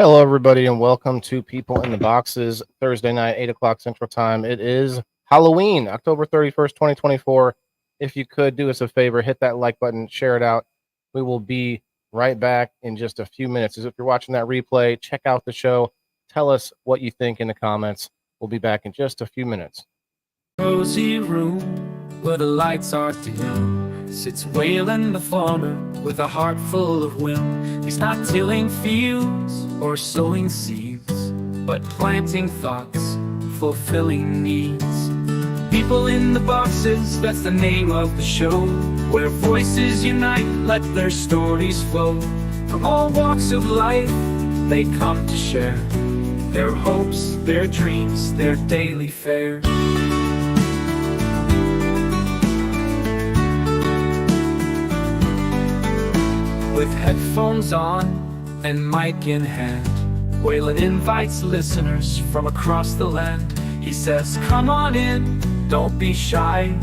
Hello, everybody, and welcome to People in the Boxes, Thursday night, 8 o'clock Central Time. It is Halloween, October 31st, 2024. If you could do us a favor, hit that like button, share it out. We will be right back in just a few minutes. As if you're watching that replay, check out the show. Tell us what you think in the comments. We'll be back in just a few minutes. Cozy room where the lights are dim sits Waylon the farmer with a heart full of whim. He's not tilling fields or sowing seeds, but planting thoughts, fulfilling needs. People in the boxes, that's the name of the show, where voices unite, let their stories flow. From all walks of life, they come to share their hopes, their dreams, their daily fare. With headphones on and mic in hand, Waylon invites listeners from across the land. He says, come on in, don't be shy.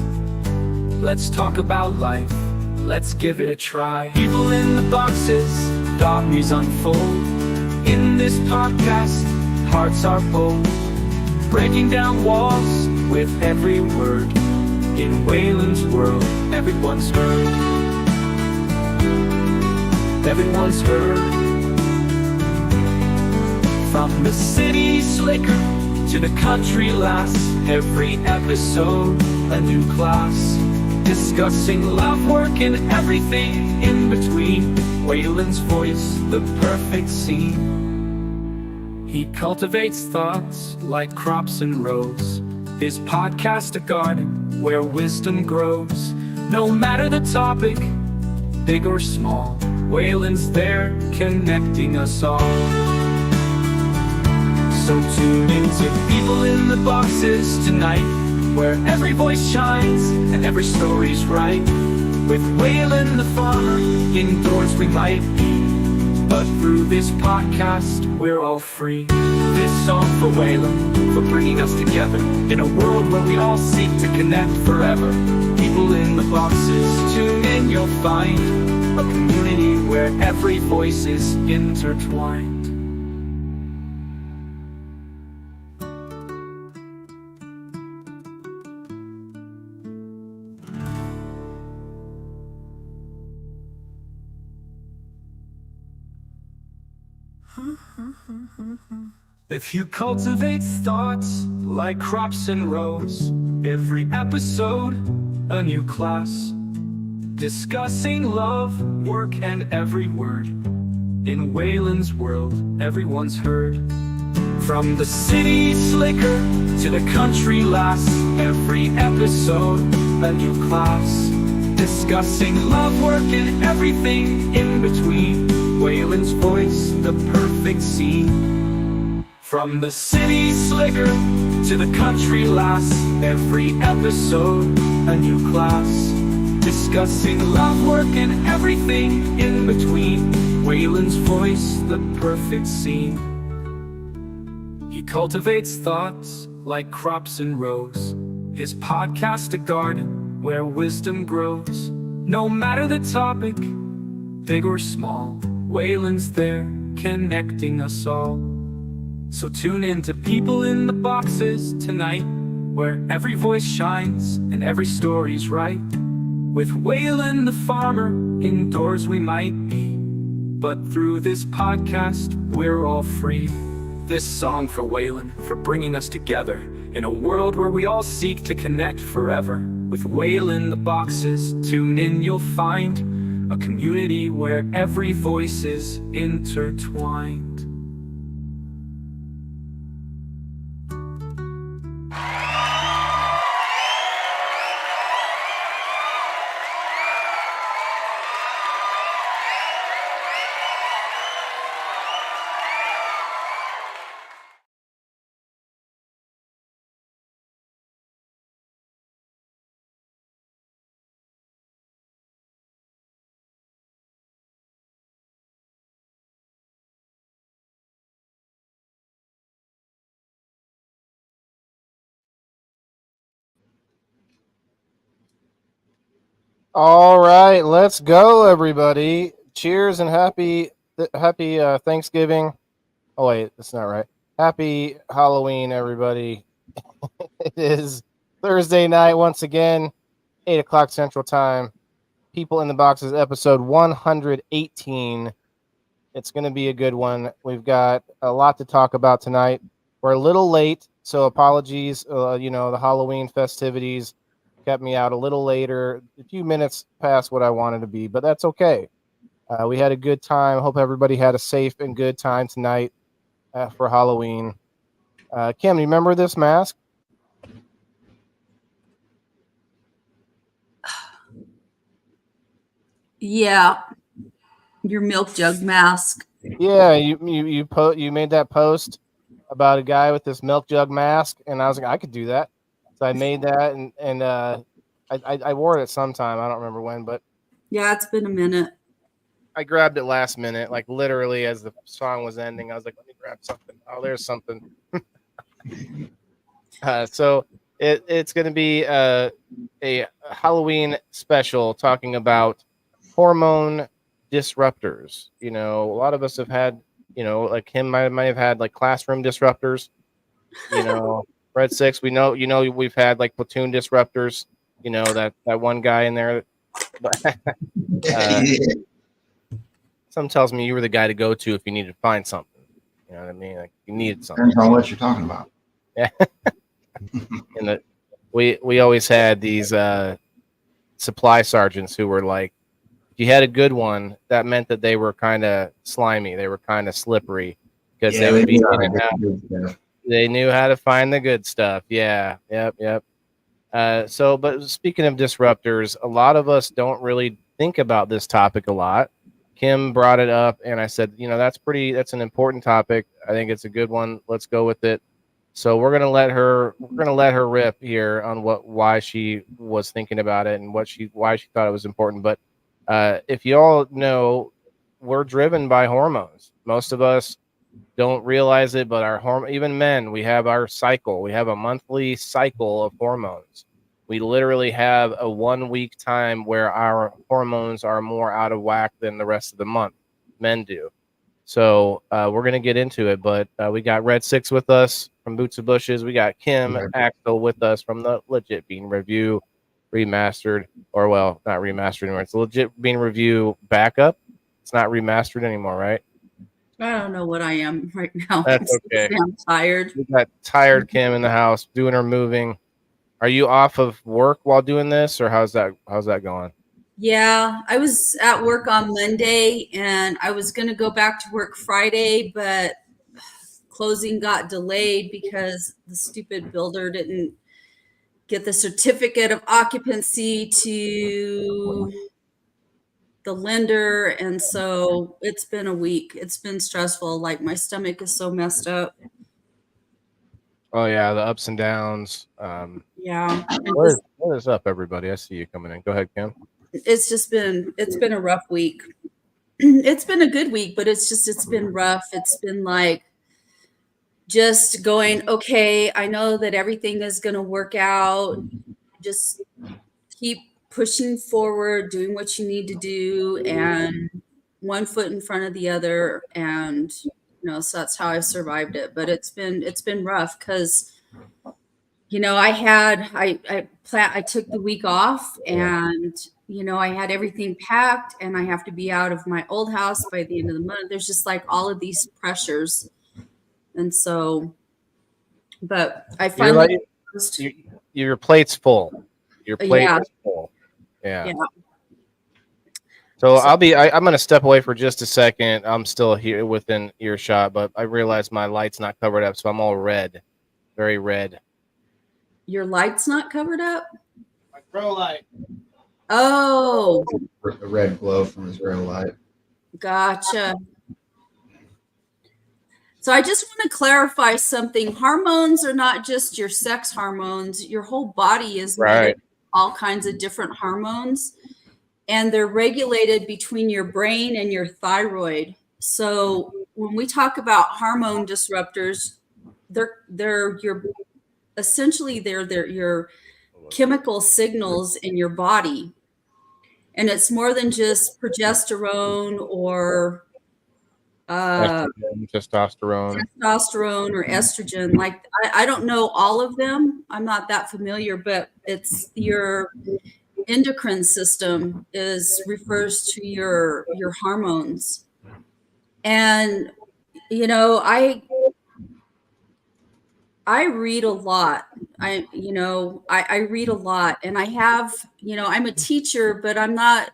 Let's talk about life, let's give it a try. People in the boxes, doggies unfold. In this podcast, hearts are bold, breaking down walls with every word. In Waylon's world, everyone's heard. Everyone's heard. From the city slicker to the country lass, every episode a new class, discussing love, work, and everything in between. Waylon's voice, the perfect scene. He cultivates thoughts like crops and rows, his podcast a garden where wisdom grows. No matter the topic, big or small, Waylon's there, connecting us all. So tune into People in the Boxes tonight, where every voice shines and every story's right. With Waylon the farmer, indoors we might be, but through this podcast, we're all free. This song for Waylon, for bringing us together in a world where we all seek to connect forever. People in the Boxes, tune in, you'll find a community where every voice is intertwined. If you cultivate thoughts like crops and rows, every episode a new class, discussing love, work, and every word. In Waylon's world, everyone's heard. From the city slicker to the country lass, every episode a new class, discussing love, work, and everything in between. Waylon's voice, the perfect scene. From the city slicker to the country lass, every episode a new class, discussing love, work, and everything in between. Waylon's voice, the perfect scene. He cultivates thoughts like crops and rows, his podcast a garden where wisdom grows. No matter the topic, big or small, Waylon's there, connecting us all. So tune in to People in the Boxes tonight, where every voice shines and every story's right. With Waylon the farmer, indoors we might be, but through this podcast, we're all free. This song for Waylon, for bringing us together in a world where we all seek to connect forever. With Waylon the Boxes, tune in, you'll find a community where every voice is intertwined. All right, let's go, everybody. Cheers and happy Thanksgiving. Oh wait, that's not right. Happy Halloween, everybody. It is Thursday night once again, 8 o'clock Central Time. People in the Boxes, episode 118. It's going to be a good one. We've got a lot to talk about tonight. We're a little late, so apologies. The Halloween festivities kept me out a little later, a few minutes past what I wanted to be, but that's okay. We had a good time. Hope everybody had a safe and good time tonight for Halloween. Kim, you remember this mask? Yeah, your milk jug mask. Yeah, you made that post about a guy with this milk jug mask, and I was like, I could do that. So I made that, and I wore it at some time. I don't remember when, but Yeah, it's been a minute. I grabbed it last minute, like literally as the song was ending. I was like, let me grab something. Oh, there's something. So it's going to be a Halloween special talking about hormone disruptors. You know, a lot of us have had, like him might have had like classroom disruptors. You know, Red Six. We know, we've had like platoon disruptors. You know that one guy in there. But some tells me you were the guy to go to if you needed to find something. You know what I mean? Like you needed something. Depends on what you're talking about. Yeah. And we always had these supply sergeants who were like, if you had a good one, that meant that they were kind of slimy, they were kind of slippery because they would be in and out. They knew how to find the good stuff. Yeah, yep. But speaking of disruptors, a lot of us don't really think about this topic a lot. Kim brought it up, and I said, that's an important topic. I think it's a good one. Let's go with it. So we're gonna let her rip here on why she was thinking about it and why she thought it was important. But if you all know, we're driven by hormones. Most of us don't realize it, but even men, we have our cycle. We have a monthly cycle of hormones. We literally have a 1 week time where our hormones are more out of whack than the rest of the month. Men do. So we're going to get into it, but we got Red Six with us from Boots and Bushes. We got Kim Axel with us from the Legit Bean Review remastered, or well, not remastered anymore. It's the Legit Bean Review backup. It's not remastered anymore, right? I don't know what I am right now. That's okay. I'm tired. We got tired Kim in the house doing her moving. Are you off of work while doing this, or how's that going? Yeah, I was at work on Monday and I was going to go back to work Friday, but closing got delayed because the stupid builder didn't get the certificate of occupancy to the lender. And so it's been a week. It's been stressful. Like my stomach is so messed up. Oh yeah, the ups and downs. Yeah. What is up, everybody? I see you coming in. Go ahead, Kim. It's been a rough week. It's been a good week, but it's been rough. It's been like just going, okay, I know that everything is going to work out. Just keep pushing forward, doing what you need to do, and one foot in front of the other. And so that's how I survived it. But it's been rough because I took the week off, and I had everything packed, and I have to be out of my old house by the end of the month. There's just like all of these pressures. And so, but I finally your plate's full. Your plate is full. Yeah. So I'm going to step away for just a second. I'm still here within earshot, but I realize my light's not covered up, so I'm all red, very red. Your light's not covered up? My grow light. Oh. A red glow from his grow light. Gotcha. So I just want to clarify something. Hormones are not just your sex hormones. Your whole body is made of all kinds of different hormones, and they're regulated between your brain and your thyroid. So when we talk about hormone disruptors, they're your chemical signals in your body. And it's more than just progesterone or Estrogen, testosterone. testosterone or estrogen. Like I don't know all of them. I'm not that familiar, but it's your endocrine system refers to your hormones. And I read a lot. I read a lot, and I have, I'm a teacher, but I'm not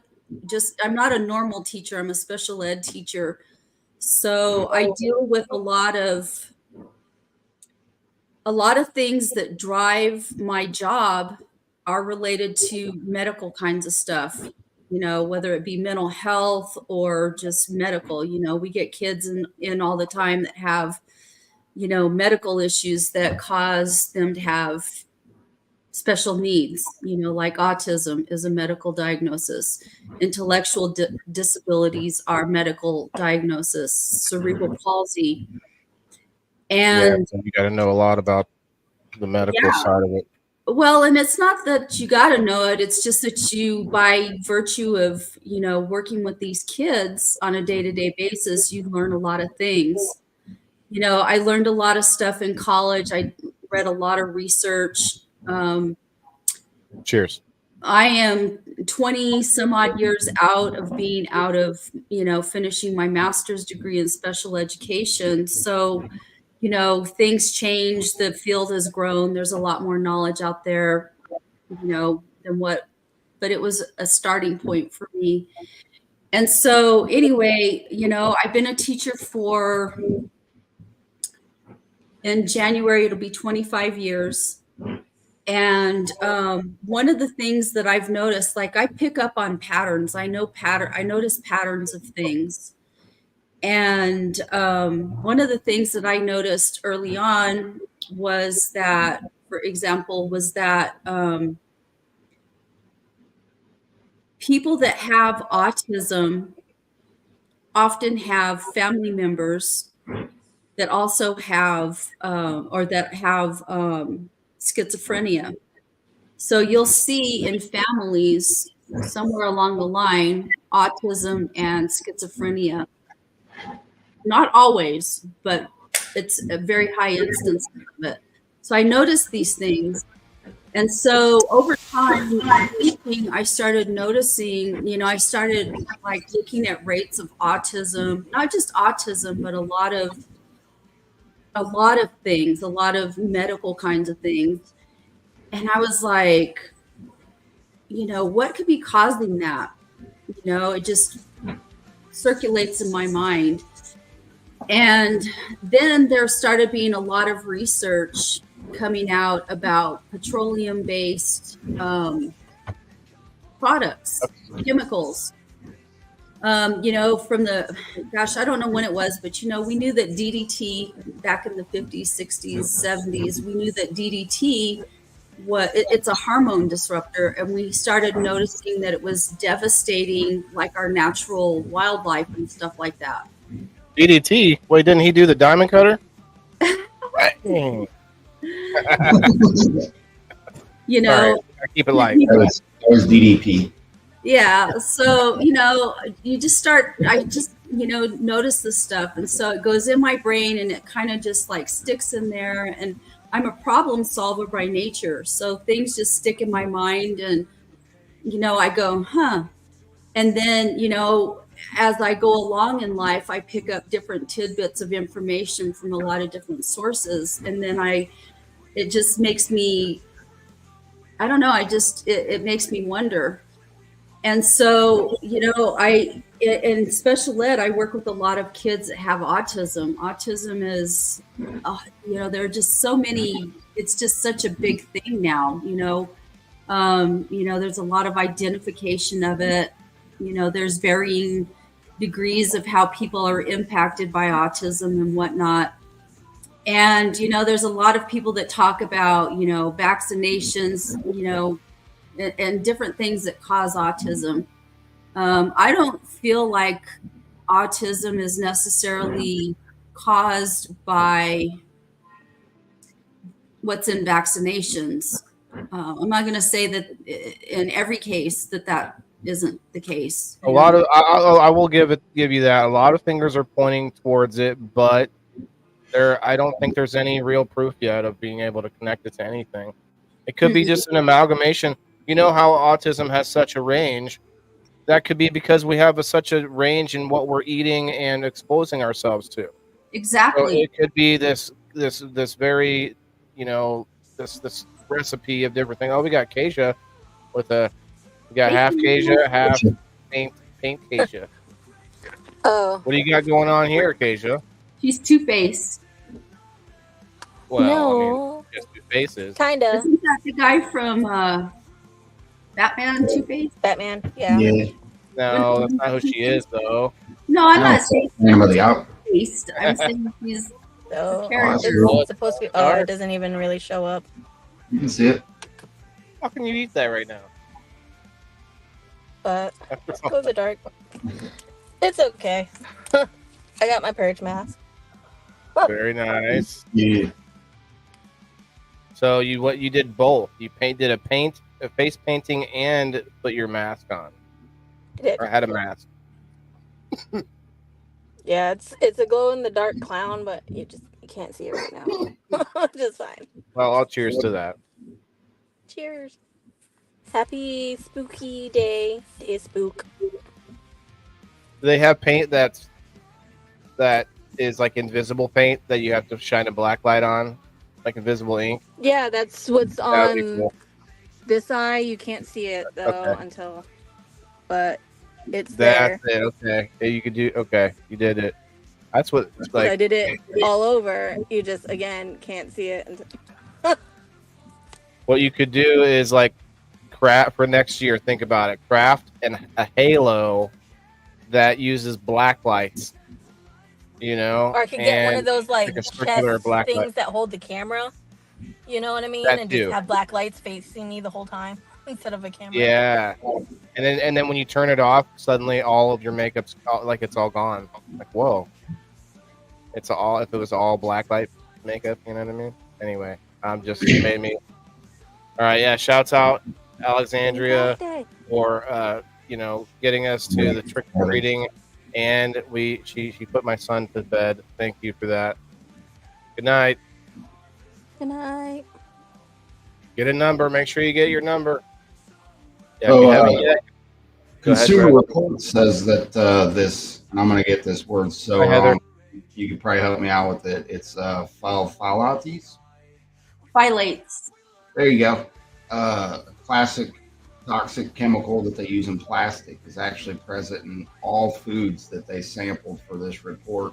a normal teacher. I'm a special ed teacher. So I deal with a lot of things that drive my job are related to medical kinds of stuff, whether it be mental health or just medical. We get kids in all the time that have, medical issues that cause them to have special needs, like autism is a medical diagnosis. Intellectual disabilities are medical diagnosis, cerebral palsy. And you got to know a lot about the medical side of it. Well, and it's not that you got to know it. It's just that you, by virtue of, working with these kids on a day-to-day basis, you learn a lot of things. I learned a lot of stuff in college. I read a lot of research. Cheers. I am 20 some odd years out of being out of, finishing my master's degree in special education. So, things change. The field has grown. There's a lot more knowledge out there, but it was a starting point for me. And so anyway, I've been a teacher in January, it'll be 25 years. And one of the things that I've noticed, like I pick up on patterns. I notice patterns of things. And one of the things that I noticed early on was that, for example, people that have autism often have family members that also have schizophrenia. So you'll see in families somewhere along the line autism and schizophrenia. Not always, but it's a very high instance of it. So I noticed these things. And so over time, I started noticing, I started like looking at rates of autism, not just autism, but a lot of things, a lot of medical kinds of things. And I was like, what could be causing that? It just circulates in my mind. And then there started being a lot of research coming out about petroleum-based products, chemicals. From I don't know when it was, but we knew that DDT back in the 50s, 60s, 70s, we knew that DDT it's a hormone disruptor, and we started noticing that it was devastating like our natural wildlife and stuff like that. DDT? Wait, didn't he do the diamond cutter? Sorry, I keep it light. that was DDP. Yeah. So, I just notice this stuff. And so it goes in my brain and it kind of just like sticks in there. And I'm a problem solver by nature. So things just stick in my mind and, I go, huh. And then, as I go along in life, I pick up different tidbits of information from a lot of different sources. And then it just makes me, I don't know, it makes me wonder. And so, in special ed, I work with a lot of kids that have autism. Autism is, there are just so many, it's just such a big thing now, there's a lot of identification of it. There's varying degrees of how people are impacted by autism and whatnot. And, there's a lot of people that talk about, vaccinations, and different things that cause autism. I don't feel like autism is necessarily caused by what's in vaccinations. I'm not going to say that in every case that isn't the case. A lot of I will give you that. A lot of fingers are pointing towards it, but I don't think there's any real proof yet of being able to connect it to anything. It could be just an amalgamation. You know how autism has such a range? That could be because we have such a range in what we're eating and exposing ourselves to. Exactly. So it could be this very, this recipe of different things. Oh, we got Keisha with we got half Keisha, half paint Keisha. Oh. What do you got going on here, Keisha? She's Two-Faced. Well, No. I mean, just two faces. Kinda. Isn't that the guy from Batman, Two-Faced? Batman. Yeah. Yeah. No, that's not who she is, though. No, I'm not saying Name of the out. Two-Faced. I'm saying he's So character. it's supposed to be. Oh, it doesn't even really show up. You can see it. How can you eat that right now? But let's go to the dark. It's okay. I got my purge mask. Very nice. Yeah. So you did both. You did a face painting, and put your mask on, I did. or had a mask. Yeah, it's a glow in the dark clown, but you can't see it right now. Just fine. Well, I'll cheers to that. Cheers. Happy spooky day. Day spook. Do they have paint that is like invisible paint that you have to shine a black light on, like invisible ink? Yeah, that's what's That would be on cool. this eye. You can't see it though Okay. until, but it's there. That's it. Okay, yeah, you could do. Okay, you did it. That's what it's 'Cause I like. did it all over. You just again can't see it until. What you could do is like craft for next year. Think about it. Craft a halo that uses black lights. Or I could get one of those like a circular chest black things light. that hold the camera. You know what I mean? That And too. just have black lights facing me the whole time instead of a camera. Yeah, and then when you turn it off, suddenly all of your makeup's like it's all gone. Like whoa, it's all if it was all black light makeup, you know what I mean? Anyway, just made me. All right, yeah. Shouts out Alexandria for getting us to the trick or treating, and she put my son to bed. Thank you for that. Good night. Good night. Get a number. Make sure you get your number. Yeah, So, if you haven't yet. Go ahead, Consumer Brad. Report says that this, and I'm going to get this word so Hi, Heather. wrong. You could probably help me out with it. It's phthalates. Phthalates. There you go. Classic toxic chemical that they use in plastic is actually present in all foods that they sampled for this report.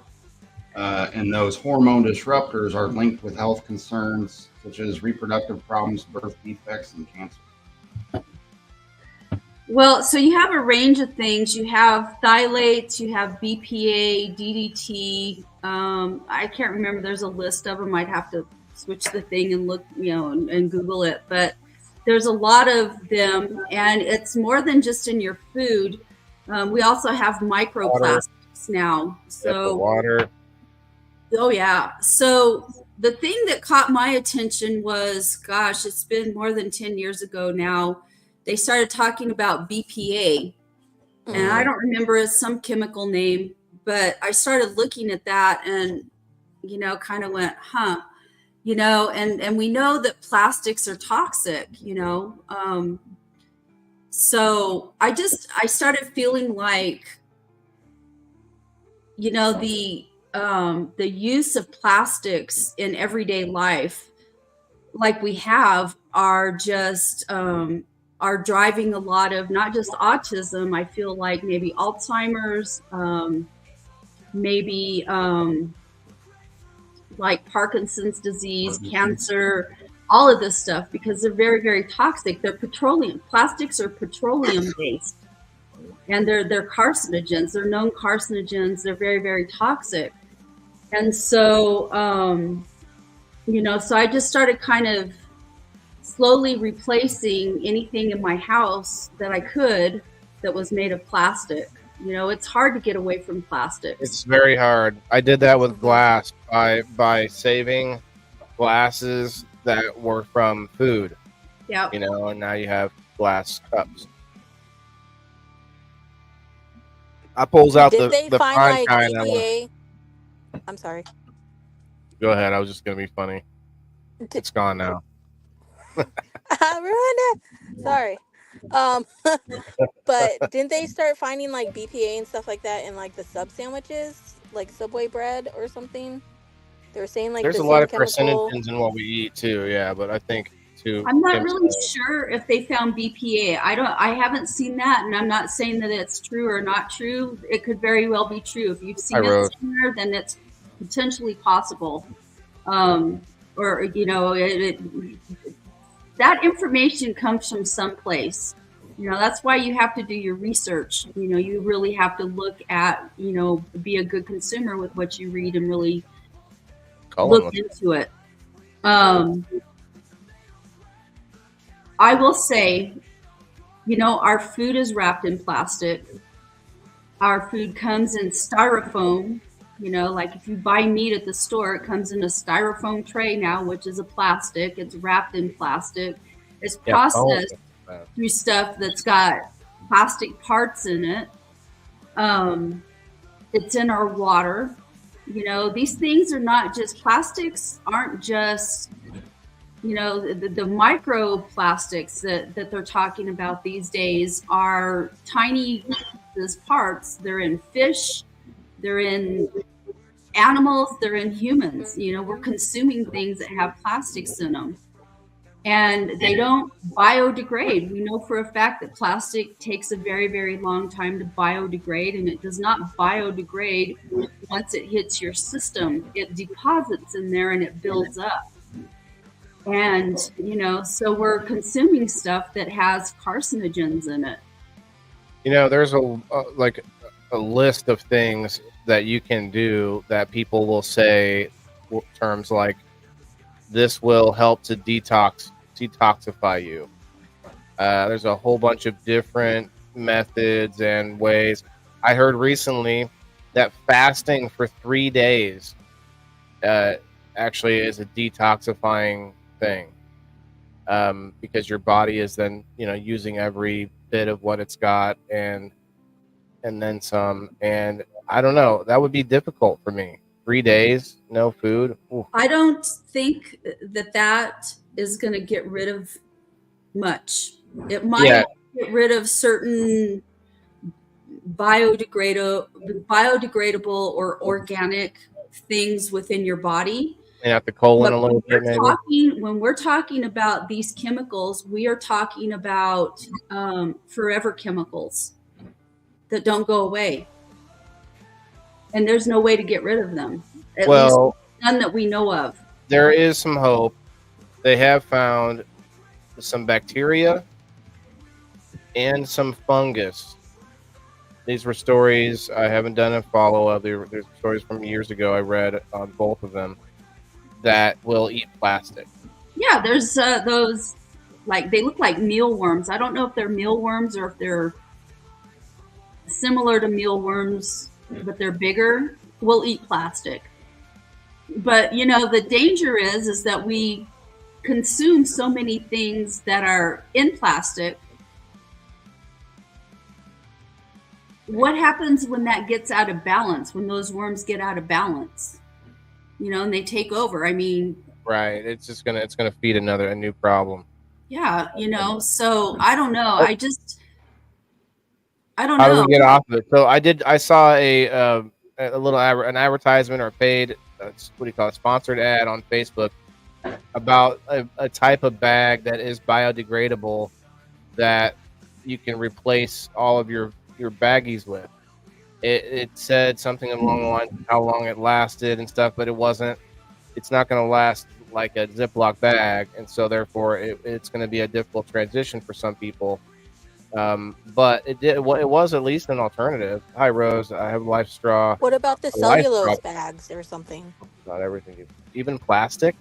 And those hormone disruptors are linked with health concerns such as reproductive problems, birth defects, and cancer. Well, so you have a range of things. You have phthalates, you have BPA, DDT. I can't remember. There's a list of them. I'd have to switch the thing and look, and Google it. But there's a lot of them, and it's more than just in your food. We also have microplastics now. So water. Oh yeah. So the thing that caught my attention was, gosh, it's been more than 10 years ago now. They started talking about BPA, and I don't remember it's some chemical name, but I started looking at that and, kind of went, huh, and we know that plastics are toxic, so I started feeling like, the use of plastics in everyday life, like we have, are just, are driving a lot of not just autism. I feel like maybe Alzheimer's, maybe like Parkinson's disease, cancer, all of this stuff, because they're very, very toxic. They're petroleum. Plastics are petroleum based, and they're carcinogens. They're known carcinogens. They're very, very toxic. And so, so I just started kind of slowly replacing anything in my house that I could that was made of plastic. It's hard to get away from plastics. It's very hard. I did that with glass by saving glasses that were from food. Yeah. And now you have glass cups. I pulls out Did they the find fine like kind. BPA? I'm sorry. Go ahead. I was just gonna be funny. It's gone now. I ruined it. Sorry. Um, but didn't they start finding like BPA and stuff like that in like the sub sandwiches, like Subway bread or something? They were saying like There's the a lot same of chemical. carcinogens in what we eat too. Yeah, but I think too. I'm not Kim really said, sure if they found BPA. I haven't seen that, and I'm not saying that it's true or not true. It could very well be true. If you've Hi, seen it Rose. somewhere, then it's potentially possible. Or that information comes from someplace. That's why you have to do your research. You really have to look at, be a good consumer with what you read and really look into it. I will say, our food is wrapped in plastic. Our food comes in styrofoam. Like if you buy meat at the store, it comes in a styrofoam tray now, which is a plastic. It's wrapped in plastic. It's processed through stuff that's got plastic parts in it. It's in our water. These things are not just plastics, aren't just, the microplastics that they're talking about these days are tiny parts. They're in fish, they're in animals, they're in humans. We're consuming things that have plastics in them. And they don't biodegrade. We know for a fact that plastic takes a very, very long time to biodegrade, and it does not biodegrade once it hits your system. It deposits in there and it builds up. And, so we're consuming stuff that has carcinogens in it. There's a list of things that you can do that people will say terms like, this will help to detoxify you. There's a whole bunch of different methods and ways. I heard recently that fasting for 3 days actually is a detoxifying thing, because your body is then using every bit of what it's got and then some. And I don't know, that would be difficult for me. 3 days, no food. Ooh. I don't think that is going to get rid of much. It might get rid of certain biodegradable or organic things within your body. And at the colon a little bit, maybe. When we're talking about these chemicals, we are talking about forever chemicals that don't go away. And there's no way to get rid of them. At least none that we know of. There is some hope. They have found some bacteria and some fungus. These were stories. I haven't done a follow-up. There's stories from years ago I read on both of them that will eat plastic. Yeah, there's those, like, they look like mealworms. I don't know if they're mealworms or if they're similar to mealworms, but they're bigger, will eat plastic. But, the danger is that we consume so many things that are in plastic. What happens when that gets out of balance, when those worms get out of balance, and they take over? I mean, right. It's just it's gonna feed a new problem. Yeah. So I don't know. I don't How know. do we get off of it? So I saw a little an advertisement or paid, sponsored ad on Facebook about a type of bag that is biodegradable that you can replace all of your baggies with. It said something along the lines of how long it lasted and stuff, but it's not going to last like a Ziploc bag, and so therefore it's going to be a difficult transition for some people. But it was at least an alternative. Hi, Rose. I have Life Straw. What about the cellulose bags or something? Not everything. Even plastic?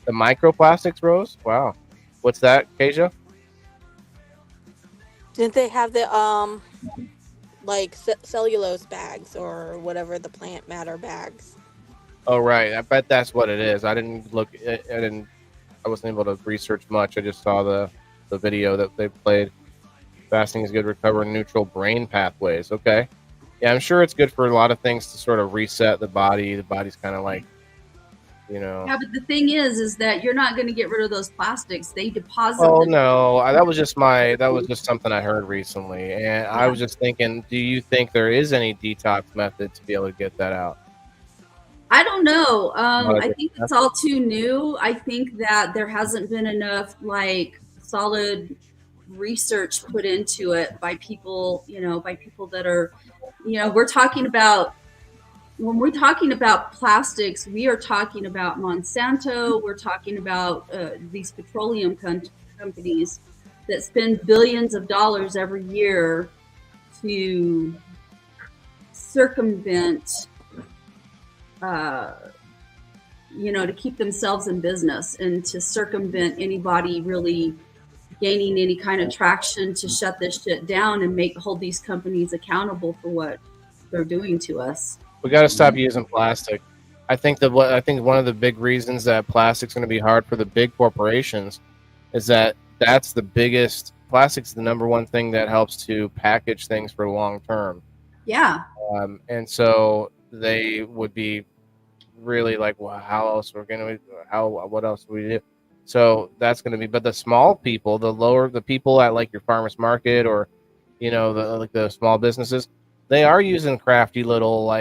The microplastics, Rose? Wow. What's that, Kasia? Didn't they have the cellulose bags or whatever, the plant matter bags? Oh, right. I bet that's what it is. I didn't look. I wasn't able to research much. I just saw the video that they played. Fasting is good to recover neutral brain pathways. Okay. Yeah, I'm sure it's good for a lot of things to sort of reset the body. The body's kind of like, you know. Yeah, but the thing is that you're not going to get rid of those plastics. They deposit Oh them. no, that was just something I heard recently, and I was just thinking, do you think there is any detox method to be able to get that out? I don't know. Not a I good think it's method? all too new. I think that there hasn't been enough like solid research put into it by people, by people that are, we're talking about when we're talking about plastics, we are talking about Monsanto. We're talking about these petroleum companies that spend billions of dollars every year to circumvent, uh, to keep themselves in business and to circumvent anybody really gaining any kind of traction to shut this shit down and hold these companies accountable for what they're doing to us. We got to stop using plastic. I think one of the big reasons that plastic's going to be hard for the big corporations is that that's the biggest. Plastic's the number one thing that helps to package things for long term. Yeah. And so they would be really like, well, how else we're gonna what else do we do? So that's going to be. But the small people, the people at like your farmers market or the small businesses, they are using crafty little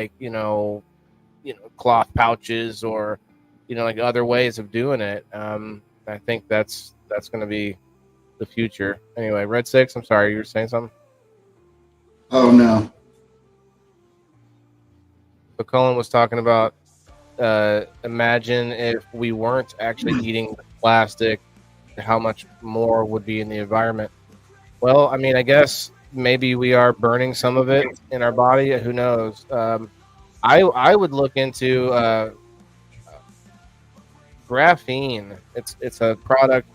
cloth pouches or like other ways of doing it. I think that's going to be the future. Anyway, Red Six, I'm sorry, you were saying something. Oh no. So Colin was talking about imagine if we weren't actually eating plastic, how much more would be in the environment. Well, I mean, I guess maybe we are burning some of it in our body. Who knows? I would look into graphene. It's a product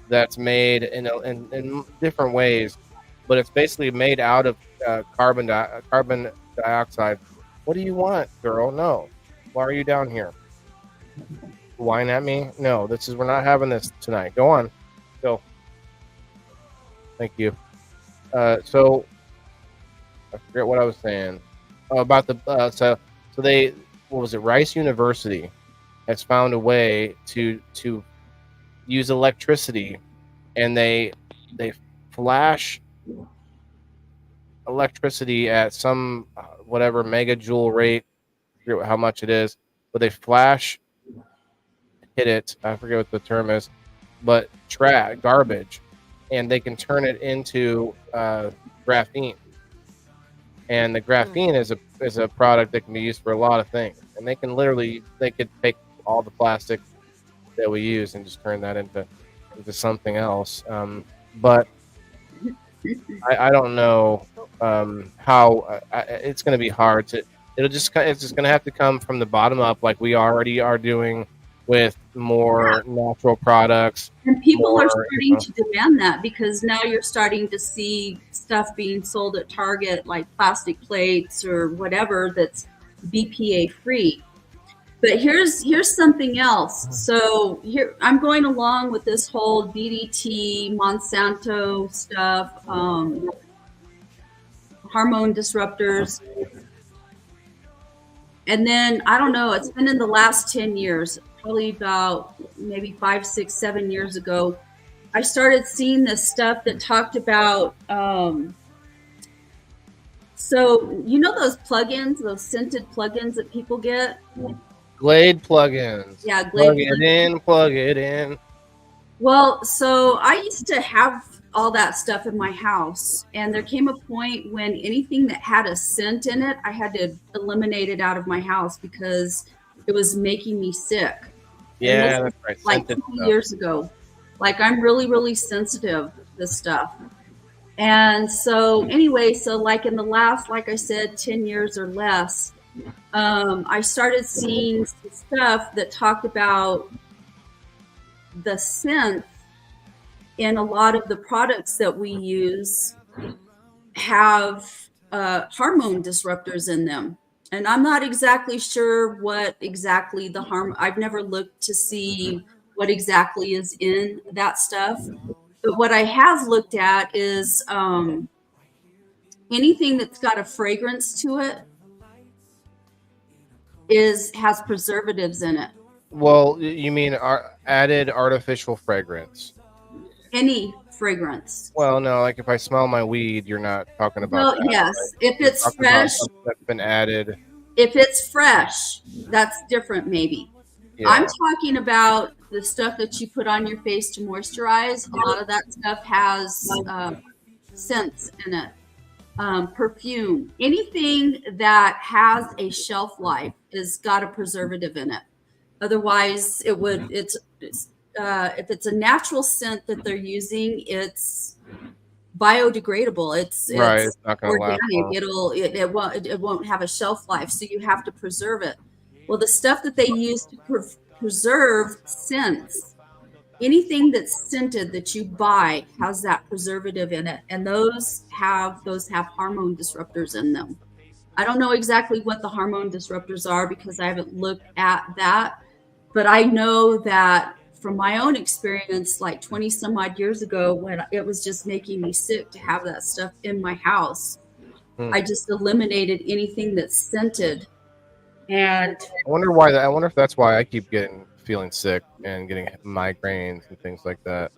that's made in different ways, but it's basically made out of carbon dioxide. What do you want, girl? No. Why are you down here? Whine at me? No, we're not having this tonight. Go on. Go. Thank you. So I forget what I was saying. Oh, about the what was it? Rice University has found a way to use electricity, and they flash electricity at some whatever megajoule rate. I forget how much it is, but they hit it. I forget what the term is, but garbage, and they can turn it into graphene. And the graphene is a product that can be used for a lot of things. And they could take all the plastic that we use and just turn that into something else. But I don't know how it's going to be hard to. It's just going to have to come from the bottom up, like we already are doing with more natural products. And people are starting to demand that because now you're starting to see stuff being sold at Target, like plastic plates or whatever that's BPA free. But here's something else. So here I'm going along with this whole DDT, Monsanto stuff, hormone disruptors. And then I don't know, it's been in the last 10 years, probably about maybe 5, 6, 7 years ago, I started seeing this stuff that talked about so those plugins, those scented plugins that people get? Glade plugins. Yeah, Glade plug it in. Well, so I used to have all that stuff in my house, and there came a point when anything that had a scent in it, I had to eliminate it out of my house because it was making me sick. Yeah, that's right. Like 2 years ago. Like I'm really, really sensitive to this stuff. And so anyway, so like in the last, like I said, 10 years or less, I started seeing some stuff that talked about the scent in a lot of the products that we use have hormone disruptors in them. And I'm not exactly sure what exactly I've never looked to see what exactly is in that stuff. But what I have looked at is Anything that's got a fragrance to it has preservatives in it. Well, you mean added artificial fragrance? Any fragrance. Well, no, like if I smell my weed, you're not talking about Well, that. yes, Right? if You're it's talking about fresh, something that's been added. if it's fresh, that's different maybe. Yeah. I'm talking about the stuff that you put on your face to moisturize. A lot of that stuff has scents in it. Perfume, anything that has a shelf life has got a preservative in it. Otherwise, if it's a natural scent that they're using, it's biodegradable. It's Right, it's not going to last organic. long. It won't have a shelf life, so you have to preserve it. Well, the stuff that they use to preserve scents, anything that's scented that you buy has that preservative in it, and those have hormone disruptors in them. I don't know exactly what the hormone disruptors are because I haven't looked at that, but I know that from my own experience, like 20 some odd years ago, when it was just making me sick to have that stuff in my house, I just eliminated anything that's scented. And I wonder why that. I wonder if that's why I keep feeling sick and getting migraines and things like that.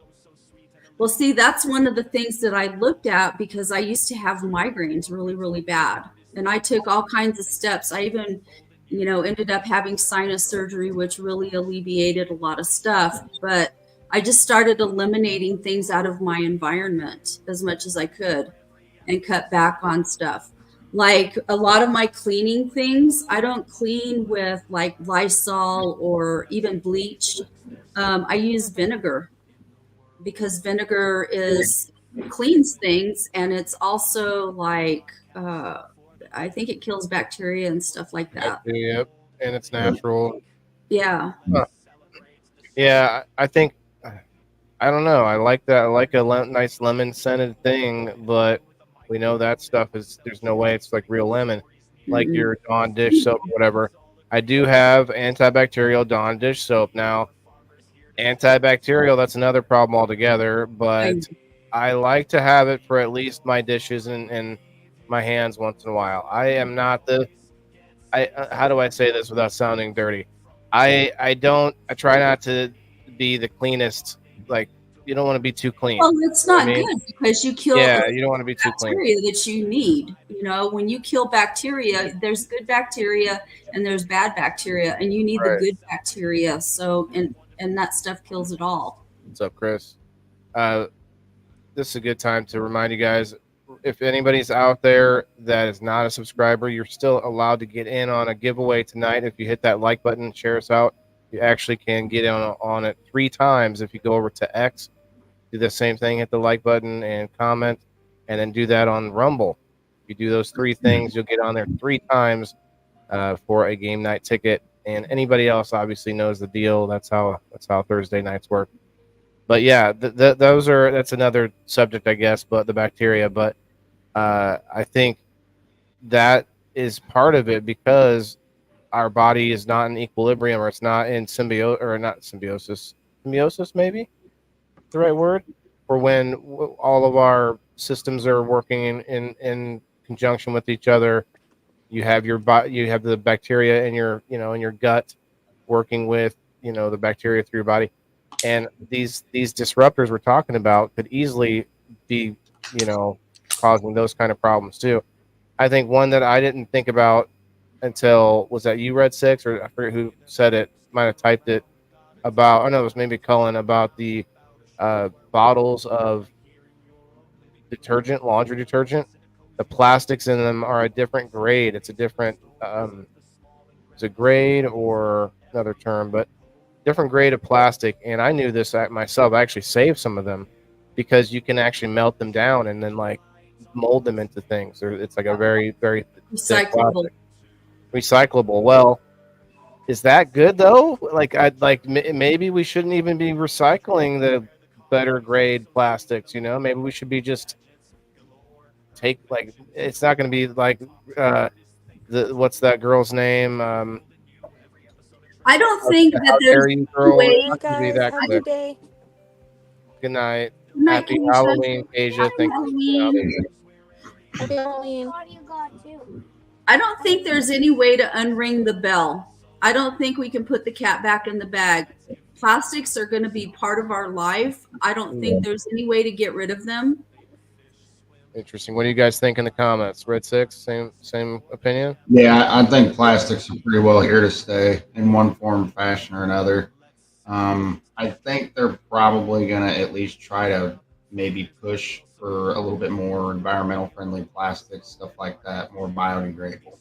well, see, that's one of the things that I looked at because I used to have migraines really, really bad. And I took all kinds of steps. I even, ended up having sinus surgery, which really alleviated a lot of stuff. But I just started eliminating things out of my environment as much as I could and cut back on stuff. Like a lot of my cleaning things, I don't clean with like Lysol or even bleach. I use vinegar because vinegar cleans things, and it's also like I think it kills bacteria and stuff like that. Yep, and it's natural. Yeah. Yeah, I think I don't know. I like that. I like a nice lemon scented thing, but we know that stuff there's no way it's like real lemon, like your Dawn dish soap or whatever. I do have antibacterial Dawn dish soap now. Antibacterial, that's another problem altogether, but I like to have it for at least my dishes and my hands once in a while. I am not how do I say this without sounding dirty? I try not to be the cleanest. Like, you don't want to be too clean. Well, it's not good because you kill you don't want to be too clean. Bacteria that you need. When you kill bacteria, there's good bacteria and there's bad bacteria, and you need the good bacteria. So and that stuff kills it all. What's up, Chris? This is a good time to remind you guys, if anybody's out there that is not a subscriber, you're still allowed to get in on a giveaway tonight. If you hit that like button, share us out, you actually can get in on it 3 times. If you go over to X, do the same thing, hit the like button and comment, and then do that on Rumble. If you do those 3 things, you'll get on there 3 times for a game night ticket. And anybody else obviously knows the deal. That's how Thursday nights work. But yeah, that's another subject, I guess. But the bacteria. But I think that is part of it because our body is not in equilibrium, or it's not in symbiosis. Symbiosis, maybe the right word, for when all of our systems are working in conjunction with each other. You have the bacteria in your gut working with the bacteria through your body, and these disruptors we're talking about could easily be causing those kind of problems too. I think one that I didn't think about until, was that you, Red Six, or I forget who said it, might have typed it, about, I know it was maybe Cullen, about the bottles of laundry detergent. The plastics in them are a different grade. It's a different, it's a grade or another term, but different grade of plastic. And I knew this myself. I actually saved some of them because you can actually melt them down and then like mold them into things. It's like a very, very recyclable. Well, is that good though? Maybe we shouldn't even be recycling the better grade plastics. Maybe we should be just take, like, it's not going to be like what's that girl's name? I don't think that there's a way. Guys, have a good day. Good night. Happy Halloween, Asia. Thank you. Happy Halloween. I don't think there's any way to unring the bell. I don't think we can put the cat back in the bag. Plastics are going to be part of our life. I don't think there's any way to get rid of them. Interesting. What do you guys think in the comments? Red Six, same opinion. Yeah, I think plastics are pretty well here to stay in one form, fashion, or another. I think they're probably going to at least try to maybe push for a little bit more environmental friendly plastics, stuff like that, more biodegradable.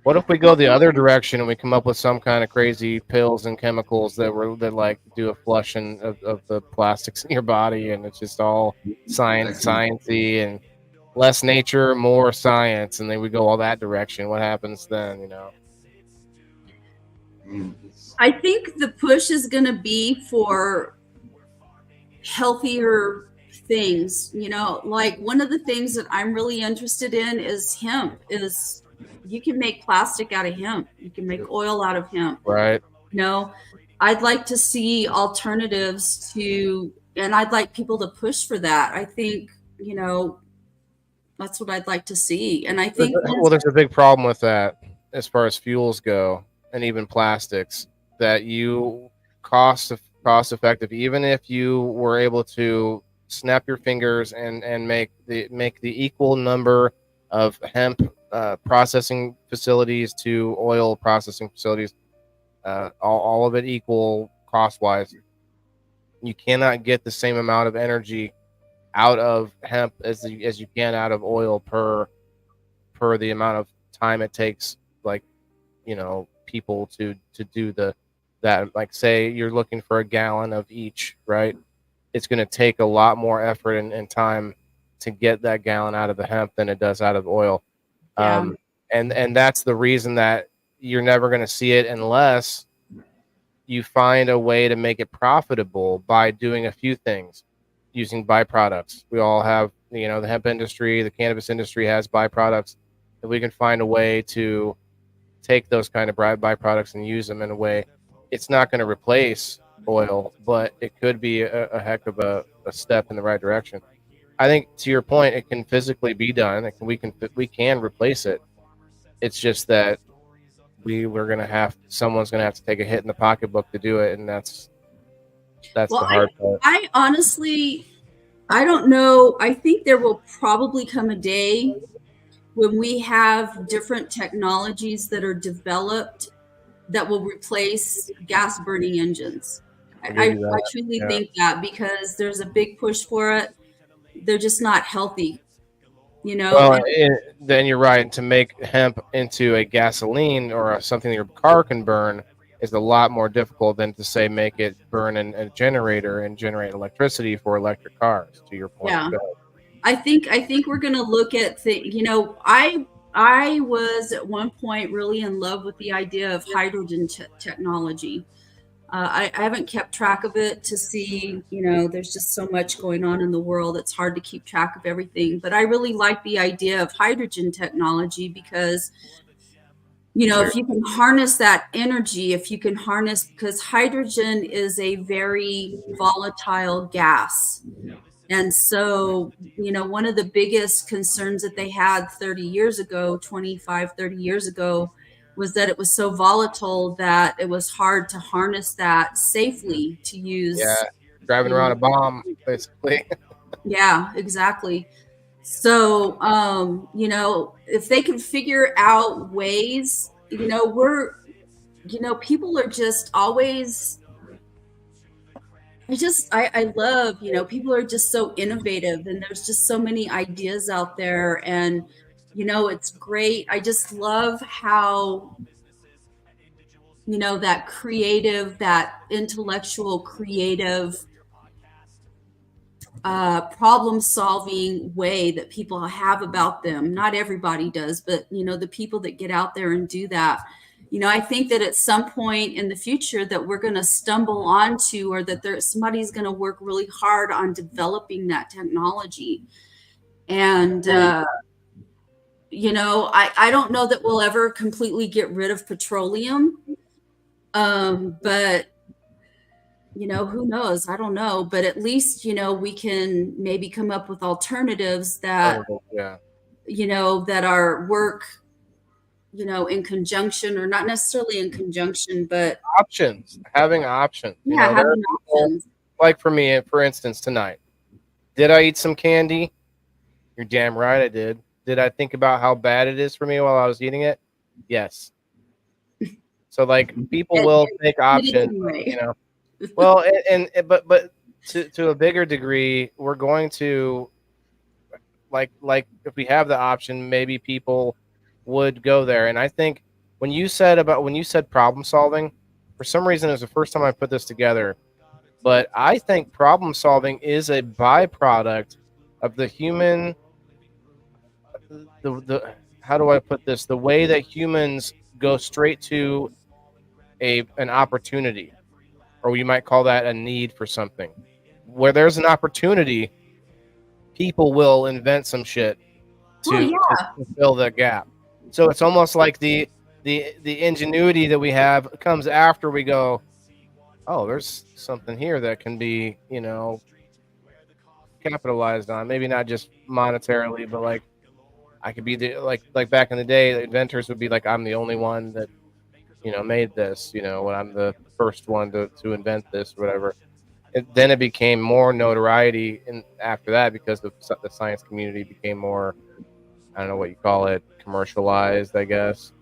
What if we go the other direction and we come up with some kind of crazy pills and chemicals that like do a flushing of the plastics in your body, and it's just all sciencey and less nature, more science, and then we go all that direction? What happens then? You know, I think the push is going to be for healthier things. You know, like one of the things that I'm really interested in is hemp. Is you can make plastic out of hemp. You can make oil out of hemp. right? No, I'd like to see alternatives to, and I'd like people to push for that. I think, you know, that's what I'd like to see. And I think, Well, there's a big problem with that as far as fuels go, and even plastics, that you cost effective. Even if you were able to snap your fingers and make the equal number of hemp processing facilities to oil processing facilities, all of it equal cost wise, you cannot get the same amount of energy out of hemp as you can out of oil per the amount of time it takes, like, you know, people to do that. Like, say you're looking for a gallon of each, right? It's going to take a lot more effort and time to get that gallon out of the hemp than it does out of oil. Yeah. And that's the reason that you're never going to see it unless you find a way to make it profitable by doing a few things, using byproducts. We all have, you know, the hemp industry, the cannabis industry has byproducts. If we can find a way to take those kind of byproducts and use them in a way, it's not going to replace oil, but it could be a heck of a step in the right direction. I think, to your point, it can physically be done. We can replace it. It's just that someone's gonna have to take a hit in the pocketbook to do it, and that's the hard part. I honestly, I don't know. I think there will probably come a day when we have different technologies that are developed that will replace gas burning engines. I truly think that, because there's a big push for it. They're just not healthy, you know. Well, then you're right. To make hemp into a gasoline or something your car can burn is a lot more difficult than to, say, make it burn in a generator and generate electricity for electric cars. To your point, yeah. I think we're going to look at you know, I was at one point really in love with the idea of hydrogen technology. I haven't kept track of it to see, you know, there's just so much going on in the world. It's hard to keep track of everything. But I really like the idea of hydrogen technology because, you know, if you can harness that energy, because hydrogen is a very volatile gas. And so, you know, one of the biggest concerns that they had 30 years ago, 25, 30 years ago, was that it was so volatile that it was hard to harness that safely to use. Yeah, driving around a bomb, basically. Yeah, exactly. So, you know, if they can figure out ways, you know, people are just always, I love, you know, people are just so innovative, and there's just so many ideas out there, and, you know, it's great. I just love how, you know, that intellectual, creative, problem solving way that people have about them. Not everybody does, but, you know, the people that get out there and do that. You know, I think that at some point in the future that we're going to stumble onto, or that somebody's going to work really hard on developing that technology. And, you know, I don't know that we'll ever completely get rid of petroleum. But, you know, who knows? I don't know. But at least, you know, we can maybe come up with alternatives that, that are work, in conjunction, or not necessarily in conjunction, but having options. yeah, There are having people, options. like for me, for instance, tonight, did I eat some candy? You're damn right I did. Did I think about how bad it is for me while I was eating it? Yes. So like people And- will and take did it options, anyway. Well, but to a bigger degree, we're going to like if we have the option, maybe people would go there. And I think when you said problem solving, for some reason it was the first time I put this together. But I think problem solving is a byproduct of the human the how do I put this? The way that humans go straight to an opportunity, or you might call that a need for something. Where there's an opportunity, people will invent some shit Well, to yeah. fill the gap. So it's almost like the ingenuity that we have comes after we go, oh, there's something here that can be, capitalized on. Maybe not just monetarily, but like I could be like back in the day, the inventors would be like, I'm the only one that made this. When I'm the first one to invent this, or whatever. Then it became more notoriety, and after that, because the science community became more, I don't know what you call it, commercialized, I guess.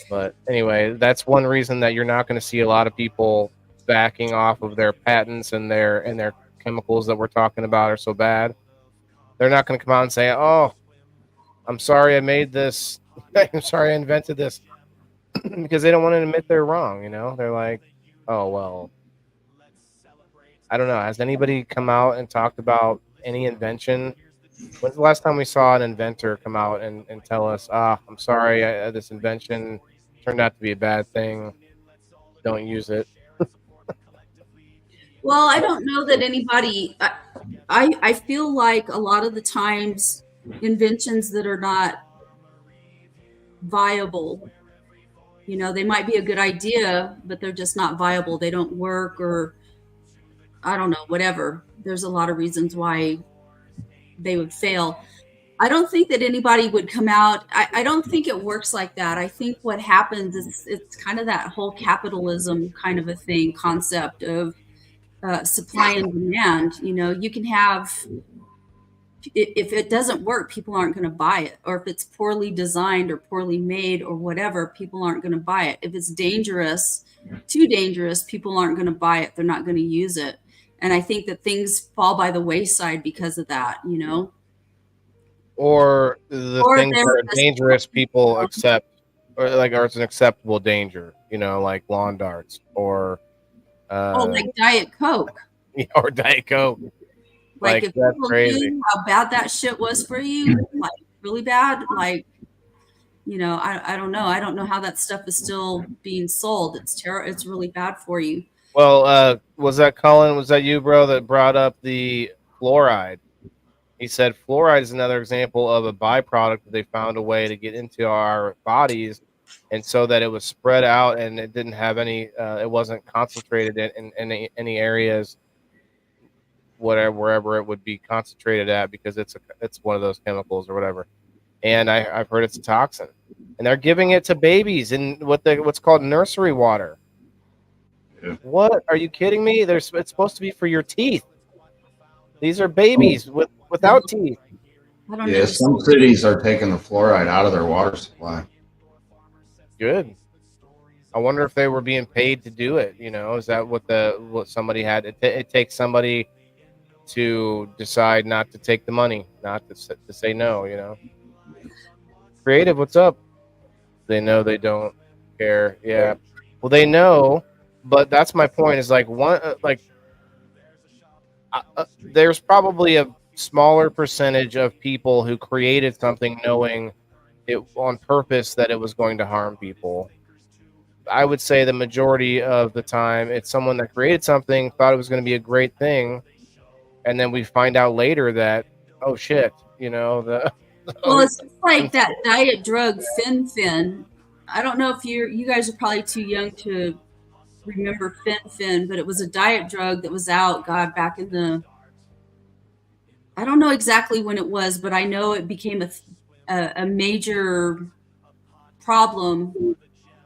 But anyway, that's one reason that you're not going to see a lot of people backing off of their patents and their chemicals that we're talking about are so bad. They're not going to come out and say, "Oh, I'm sorry I made this. I'm sorry I invented this," because they don't want to admit they're wrong. They're like, "Oh well." I don't know. Has anybody come out and talked about any invention? When's the last time we saw an inventor come out and tell us, I'm sorry, this invention turned out to be a bad thing. Don't use it. Well, I don't know that anybody. I feel like a lot of the times inventions that are not viable, they might be a good idea, but they're just not viable. They don't work, or I don't know, whatever. There's a lot of reasons why they would fail. I don't think that anybody would come out. I don't think it works like that. I think what happens is it's kind of that whole capitalism kind of a thing, concept of supply and demand. You can have, if it doesn't work, people aren't going to buy it. Or if it's poorly designed or poorly made or whatever, people aren't going to buy it. If it's dangerous, too dangerous, people aren't going to buy it. They're not going to use it. And I think that things fall by the wayside because of that, Or the Or things that they're are just, dangerous, people accept, or it's an acceptable danger. Like lawn darts or like Diet Coke. or Diet Coke. Like if that's people crazy. knew how bad that shit was for you, like really bad, like, I don't know. I don't know how that stuff is still being sold. It's really bad for you. Well, was that Colin? Was that you, bro, that brought up the fluoride? He said fluoride is another example of a byproduct that they found a way to get into our bodies, and so that it was spread out and it didn't have any. It wasn't concentrated in any areas, wherever it would be concentrated at, because it's one of those chemicals or whatever. And I've heard it's a toxin, and they're giving it to babies in what's called nursery water. Yeah. What? Are you kidding me? It's supposed to be for your teeth. These are babies without teeth. I don't Yeah, know. some cities are taking the fluoride out of their water supply. Good. I wonder if they were being paid to do it. Is that what somebody had? It takes somebody to decide not to take the money, not to say no. Creative, what's up? They know they don't care. Yeah. Well, they know, but that's my point. Is like there's probably a smaller percentage of people who created something knowing it on purpose that it was going to harm people. I would say the majority of the time, it's someone that created something, thought it was going to be a great thing, and then we find out later that, oh shit, Well, it's just like that diet drug Fin. I don't know if you guys are probably too young to remember Fin, but it was a diet drug that was out, God, back in I don't know exactly when it was, but I know it became a major problem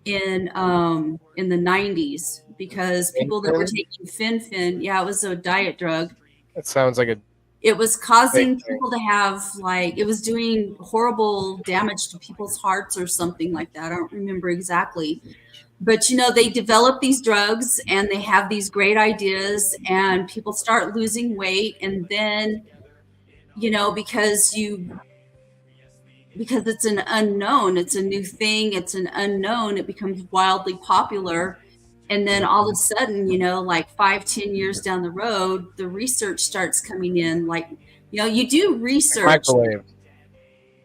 in the 90s because people that were taking fen-phen, yeah, it was a diet drug. That sounds like a It was causing fake thing. people to have like, it was doing horrible damage to people's hearts or something like that. I don't remember exactly. But you know, they develop these drugs and they have these great ideas and people start losing weight, and then, you know, because it's an unknown, it's a new thing, it's an unknown, it becomes wildly popular. And then all of a sudden, you know, like 5-10 years down the road, the research starts coming in. Like, you know, you do research. Microwave.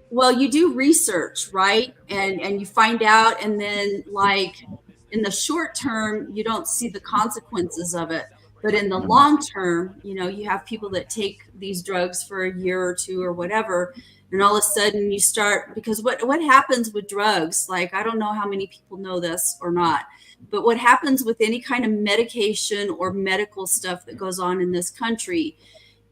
Well, you do research, right? And you find out, and then like in the short term, you don't see the consequences of it. But in the long term, you know, you have people that take these drugs for a year or two or whatever, and all of a sudden you start, because what happens with drugs, like, I don't know how many people know this or not, but what happens with any kind of medication or medical stuff that goes on in this country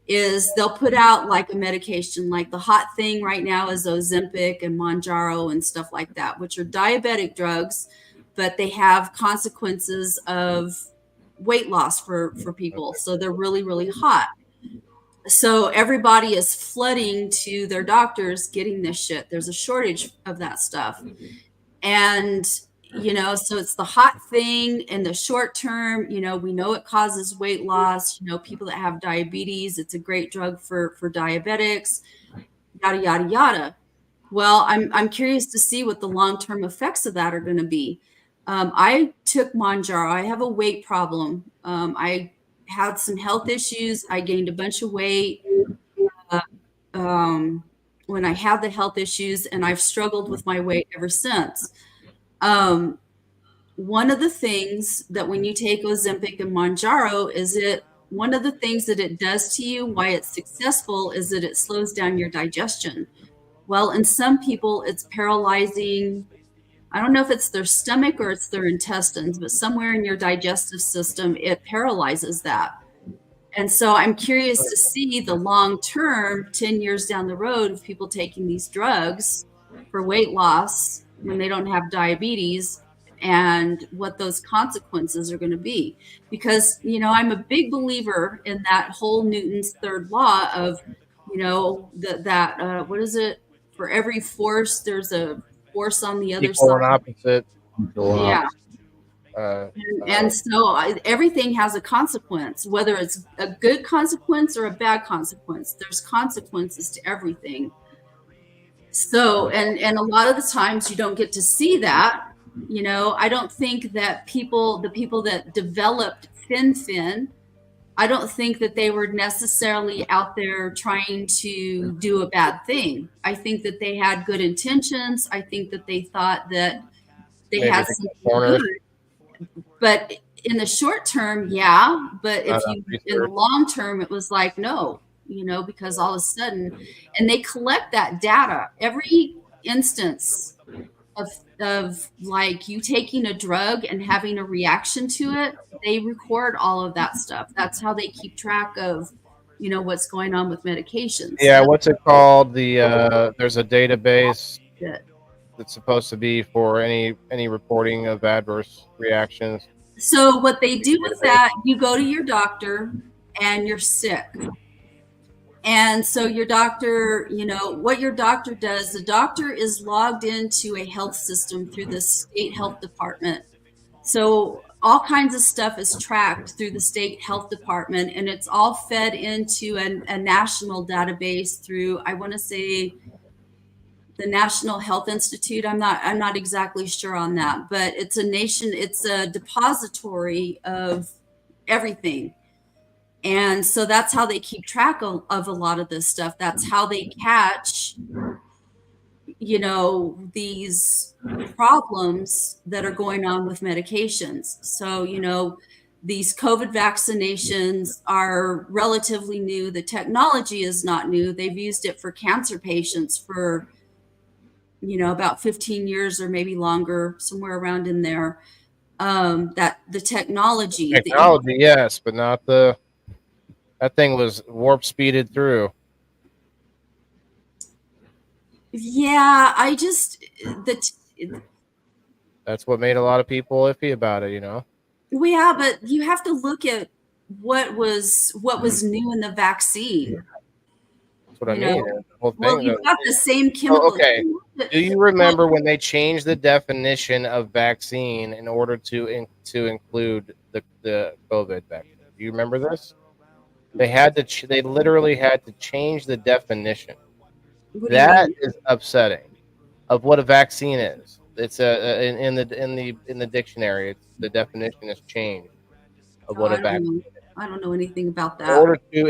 is they'll put out like a medication, like the hot thing right now is Ozempic and Mounjaro and stuff like that, which are diabetic drugs, but they have consequences of weight loss for people. So they're really, really hot. So everybody is flooding to their doctors getting this shit. There's a shortage of that stuff. And, you know, so it's the hot thing in the short term. You know, we know it causes weight loss. You know, people that have diabetes, it's a great drug for diabetics, yada, yada, yada. Well, I'm curious to see what the long-term effects of that are going to be. I took Mounjaro. I have a weight problem. I had some health issues. I gained a bunch of weight when I had the health issues, and I've struggled with my weight ever since. One of the things that when you take Ozempic and Mounjaro is one of the things that it does to you, why it's successful, is that it slows down your digestion. Well, in some people, it's paralyzing. I don't know if it's their stomach or it's their intestines, but somewhere in your digestive system, it paralyzes that. And so I'm curious to see the long term, 10 years down the road, of people taking these drugs for weight loss when they don't have diabetes, and what those consequences are going to be. Because, you know, I'm a big believer in that whole Newton's third law of, you know, that what is it? For every force, there's a force on the other Equal side. and opposite. Yeah. Uh, And so everything has a consequence, whether it's a good consequence or a bad consequence. There's consequences to everything. So, and a lot of the times you don't get to see that. You know, I don't think that the people that developed fen-phen, I don't think that they were necessarily out there trying to do a bad thing. I think that they had good intentions. I think that they thought that they maybe had the something corners. good. But in the short term, yeah. But if Not you, research. in the long term, it was like, no, you know, because all of a sudden, and they collect that data, every instance of like you taking a drug and having a reaction to it, they record all of that stuff. That's how they keep track of, you know, what's going on with medications. Yeah, So what's it called? There's a database that's it. that's supposed to be for any reporting of adverse reactions. So what they do with that, you go to your doctor and you're sick. And so your doctor, you know, what your doctor does, the doctor is logged into a health system through the state health department. So all kinds of stuff is tracked through the state health department, and it's all fed into a national database through, I want to say, the National Health Institute. I'm not exactly sure on that, but it's a depository of everything. And so that's how they keep track of a lot of this stuff. That's how they catch, you know, these problems that are going on with medications. So, you know, these COVID vaccinations are relatively new. The technology is not new. They've used it for cancer patients for, you know, about 15 years or maybe longer, somewhere around in there. That the technology, Yes, but not that thing was warp speeded through. Yeah, I just the That's what made a lot of people iffy about it, you know? well, yeah, but you have to look at what was new in the vaccine. That's what I You mean. know, The whole well, thing. you've got the same Oh, chemical. okay. Do you Well, remember when they changed the definition of vaccine in order to include the COVID vaccine? Do you remember this? They had to. They literally had to change the definition. what do you That mean? is upsetting. Of what a vaccine is. It's in the dictionary. It's the definition has changed of Oh, what a I don't vaccine. know. I don't know anything about In that. order to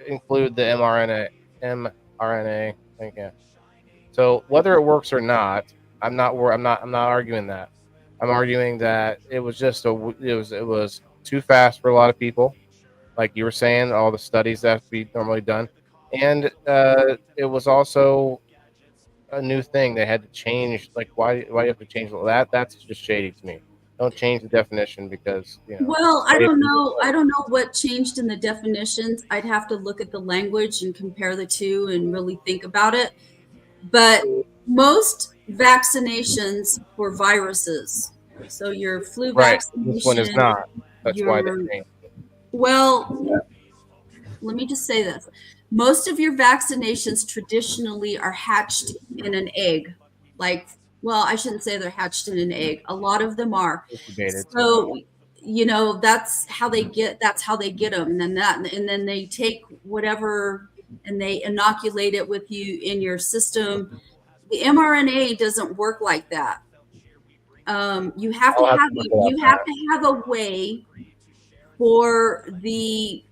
include the mRNA. I think, yeah. So whether it works or not, I'm not arguing that. I'm arguing that it was just it was too fast for a lot of people. Like you were saying, all the studies that have to be normally done, and it was also a new thing. They had to change. Like why do you have to change that? That's just shady to me. Don't change the definition because Well, I save don't people's know. I lives. don't know what changed in the definitions. I'd have to look at the language and compare the two and really think about it. But most vaccinations for viruses, so your flu Right. This one is vaccination, not. That's why they your, changed. well, let me just say this. Most of your vaccinations traditionally are hatched in an egg. Like, well, I shouldn't say they're hatched in an egg. A lot of them are. Incubated too. So, that's how they get them. And then they take whatever and they inoculate it with you in your system. The mRNA doesn't work like that. You have to I'll have have to look it up, a way for the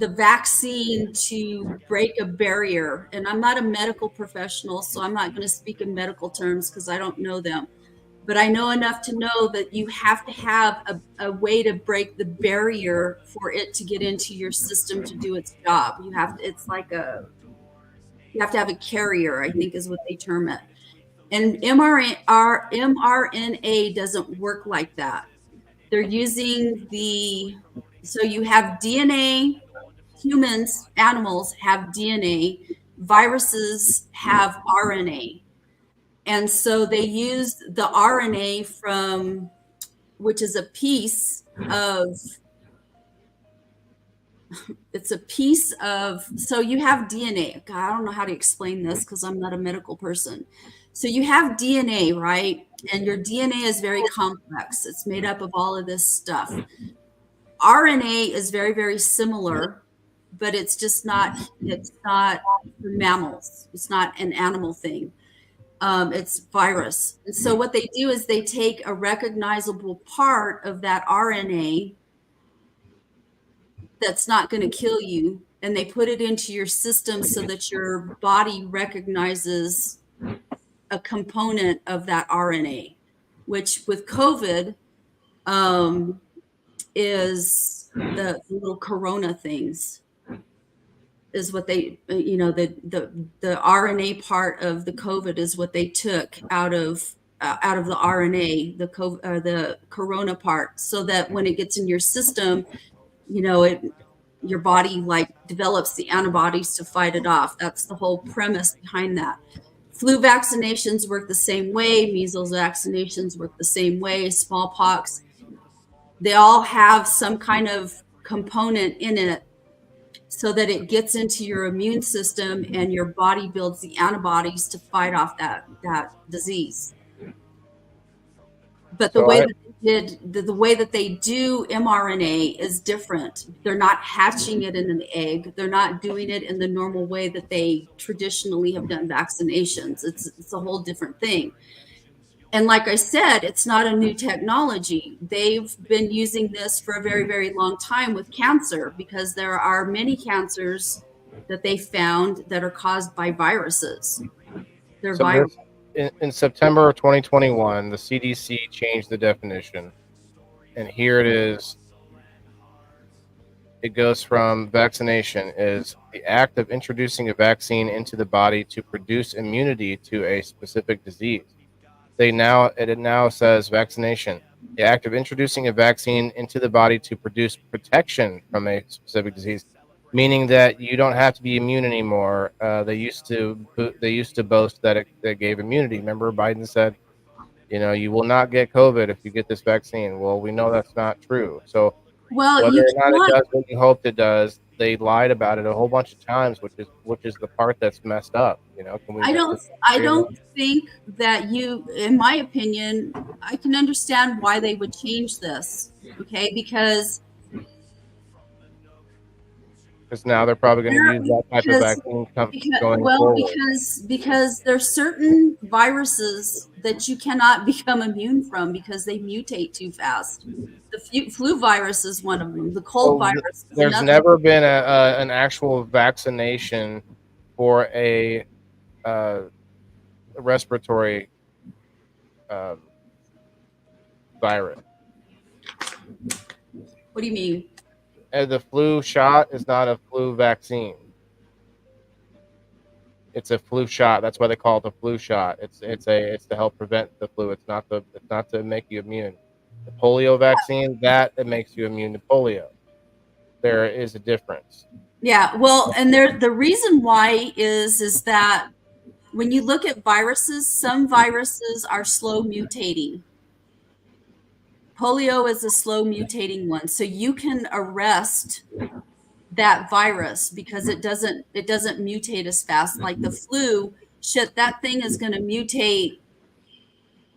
vaccine to break a barrier. And I'm not a medical professional, so I'm not going to speak in medical terms because I don't know them. But I know enough to know that you have to have a way to break the barrier for it to get into your system to do its job. It's like you have to have a carrier, I think is what they term it. And mRNA doesn't work like that. They're using so you have DNA. Humans, animals have DNA, viruses have RNA. And so they use the RNA which is a piece of, so you have DNA. God, I don't know how to explain this because I'm not a medical person. So you have DNA, right? And your DNA is very complex. It's made up of all of this stuff. RNA is very, very similar, but it's not for mammals. It's not an animal thing. It's virus. And so what they do is they take a recognizable part of that RNA that's not going to kill you, and they put it into your system so that your body recognizes a component of that RNA, which with COVID is the little corona things. Is what they, the RNA part of the COVID is what they took out of the RNA, the corona part, so that when it gets in your system, your body like develops the antibodies to fight it off. That's the whole premise behind that. Flu vaccinations work the same way. Measles vaccinations work the same way. Smallpox, they all have some kind of component in it so that it gets into your immune system and your body builds the antibodies to fight off that disease. But the way that they do mRNA is different. They're not hatching it in an egg. They're not doing it in the normal way that they traditionally have done vaccinations. It's a whole different thing. And like I said, it's not a new technology. They've been using this for a very, very long time with cancer because there are many cancers that they found that are caused by viruses. They're viral. In September of 2021, the CDC changed the definition, and here it is. It goes from vaccination is the act of introducing a vaccine into the body to produce immunity to a specific disease. It now says vaccination, the act of introducing a vaccine into the body to produce protection from a specific disease. meaning that you don't have to be immune anymore. They used to boast that it gave immunity. Remember, Biden said, you will not get COVID if you get this vaccine. Well, we know that's not true. So Well, whether you or not it cannot. does what you hoped it does, they lied about it a whole bunch of times, which is the part that's messed up. Can we I just don't. I agree on that? don't think that in my opinion, I can understand why they would change this. Okay, because Because now they're probably going to there, use that type of because vaccine going well, forward. because there's certain viruses that you cannot become immune from because they mutate too fast. The flu virus is one of them. The cold Well, virus is there's another. never been an actual vaccination for a respiratory um, virus. What do you mean? The flu shot is not a flu vaccine. It's a flu shot. That's why they call it a flu shot. It's to help prevent the flu. It's not to make you immune. The polio vaccine, that it makes you immune to polio. There is a difference. Yeah, well, and the reason why is that when you look at viruses, some viruses are slow mutating. Polio is a slow mutating one, so you can arrest that virus because it doesn't mutate as fast. Like the flu, shit, that thing is going to mutate.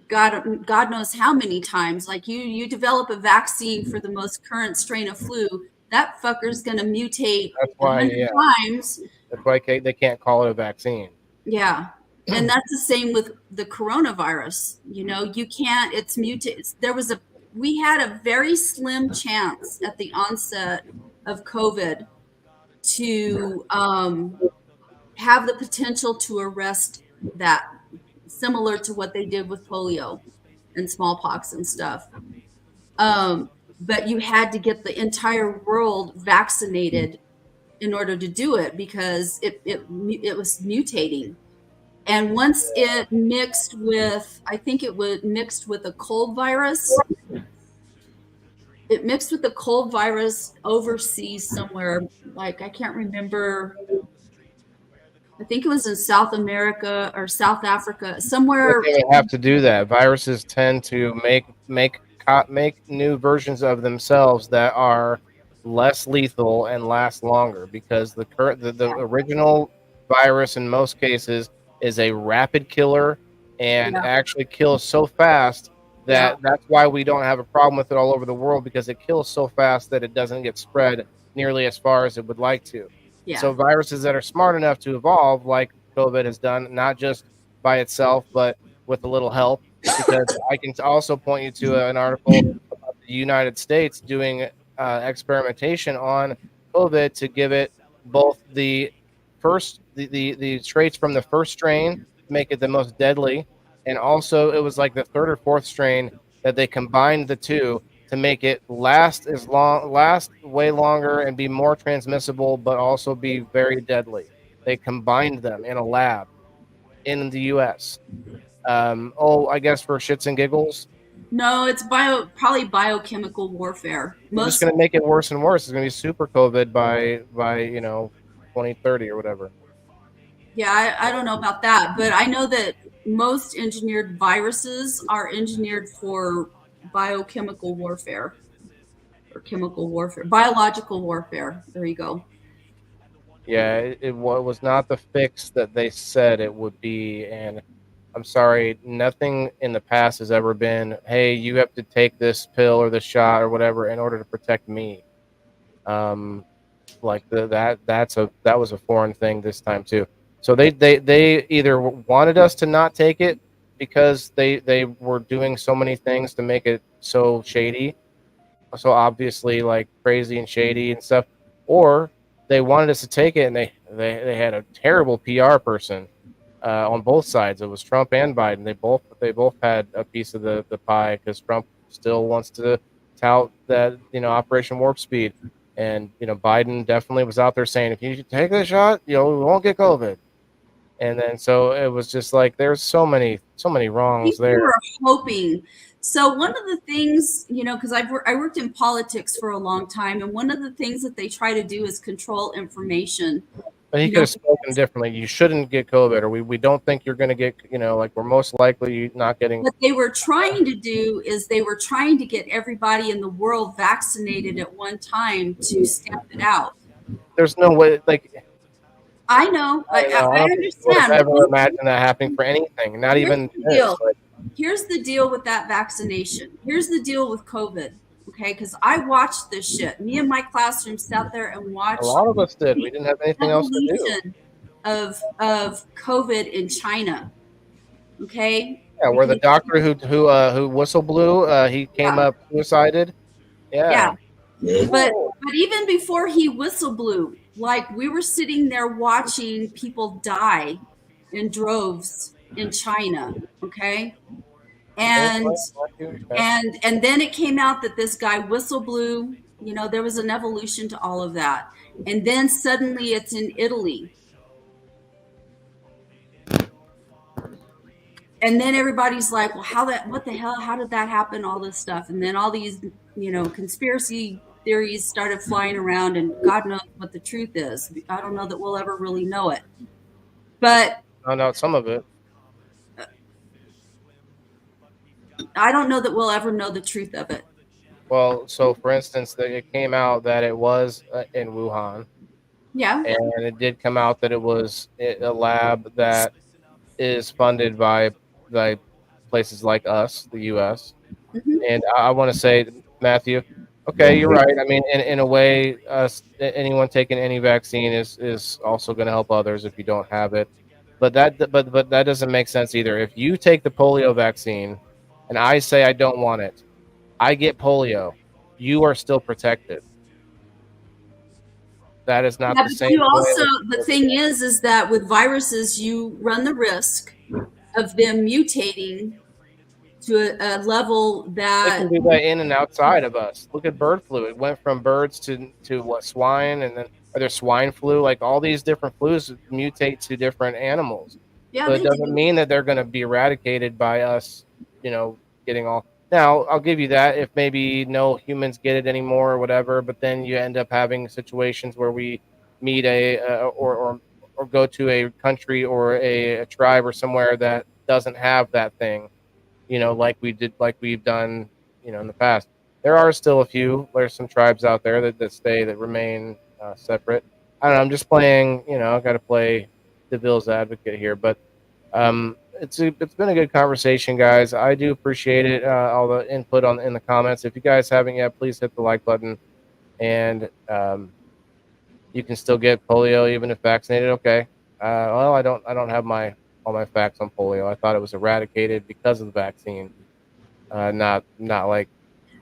God knows how many times. Like you develop a vaccine for the most current strain of flu, that fucker's going to mutate That's a why, hundred yeah, times. that's why they can't call it a vaccine. Yeah. And that's the same with the coronavirus. You can't, it's mutated. We had a very slim chance at the onset of COVID to have the potential to arrest that, similar to what they did with polio and smallpox and stuff. But you had to get the entire world vaccinated in order to do it because it was mutating. And once it mixed with, I think it was mixed with a cold virus. It mixed with the cold virus overseas somewhere. Like, I can't remember. I think it was in South America or South Africa, But somewhere. they would have to do that. Viruses tend to make new versions of themselves that are less lethal and last longer because the original virus in most cases is a rapid killer and Yeah, actually kills so fast yeah, that's why we don't have a problem with it all over the world, because it kills so fast that it doesn't get spread nearly as far as it would like to. yeah. So viruses that are smart enough to evolve, like COVID has done, not just by itself, but with a little help, because I can also point you to an article about the United States doing experimentation on COVID to give it both the traits from the first strain to make it the most deadly, and also it was like the third or fourth strain that they combined the two to make it last way longer and be more transmissible, but also be very deadly. They combined them in a lab in the U.S. I guess for shits and giggles, No, it's probably biochemical warfare. they're just Most, going to make it worse and worse. It's going to be super COVID by 2030 or whatever. yeah, I don't know about that, but I know that most engineered viruses are engineered for biochemical warfare or chemical warfare, biological warfare. There you go. Yeah, it was not the fix that they said it would be, and I'm sorry, nothing in the past has ever been, hey, you have to take this pill or this shot or whatever in order to protect me. Like that was a foreign thing this time too. So they either wanted us to not take it because they were doing so many things to make it so shady, so obviously like crazy and shady and stuff, or they wanted us to take it, and they had a terrible PR person on both sides. It was Trump and Biden. They both had a piece of the pie, because Trump still wants to tout that Operation Warp Speed, and Biden definitely was out there saying, if you take this shot, we won't get COVID. And then so it was just like there's so many wrongs People there. were hoping. So one of the things, because I worked in politics for a long time, and one of the things that they try to do is control information. But he could have spoken differently. You shouldn't get COVID, or we don't think you're going to get, like we're most likely not getting. What they were trying to do is they were trying to get everybody in the world vaccinated at one time to stamp it out. There's no way, like. I know. I understand. I've never imagined that happening for anything. Not even this. Here's the deal with that vaccination. Here's the deal with COVID. Okay, because I watched this shit. Me and my classroom sat there and watched. A lot of us did. We didn't have anything else to do. Of COVID in China. Okay. Yeah, where the doctor who whistle blew, he came up suicided. Yeah. But even before he whistle blew, like we were sitting there watching people die in droves in China. Okay. And then it came out that this guy whistle blew. There was an evolution to all of that. And then suddenly it's in Italy. And then everybody's like, well, what the hell, how did that happen? All this stuff. And then all these, conspiracy theories started flying around, and God knows what the truth is. I don't know that we'll ever really know it. But I know some of it. I don't know that we'll ever know the truth of it. Well, so for instance, it came out that it was in Wuhan. Yeah. And it did come out that it was a lab that is funded by places like us, the U.S. Mm-hmm. And I want to say, Matthew, okay, you're right. I mean, in a way, anyone taking any vaccine is also going to help others if you don't have it. But that doesn't make sense either. If you take the polio vaccine and I say I don't want it, I get polio, you are still protected. That is not the same. You also, the thing is that with viruses, you run the risk of them mutating to a level that they can do that in and outside of us. Look at bird flu. It went from birds to what, swine, and then there's swine flu. Like all these different flus mutate to different animals. Yeah, but it doesn't mean that they're going to be eradicated by us, getting all. Now, I'll give you that if maybe no humans get it anymore or whatever, but then you end up having situations where we meet or go to a country or a tribe or somewhere that doesn't have that thing, like we've done, in the past. There are still there's some tribes out there that remain separate. I don't know. I'm just playing, I've got to play the devil's advocate here, but it's been a good conversation, guys. I do appreciate it. All the input in the comments. If you guys haven't yet, please hit the like button. And you can still get polio even if vaccinated. Okay. Well, I don't have all my facts on polio. I thought it was eradicated because of the vaccine. Not like.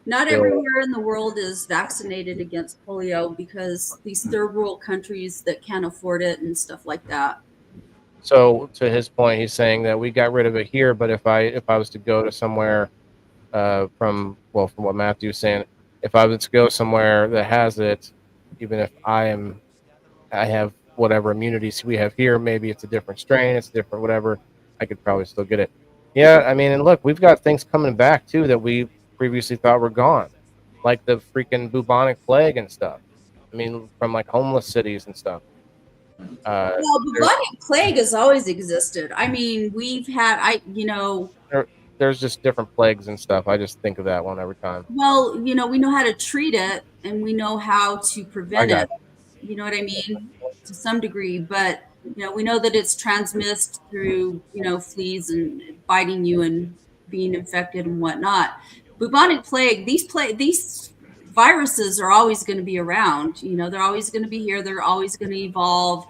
Not everywhere in the world is vaccinated against polio because these third world countries that can't afford it and stuff like that. So to his point, he's saying that we got rid of it here, but if I was to go to somewhere, from what Matthew's saying, if I was to go somewhere that has it, even if I have whatever immunities we have here, maybe it's a different strain, it's different whatever, I could probably still get it. Yeah, I mean, and look, we've got things coming back too that we previously thought were gone, like the freaking bubonic plague and stuff. I mean, from like homeless cities and stuff. Well, bubonic plague has always existed. I mean, we've had, there's just different plagues and stuff. I just think of that one every time. Well, we know how to treat it and we know how to prevent it. You know what I mean? To some degree, but we know that it's transmitted through, fleas and biting you and being infected and whatnot. Bubonic plague, these viruses are always going to be around. They're always going to be here. They're always going to evolve.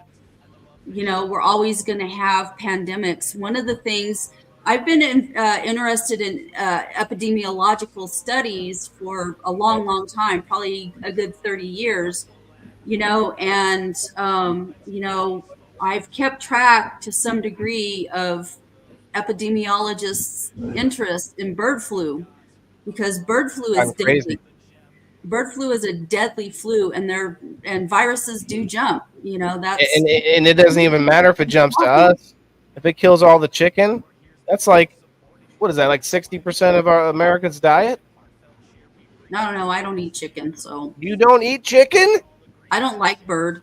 We're always going to have pandemics. One of the things I've been interested in epidemiological studies for a long, long time, probably a good 30 years, and, I've kept track to some degree of epidemiologists' interest in bird flu because bird flu is deadly. Crazy. Bird flu is a deadly flu, and viruses do jump. That's and it doesn't even matter if it jumps to us. if it kills all the chicken, that's like, what is that, like 60% of our Americans' diet? I don't know. I don't eat chicken, so You don't eat chicken? I don't like bird.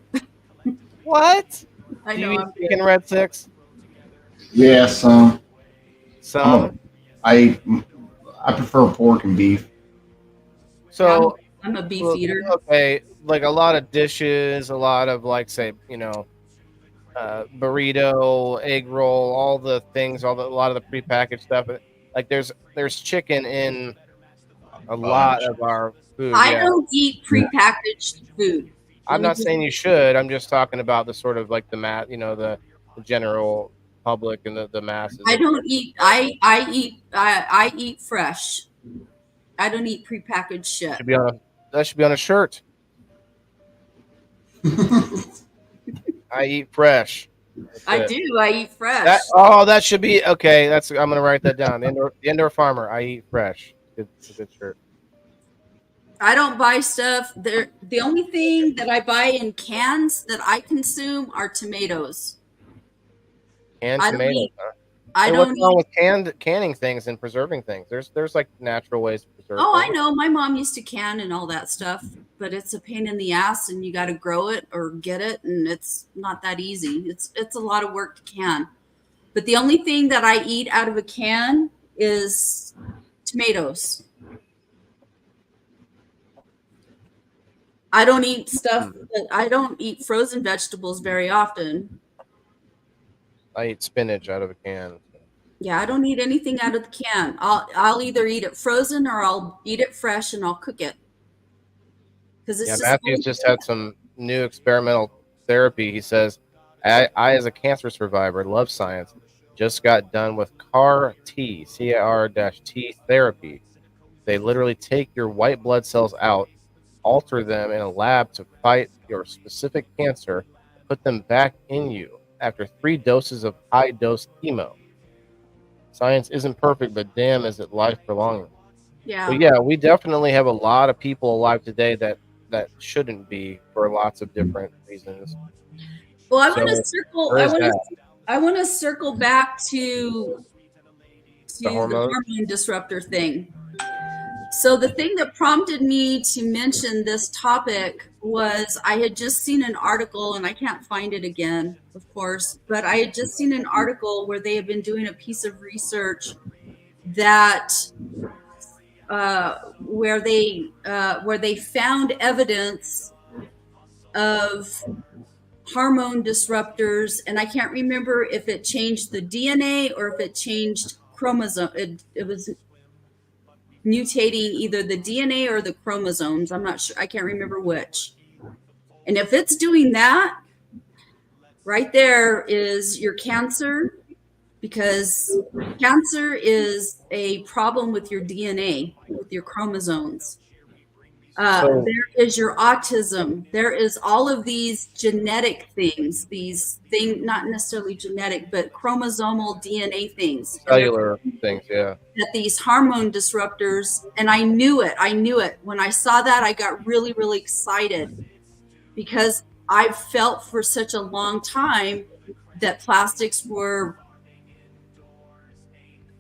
What? I Do you know eat I'm chicken, good. Red Six? Yeah, some. Some. I prefer pork and beef. Yeah, So, I'm a beef well, eater. okay, like a lot of dishes, a lot of like, say, burrito, egg roll, all the things, a lot of the prepackaged stuff. Like there's chicken in a lot Bunch. of our food. I Yeah, don't eat prepackaged food. I'm Let me not just saying you should. I'm just talking about the sort of like the general public and the masses. I Of don't eat I eat fresh. I don't eat prepackaged shit. should be on a that should be on a shirt. I eat fresh. That's I it. do. I eat fresh. That should be okay. I'm gonna write that down. The indoor farmer. I eat fresh. It's a good shirt. I don't buy stuff. The only thing that I buy in cans that I consume are tomatoes. Canned I don't tomatoes. eat Huh? I Hey, what's don't wrong eat with canning things and preserving things? There's like natural ways to preserve Oh, I things. know. My mom used to can and all that stuff, but it's a pain in the ass and you got to grow it or get it and it's not that easy. It's a lot of work to can. But the only thing that I eat out of a can is tomatoes. I don't eat stuff I don't eat frozen vegetables very often. I eat spinach out of a can. Yeah, I don't eat anything out of the can. I'll either eat it frozen or I'll eat it fresh and I'll cook it. Because it's Yeah, just Matthew's just had some new experimental therapy. He says, I as a cancer survivor, love science, just got done with CAR-T therapy. They literally take your white blood cells out, alter them in a lab to fight your specific cancer, put them back in you after 3 doses of high dose chemo. Science isn't perfect, but damn, is it life prolonging. yeah. But yeah, we definitely have a lot of people alive today that shouldn't be for lots of different reasons. Well, I want to So circle. there is that. I want to circle back to The the hormones. hormone disruptor thing. So the thing that prompted me to mention this topic was I had just seen an article, and I can't find it again, of course, but I had just seen an article where they had been doing a piece of research that where they found evidence of hormone disruptors, and I can't remember if it changed the DNA or if it changed chromosome. It was mutating either the DNA or the chromosomes. I'm not sure. I can't remember which. And if it's doing that, right there is your cancer, because cancer is a problem with your DNA, with your chromosomes. So There is your autism. There is all of these genetic things, not necessarily genetic, but chromosomal DNA things. cellular things, yeah. That these hormone disruptors, and I knew it. When I saw that, I got really, really excited because I've felt for such a long time that plastics were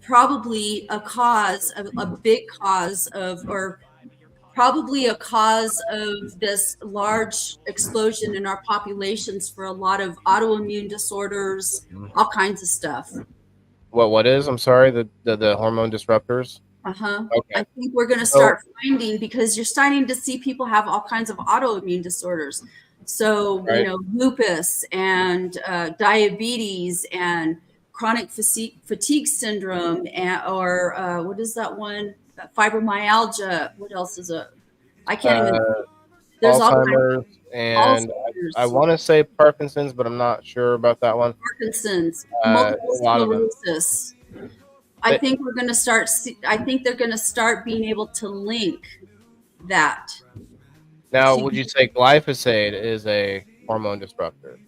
probably a big cause of, or probably a cause of this large explosion in our populations for a lot of autoimmune disorders, all kinds of stuff. What is? I'm sorry, the hormone disruptors. Uh-huh. Okay. I think we're going to So- start finding, because you're starting to see people have all kinds of autoimmune disorders. So, Right. lupus and diabetes and chronic fatigue syndrome, or what is that one? Fibromyalgia. What else is it? I can't even. There's all kinds Alzheimer's, and Alzheimer's, I want to say Parkinson's, but I'm not sure about that one. Parkinson's, a multiple lot of them. sclerosis. I think we're going to start. I think they're going to start being able to link that. Now, would you say glyphosate is a hormone disruptor?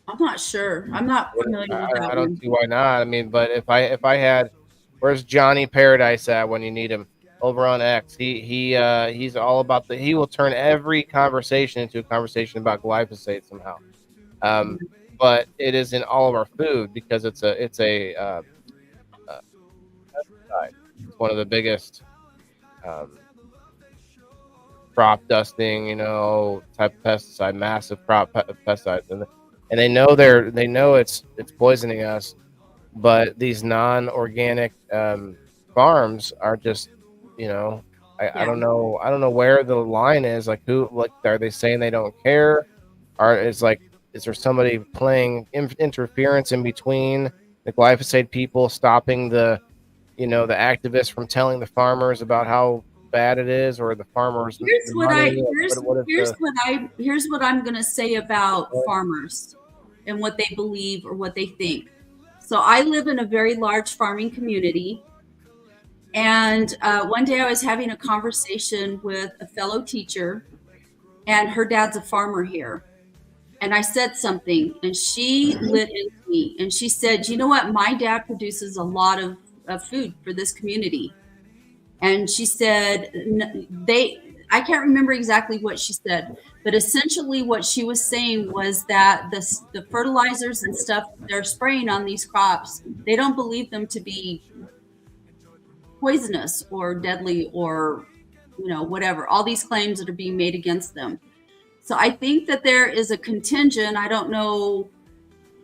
I'm not sure. I'm not familiar with that I don't one. see why not. I mean, but if I had, where's Johnny Paradise at when you need him? Over on X, he's all about he will turn every conversation into a conversation about glyphosate somehow. but it is in all of our food because it's a pesticide. It's one of the biggest um, crop dusting, type of pesticide, massive pesticides, and they know it's poisoning us, but these non-organic farms are just, I Yeah. don't know where the line is. Like, are they saying they don't care? Is there somebody playing interference in between the glyphosate people, stopping the activists from telling the farmers about how bad it is, or the farmers Here's what I money? What is the here's what I'm going to say about farmers and what they believe or what they think. So I live in a very large farming community, and one day I was having a conversation with a fellow teacher, and her dad's a farmer here. And I said something, and she lit into me, and she said, "You know what? My dad produces a lot of food for this community." And she said, I can't remember exactly what she said, but essentially what she was saying was that the fertilizers and stuff they're spraying on these crops, they don't believe them to be poisonous or deadly or, whatever, all these claims that are being made against them. So I think that there is a contingent. I don't know,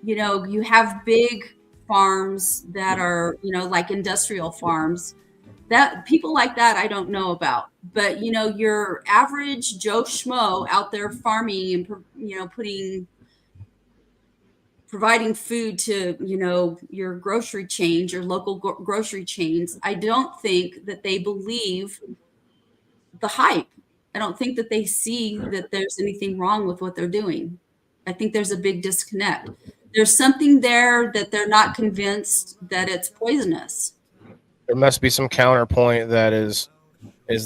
you have big farms that are, like industrial farms, that people like that I don't know about. But your average Joe Schmo out there farming and providing food to your grocery chains, your local grocery chains, I don't think that they believe the hype. I don't think that they see that there's anything wrong with what they're doing. I think there's a big disconnect. There's something there that they're not convinced that it's poisonous. there must be some counterpoint that is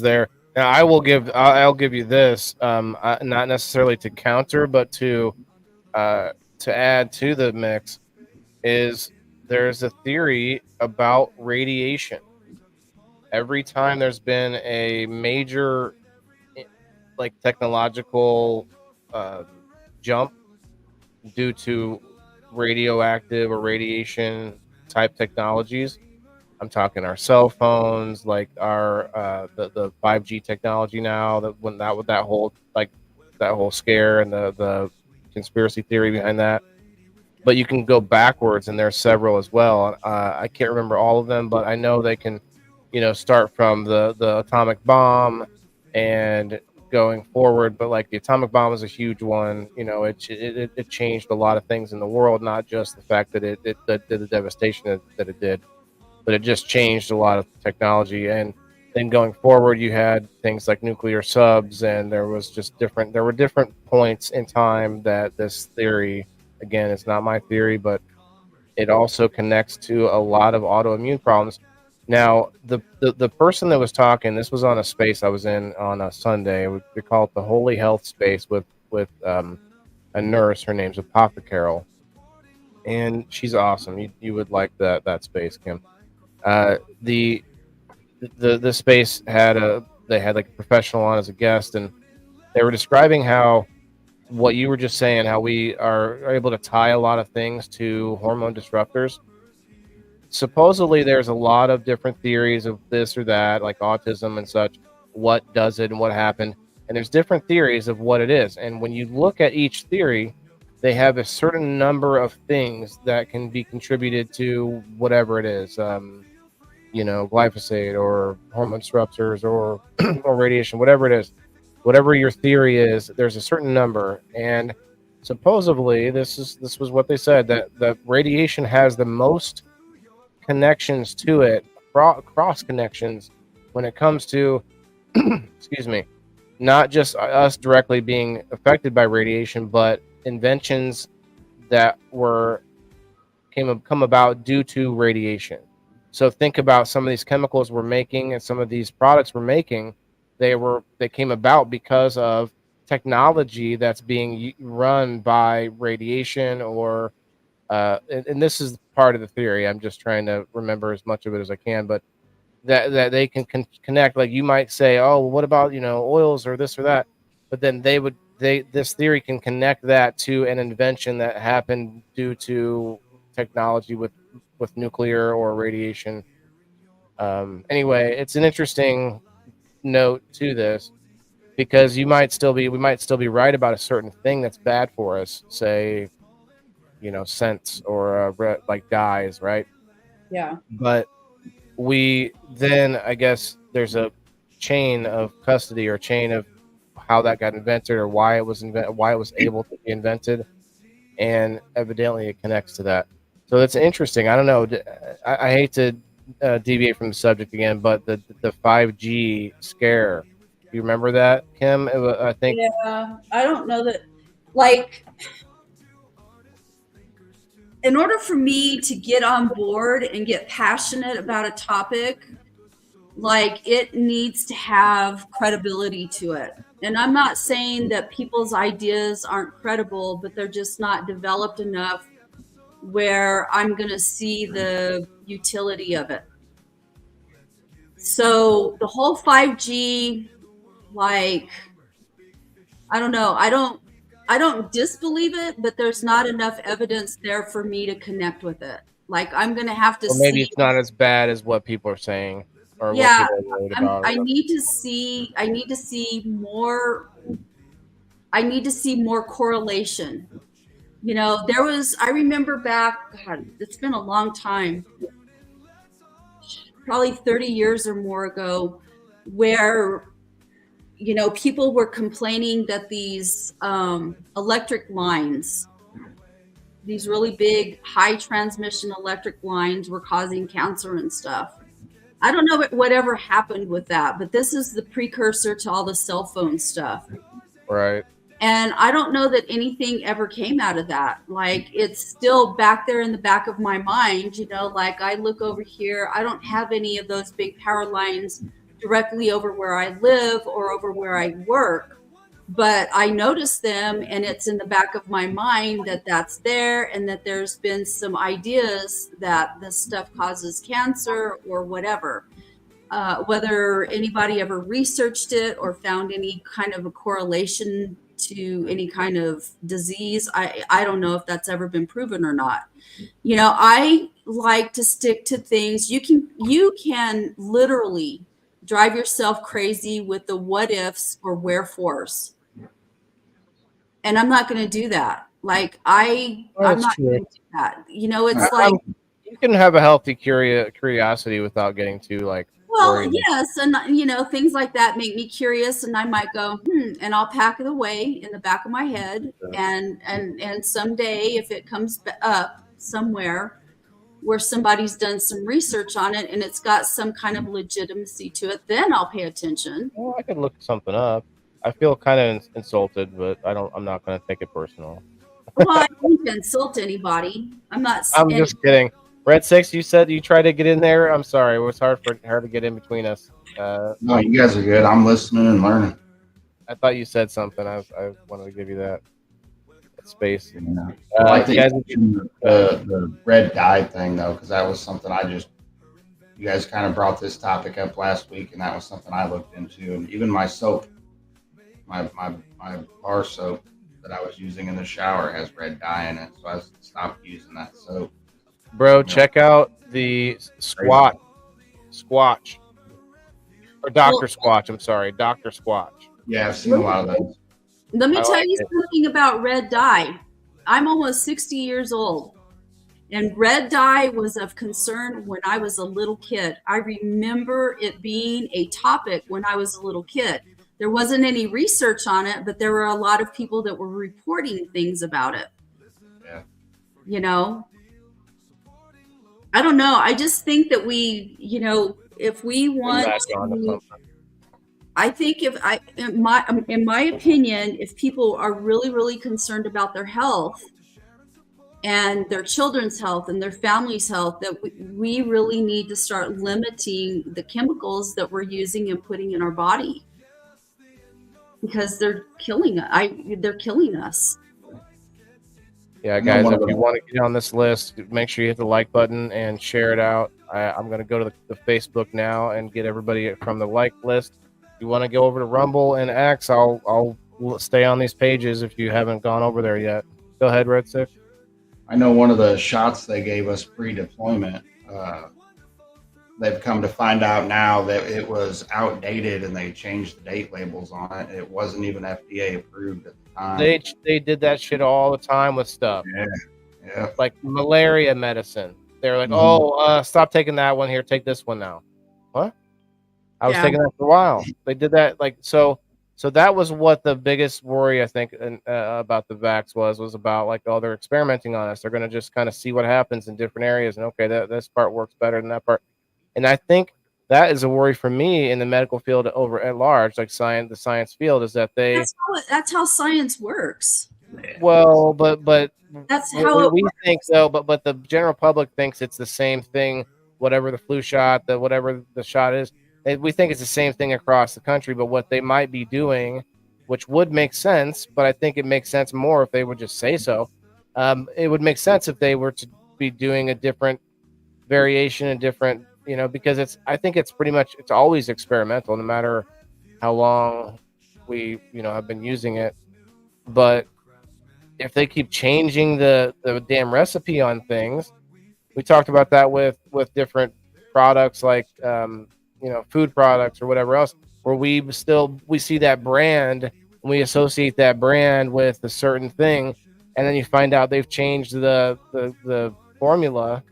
there. Now I'll give you this, not necessarily to counter, but to add to the mix, is there's a theory about radiation. Every time there's been a major like technological uh, jump due to radioactive or radiation type technologies, I'm talking our cell phones, like our the 5G technology now, that whole that whole scare and the conspiracy theory behind that. But you can go backwards, and there's several as well. I can't remember all of them, but I know they can, start from the atomic bomb and going forward. But like the atomic bomb is a huge one. It changed a lot of things in the world, not just the fact that it did the devastation that it did, but it just changed a lot of technology. And then going forward, you had things like nuclear subs, and there were different points in time that this theory, again, it's not my theory, but it also connects to a lot of autoimmune problems. Now, the person that was talking, this was on a space I was in on a Sunday. We call it the Holy Health Space with a nurse. Her name's Apothecary, and she's awesome. You would like that space, Kim. The space they had like a professional on as a guest, and they were describing how what you were just saying, how we are able to tie a lot of things to hormone disruptors. Supposedly there's a lot of different theories of this or that, like autism and such, what does it and what happened, and there's different theories of what it is. And when you look at each theory, they have a certain number of things that can be contributed to whatever it is, glyphosate or hormone disruptors or or radiation, whatever it is, whatever your theory is, there's a certain number. And supposedly this was what they said, that radiation has the most connections to it, cross connections, when it comes to excuse me, not just us directly being affected by radiation, but inventions that come about due to radiation. So think about some of these chemicals we're making and some of these products we're making. They came about because of technology that's being run by radiation, or and this is part of the theory. I'm just trying to remember as much of it as I can, but that they can connect. Like you might say, oh, well, what about oils or this or that? But then this theory can connect that to an invention that happened due to technology with nuclear or radiation. Anyway, it's an interesting note to this, because we might still be right about a certain thing that's bad for us, say, scents or like dyes, right? Yeah. But we then, I guess, there's a chain of custody or chain of how that got invented or why it was able to be invented, and evidently it connects to that. So that's interesting. I don't know. I hate to deviate from the subject again, but the 5G scare. You remember that, Kim? I think. Yeah, I don't know that. Like, in order for me to get on board and get passionate about a topic, like, it needs to have credibility to it. And I'm not saying that people's ideas aren't credible, but they're just not developed enough where I'm going to see the utility of it. So the whole 5G, like, I don't know. I don't disbelieve it, but there's not enough evidence there for me to connect with it. Like, I'm going to have to Well, maybe see. it's not as bad as what people are saying, or Yeah, what people are worried about. I need to see more. I need to see more correlation. I remember back, God, it's been a long time, probably 30 years or more ago, where, people were complaining that these electric lines, these really big high transmission electric lines, were causing cancer and stuff. I don't know whatever happened with that, but this is the precursor to all the cell phone stuff. Right. And I don't know that anything ever came out of that. Like, it's still back there in the back of my mind, like, I look over here, I don't have any of those big power lines directly over where I live or over where I work, but I notice them, and it's in the back of my mind that that's there, and that there's been some ideas that this stuff causes cancer or whatever. Whether anybody ever researched it or found any kind of a correlation to any kind of disease, I don't know if that's ever been proven or not. I like to stick to things. You can literally drive yourself crazy with the what ifs or wherefores, and I'm not going to do that. Like, I'm not going to do that. It's like, you can have a healthy curiosity without getting too, like, well, worried. yes, and things like that make me curious, and I might go, and I'll pack it away in the back of my head, and someday, if it comes up somewhere where somebody's done some research on it and it's got some kind of legitimacy to it, then I'll pay attention. Well, I could look something up. I feel kind of insulted, but I'm not going to take it personal. Well, I don't insult anybody. I'm just kidding. Red 6, you said you tried to get in there. I'm sorry. It was hard to get in between us. No, you guys are good. I'm listening and learning. I thought you said something. I wanted to give you that space. Yeah. I like that the red dye thing, though, because that was something you guys kind of brought this topic up last week, and that was something I looked into. And even my soap, my bar soap that I was using in the shower has red dye in it, so I stopped using that soap. Bro, check out the Squatch or Dr. Squatch. I'm sorry, Dr. Squatch. Yeah, I've seen a lot of those. Let me tell you something about red dye. I'm almost 60 years old, and red dye was of concern when I was a little kid. I remember it being a topic when I was a little kid. There wasn't any research on it, but there were a lot of people that were reporting things about it. Yeah. I don't know. I just think that we, if we want to, I think in my opinion, if people are really, really concerned about their health and their children's health and their family's health, that we really need to start limiting the chemicals that we're using and putting in our body, because they're killing us. Yeah, guys, if you want to get on this list, make sure you hit the like button and share it out. I'm going to go to the Facebook now and get everybody from the like list. If you want to go over to Rumble and X, I'll stay on these pages if you haven't gone over there yet. Go ahead, Red Six. I know one of the shots they gave us pre-deployment, they've come to find out now that it was outdated and they changed the date labels on it. It wasn't even FDA approved at the time. They did that shit all the time with stuff. Yeah. Like malaria medicine. They're like, stop taking that one here. Take this one now. What? I was taking that for a while. They did that so that was what the biggest worry I think about the vax was about like, oh, they're experimenting on us. They're going to just kind of see what happens in different areas. And okay, this part works better than that part. And I think that is a worry for me in the medical field over at large, like the science field, is that that's how science works. Well, but that's how we think so. But the general public thinks it's the same thing, whatever the flu shot, whatever the shot is. We think it's the same thing across the country, but what they might be doing, which would make sense, but I think it makes sense more if they would just say so. It would make sense if they were to be doing a different variation, a different, because I think it's pretty much, it's always experimental, no matter how long we, have been using it. But if they keep changing the damn recipe on things, we talked about that with different products like, food products or whatever else, where we see that brand and we associate that brand with a certain thing, and then you find out they've changed the formula,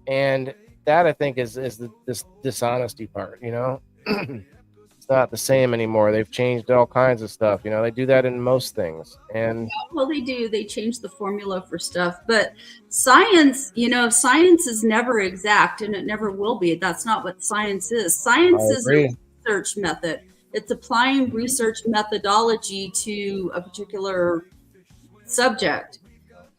and that I think is this dishonesty part. It's not the same anymore. They've changed all kinds of stuff. They do that in most things. And well, they do. They change the formula for stuff. But science, science is never exact, and it never will be. That's not what science is. Science is a research method. It's applying research methodology to a particular subject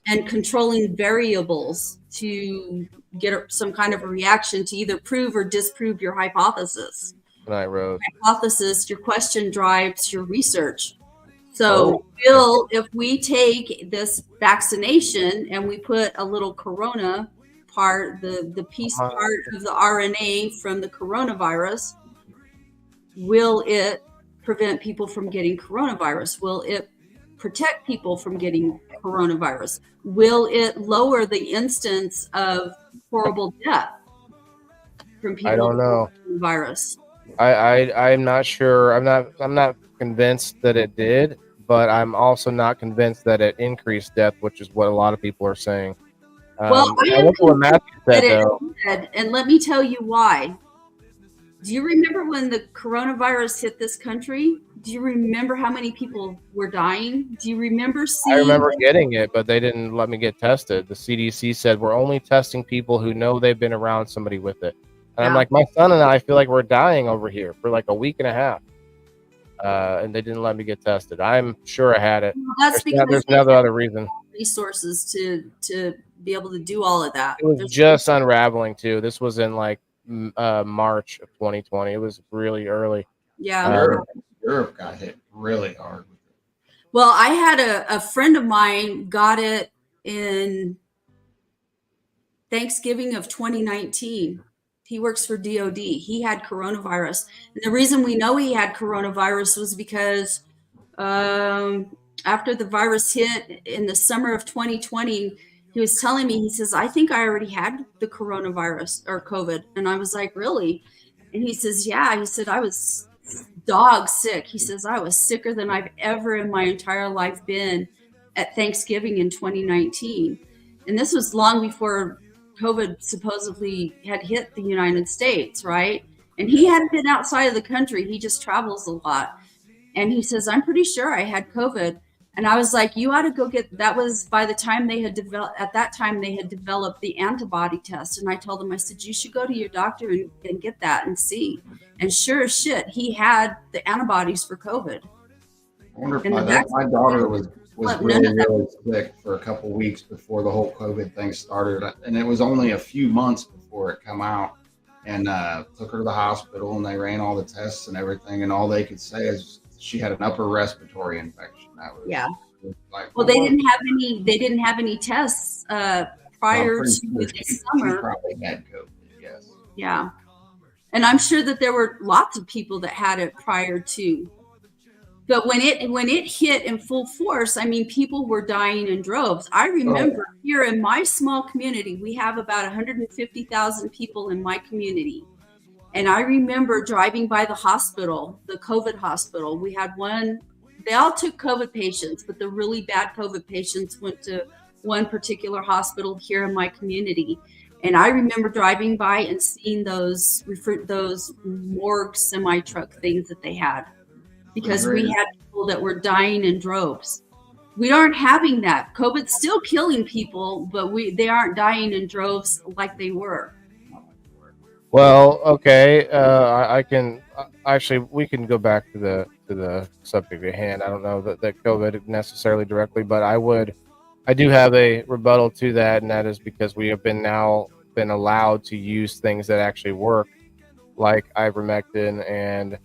and controlling variables to get some kind of a reaction to either prove or disprove your hypothesis. Night, Rose. Hypothesis, your question drives your research. So, Bill, if we take this vaccination and we put a little corona part, the piece part of the RNA from the coronavirus, will it prevent people from getting coronavirus? Will it protect people from getting coronavirus? Will it lower the instance of horrible death from people? I don't know. With virus. I'm not sure. I'm not convinced that it did, but I'm also not convinced that it increased death, which is what a lot of people are saying. Well, I look at what Matthew said, though. And let me tell you why. Do you remember when the coronavirus hit this country? Do you remember how many people were dying? Do you remember seeing? I remember getting it, but they didn't let me get tested. The CDC said we're only testing people who know they've been around somebody with it. And I'm like, my son and I feel like we're dying over here for like a week and a half. And they didn't let me get tested. I'm sure I had it. Well, that's because there's no other reason. Resources to be able to do all of that. It was just unraveling too. This was in like March of 2020. It was really early. Yeah. Europe got hit really hard with it. Well, I had a friend of mine got it in Thanksgiving of 2019. He works for DOD. He had coronavirus. And the reason we know he had coronavirus was because after the virus hit in the summer of 2020, he was telling me, he says, I think I already had the coronavirus or COVID. And I was like, really? And he says, yeah. He said, I was dog sick. He says, I was sicker than I've ever in my entire life been at Thanksgiving in 2019. And this was long before COVID supposedly had hit the United States, right? And he hadn't been outside of the country. He just travels a lot. And he says, I'm pretty sure I had COVID. And I was like, you ought to go get, that was by the time they had developed, at that time they had developed the antibody test. And I told him, I said, you should go to your doctor and get that and see. And sure as shit, he had the antibodies for COVID. I wonder if my daughter was really sick for a couple of weeks before the whole COVID thing started. And it was only a few months before it come out, and took her to the hospital and they ran all the tests and everything. And all they could say is she had an upper respiratory infection. That was, like, well, they didn't have any tests prior to the summer. She probably had COVID, yes. Yeah. And I'm sure that there were lots of people that had it prior to, But when it hit in full force, I mean, people were dying in droves. I remember here in my small community, we have about 150,000 people in my community. And I remember driving by the hospital, the COVID hospital. We had one, they all took COVID patients, but the really bad COVID patients went to one particular hospital here in my community. And I remember driving by and seeing those morgue semi-truck things that they had, because we had people that were dying in droves. We aren't having that. COVID's still killing people, but they aren't dying in droves like they were. Well, okay. I can actually, we can go back to the subject at hand. I don't know that COVID necessarily directly, but I do have a rebuttal to that, and that is because we have been allowed to use things that actually work, like ivermectin and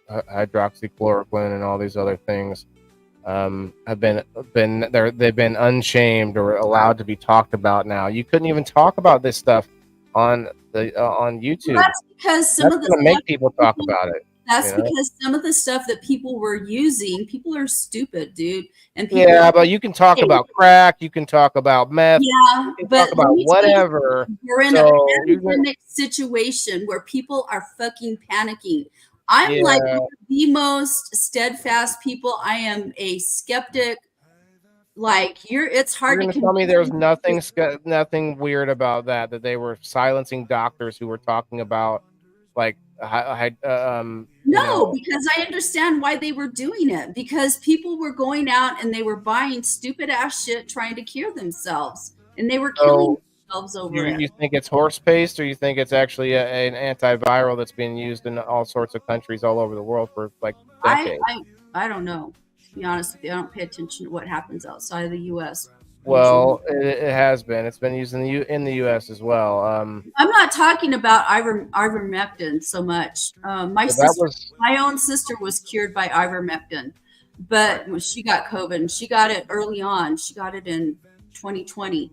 hydroxychloroquine and all these other things. Have they've been unshamed or allowed to be talked about now. You couldn't even talk about this stuff on YouTube. Well, that's because some of the stuff make people talk about it. That's because some of the stuff that people were using, people are stupid, dude. And but you can talk about crack, you can talk about meth, you can talk about whatever. We're in a pandemic situation where people are fucking panicking. I'm like one of the most steadfast people. I am a skeptic. Like it's hard to tell me there's nothing weird about that they were silencing doctors who were talking about like no, because I understand why they were doing it, because people were going out and they were buying stupid ass shit trying to cure themselves, and they were killing themselves over it. You think it's horse paste, or you think it's actually an antiviral that's being used in all sorts of countries all over the world for like decades? I don't know. To be honest with you, I don't pay attention to what happens outside of the U.S. Well, it has been. It's been used in the U.S. as well. I'm not talking about ivermectin so much. My own sister was cured by ivermectin, but she got COVID, and she got it early on. She got it in 2020,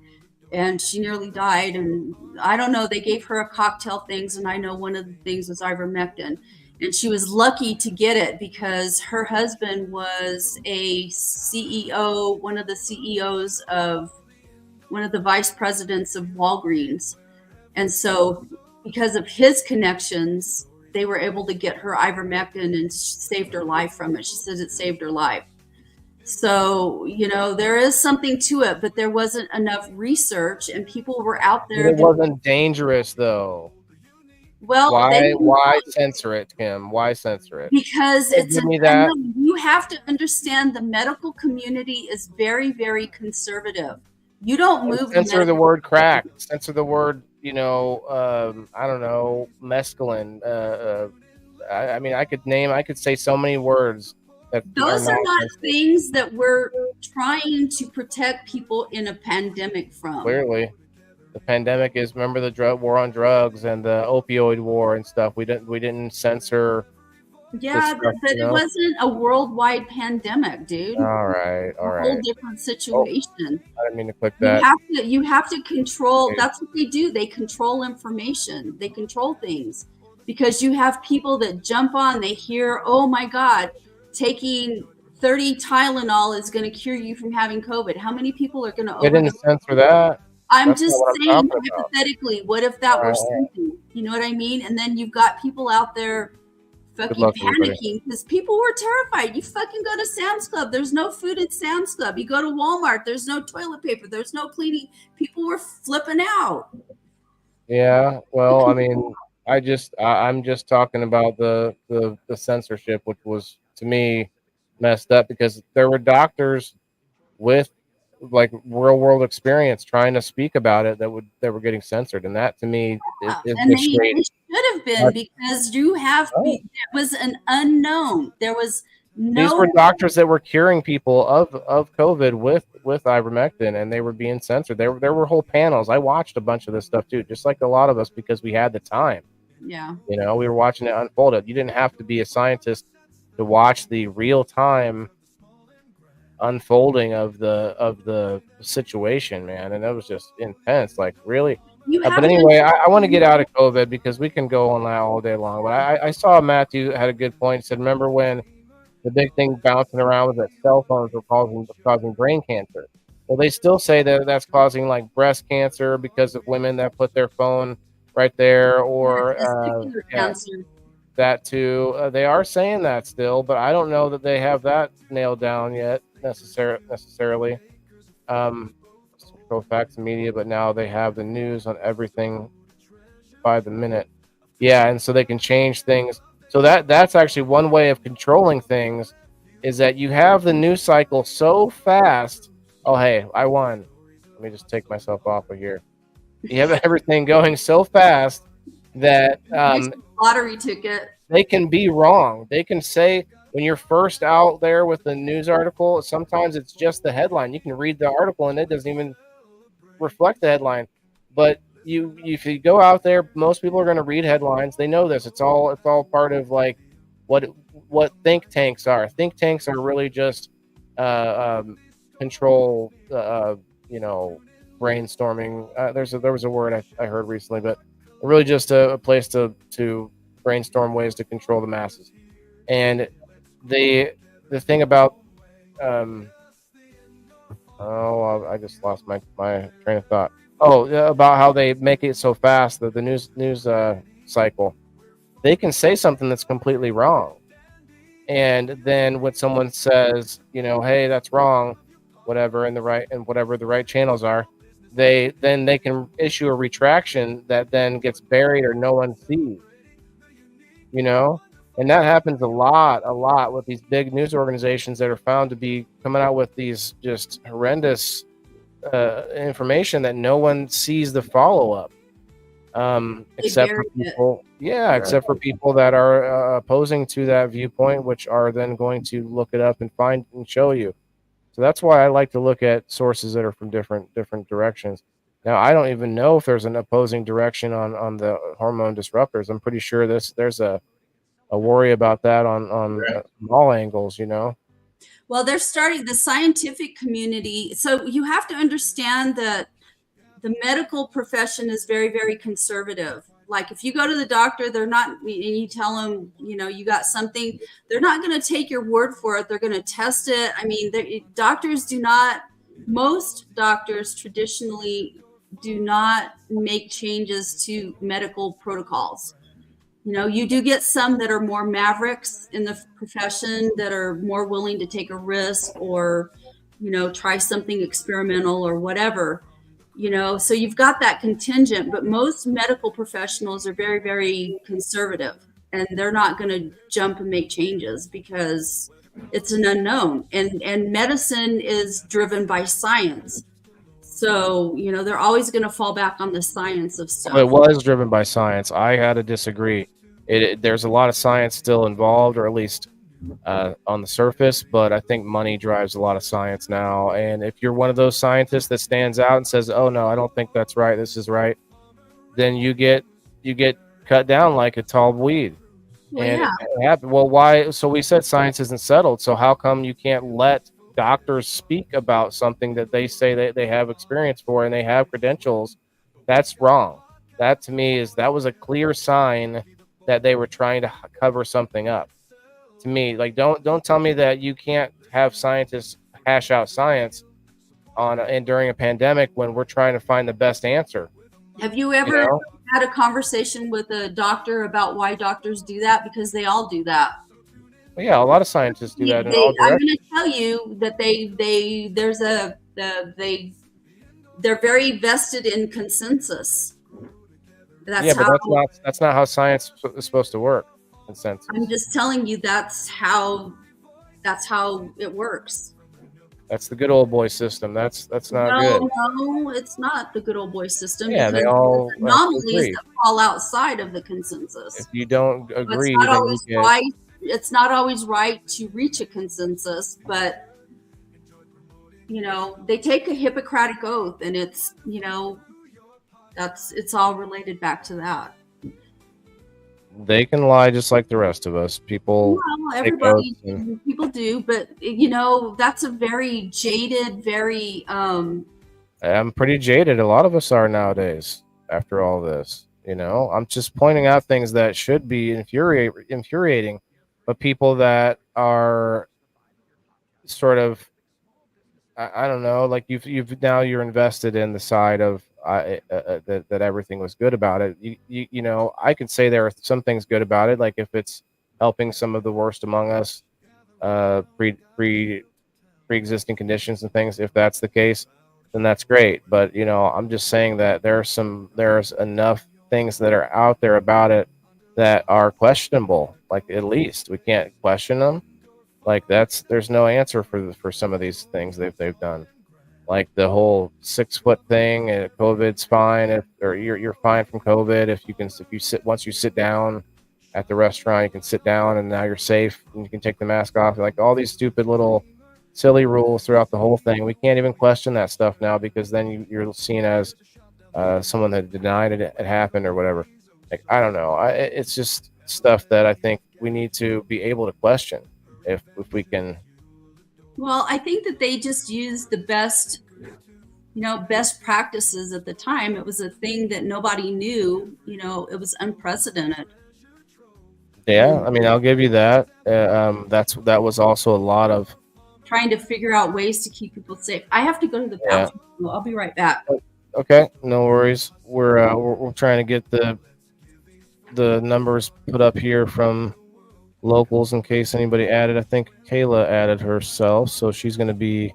and she nearly died. And I don't know. They gave her a cocktail things, and I know one of the things was ivermectin. And she was lucky to get it because her husband was a CEO, one of the CEOs of one of the vice presidents of Walgreens. And so because of his connections, they were able to get her ivermectin and saved her life from it. She says it saved her life. So, there is something to it, but there wasn't enough research, and people were out there. It wasn't dangerous, though. Well, why censor it, Kim? Why censor it? Because you have to understand the medical community is very, very conservative. You don't move. Censor the word crack. Censor the word, I don't know, mescaline. I could say so many words. Those are not things that we're trying to protect people in a pandemic from. Clearly. The pandemic is, remember the drug war on drugs and the opioid war and stuff. We didn't censor. Yeah, but it wasn't a worldwide pandemic, dude. All right. A whole different situation. I didn't mean to click that. You have to control. That's what they do. They control information. They control things, because you have people that jump on. They hear, oh my God, taking 30 Tylenol is going to cure you from having COVID. How many people are going to? They didn't censor that. I'm just saying, hypothetically, what if that were something? You know what I mean? And then you've got people out there fucking panicking because people were terrified. You fucking go to Sam's Club. There's no food at Sam's Club. You go to Walmart. There's no toilet paper. There's no cleaning. People were flipping out. Yeah. Well, I mean, I'm just talking about the censorship, which was, to me, messed up, because there were doctors with like real world experience trying to speak about it that were getting censored, and that to me is they should have been, because it was an unknown. There was no. These were doctors that were curing people of COVID with ivermectin, and they were being censored. There were whole panels. I watched a bunch of this stuff too, just like a lot of us, because we had the time. Yeah. We were watching it unfold. You didn't have to be a scientist to watch the real time unfolding of the situation, man, and it was just intense. Like, really. But anyway, I want to get out of COVID, because we can go on that all day long. But I saw Matthew had a good point. He said, remember when the big thing bouncing around was that cell phones were causing brain cancer. Well, they still say that that's causing like breast cancer because of women that put their phone right there, or Testicular yeah, cancer. that too. They are saying that still, but I don't know that they have that nailed down yet necessarily. Go facts and media, but now they have the news on everything by the minute. Yeah, and so they can change things. So that's actually one way of controlling things, is that you have the news cycle so fast. Oh, hey, I won. Let me just take myself off of here. You have everything going so fast that Lottery ticket. they can be wrong. They can say, when you're first out there with the news article, sometimes it's just the headline. You can read the article and it doesn't even reflect the headline. But if you go out there, most people are going to read headlines. They know this. It's all part of like what think tanks are. Think tanks are really just control. Brainstorming. There was a word I heard recently, but really just a place to brainstorm ways to control the masses. And the thing about I just lost my train of thought. Oh, yeah, about how they make it so fast, the news cycle. They can say something that's completely wrong, and then when someone says, hey, that's wrong, whatever, and whatever the right channels are, they can issue a retraction that then gets buried or no one sees. And that happens a lot with these big news organizations that are found to be coming out with these just horrendous information that no one sees the follow-up, except for people. Yeah, except for people that are opposing to that viewpoint, which are then going to look it up and find and show you. So that's why I like to look at sources that are from different directions. Now, I don't even know if there's an opposing direction on the hormone disruptors. I'm pretty sure there's a worry about that on all angles, Well, they're starting the scientific community. So you have to understand that the medical profession is very, very conservative. Like if you go to the doctor, they're not, and you tell them, you got something, they're not going to take your word for it. They're going to test it. I mean, most doctors traditionally do not make changes to medical protocols. You do get some that are more mavericks in the profession that are more willing to take a risk or, try something experimental or whatever, so you've got that contingent, but most medical professionals are very, very conservative and they're not going to jump and make changes because it's an unknown, and medicine is driven by science. So, they're always going to fall back on the science of stuff. It was driven by science. I had to disagree. There's a lot of science still involved, or at least on the surface, but I think money drives a lot of science now. And if you're one of those scientists that stands out and says, "Oh no, I don't think that's right. This is right," then you get cut down like a tall weed. Well, and yeah. it happened. Well, why? So we said science isn't settled. So how come you can't let doctors speak about something that they say that they have experience for and they have credentials? That's wrong. That to me that was a clear sign that they were trying to cover something up. To me, like don't tell me that you can't have scientists hash out science and during a pandemic when we're trying to find the best answer. Have you ever had a conversation with a doctor about why doctors do that? Because they all do that. Well, yeah, a lot of scientists do that. I'm going to tell you that they're very vested in consensus. That's not how science is supposed to work. Consensus. I'm just telling you that's how it works. That's the good old boy system. That's not good. No, it's not the good old boy system. Yeah, they all anomalies that fall outside of the consensus. If you don't agree, it's not always right to reach a consensus, but they take a Hippocratic oath, and it's it's all related back to that. They can lie just like the rest of us. People people do, but that's a very jaded, very I'm pretty jaded. A lot of us are nowadays after all this. I'm just pointing out things that should be infuriating. but people that are sort of, I don't know, like you've now you're invested in the side of that everything was good about it. You know, I could say there are some things good about it, like if it's helping some of the worst among us, pre-existing conditions and things. If that's the case, then that's great. But you know, I'm just saying that there's enough things that are out there about it that are questionable. Like at least we can't question them. Like there's no answer for some of these things they've done. Like the whole 6 foot thing, and COVID's fine, or you're fine from COVID if you sit once you sit down at the restaurant, you can sit down and now you're safe and you can take the mask off. Like all these stupid little silly rules throughout the whole thing. We can't even question that stuff now because then you're seen as someone that denied it happened or whatever. Like I don't know. It's just stuff that I think we need to be able to question if we can. Well, I think that they just used the best, best practices at the time. It was a thing that nobody knew. It was unprecedented. Yeah, I mean, I'll give you that. That was also a lot of Trying to figure out ways to keep people safe. I have to go to the yeah. bathroom. I'll be right back. Okay, no worries. We're trying to get the numbers put up here from locals in case anybody added. I think Kayla added herself, so she's going to be,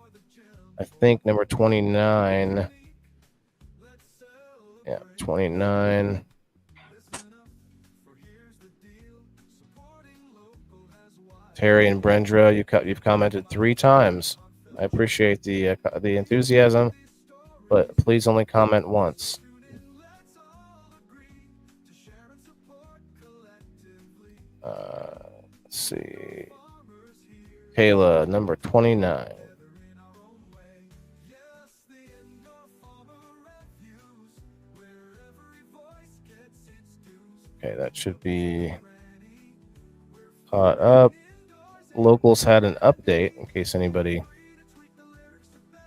I think, number 29. Yeah, 29. Terry and Brendra, you've commented 3 times. I appreciate the enthusiasm, but please only comment once. Let's see. Kayla, number 29. Okay, that should be caught up. Locals had an update in case anybody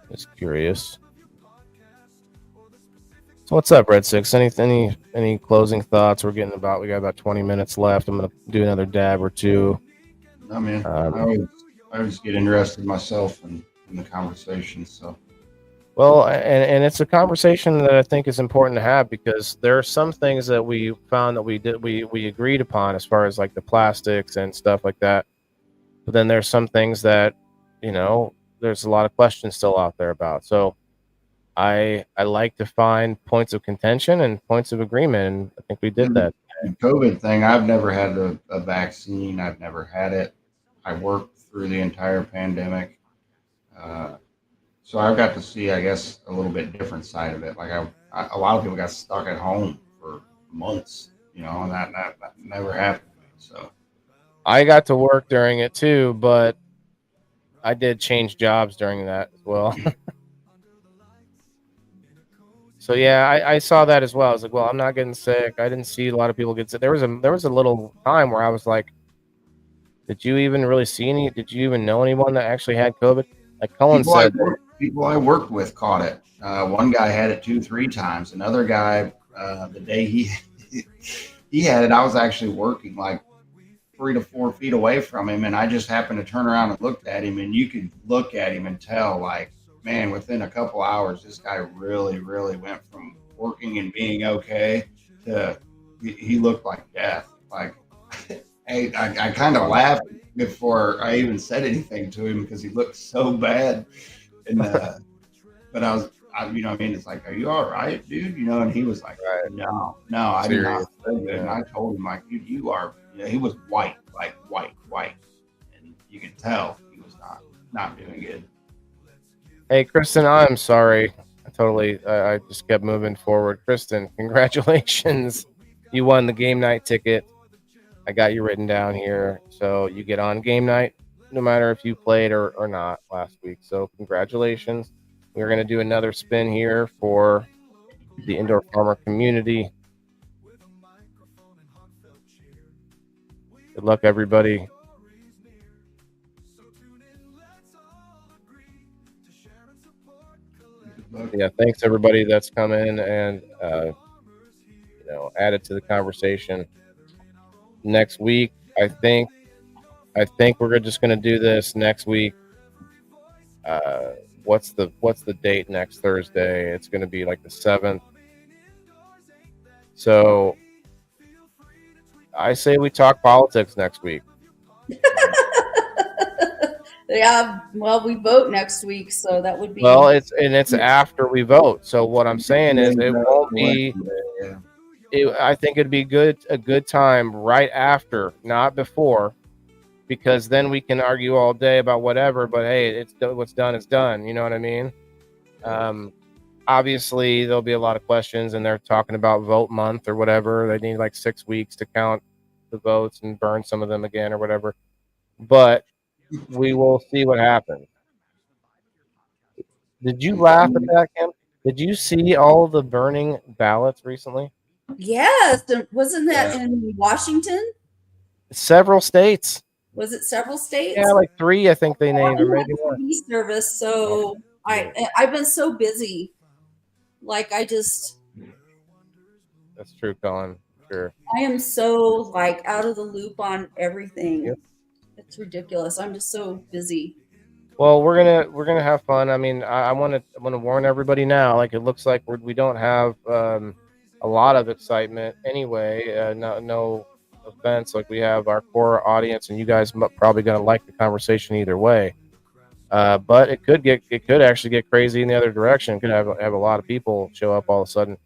is curious. So what's up, Red Six? Any closing thoughts? We got about 20 minutes left. I'm gonna do another dab or two. I mean, I always get interested myself in the conversation. So, well, and it's a conversation that I think is important to have because there are some things that we found that we agreed upon as far as like the plastics and stuff like that. But then there's some things that, there's a lot of questions still out there about. So I like to find points of contention and points of agreement, and I think we did that. The COVID thing, I've never had a vaccine. I've never had it. I worked through the entire pandemic. So I've got to see, I guess, a little bit different side of it. Like a lot of people got stuck at home for months, and that never happened to me. So I got to work during it too, but I did change jobs during that as well. So yeah, I saw that as well. I was like, well, I'm not getting sick. I didn't see a lot of people get sick. There was a little time where I was like, did you even really see any? Did you even know anyone that actually had COVID? Like Cullen said, people I worked with caught it. One guy had it 2-3 times. Another guy, the day he had it, I was actually working like 3 to 4 feet away from him, and I just happened to turn around and looked at him, and you could look at him and tell, like, man, within a couple hours, this guy really, really went from working and being okay to he looked like death. Like, I kind of laughed before I even said anything to him because he looked so bad. And but I mean, it's like, are you all right, dude? And he was like, no, I did not feel good. And I told him, like, dude, you are. He was white, like white, and you could tell he was not doing good. Hey, Kristen, I'm sorry. I just kept moving forward. Kristen, congratulations. You won the game night ticket. I got you written down here. So you get on game night, no matter if you played or not last week. So congratulations. We're going to do another spin here for the indoor farmer community. Good luck, everybody. Yeah, thanks everybody that's come in and added to the conversation. Next week, I think I think we're just going to do this next week. What's the date next Thursday? It's going to be like the 7th. So I say we talk politics next week. Yeah, well, we vote next week, so that would be. Well, it's after we vote. So what I'm saying is it won't be. I think it'd be a good time right after, not before, because then we can argue all day about whatever. But hey, it's what's done is done. You know what I mean? Obviously, there'll be a lot of questions, and they're talking about vote month or whatever. They need like 6 weeks to count the votes and burn some of them again or whatever. But we will see what happens. Did you laugh at that, Kim? Did you see all the burning ballots recently? Yes, wasn't that in Washington? Several states. Was it several states? Yeah, like 3, I think they named, or I maybe more. TV service, so I've been so busy. Like That's true, Colin. Sure. I am so like out of the loop on everything. Yep. It's ridiculous. I'm just so busy. Well, we're gonna have fun. I mean, I want to warn everybody now. Like, it looks like we don't have a lot of excitement anyway. No offense. Like, we have our core audience, and you guys probably gonna like the conversation either way. But it could actually get crazy in the other direction. Could have a lot of people show up all of a sudden.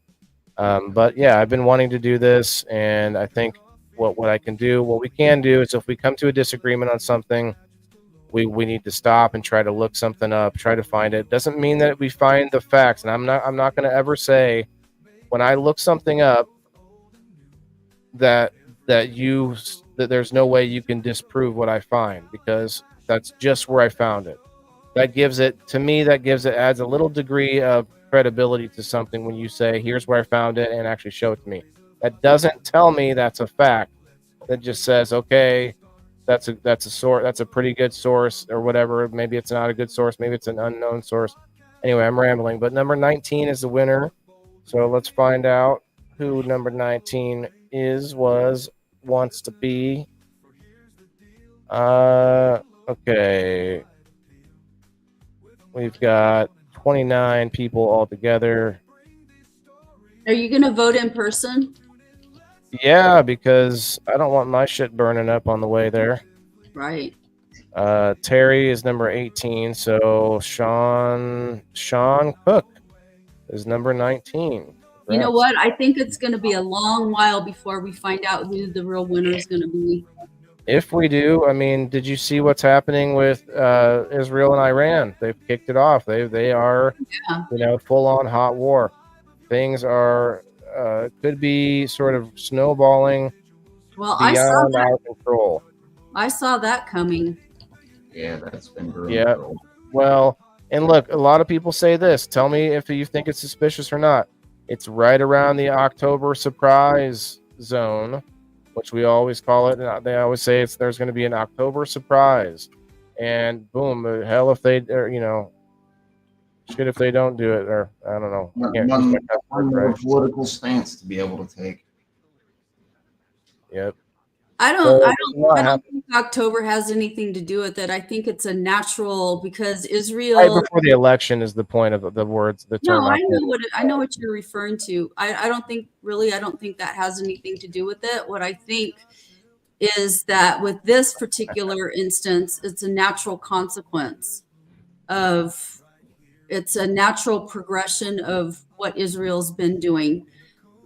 But yeah, I've been wanting to do this, and I think what we can do is, if we come to a disagreement on something, we need to stop and try to look something up, try to find it. Doesn't mean that we find the facts, and I'm not going to ever say when I look something up that there's no way you can disprove what I find, because that's just where I found it. Adds a little degree of credibility to something when you say, here's where I found it, and actually show it to me. That doesn't tell me that's a fact. That just says, okay, that's a source, that's a pretty good source or whatever. Maybe it's not a good source, maybe it's an unknown source. Anyway, I'm rambling, but number 19 is the winner. So let's find out who number 19 wants to be. Okay. We've got 29 people altogether. Are you going to vote in person? Yeah, because I don't want my shit burning up on the way there. Right. Terry is number 18, so Sean Cook is number 19. You know what? I think it's going to be a long while before we find out who the real winner is going to be. If we do, I mean, did you see what's happening with Israel and Iran? They've kicked it off. They are, full on hot war. Things are could be sort of snowballing beyond our control. I saw that coming. Yeah, that's been brutal. Yeah. Well, and look, a lot of people say this. Tell me if you think it's suspicious or not. It's right around the October surprise zone, which we always call it. And they always say there's going to be an October surprise, and boom, hell if they, shit if they don't do it, or I don't know. One political stance to be able to take. Yep. I don't think October has anything to do with it. I think it's a natural, because Israel right before the election is the point of the words, the term. No, I know what you're referring to. I don't think that has anything to do with it. What I think is that with this particular instance, it's a natural consequence it's a natural progression of what Israel's been doing.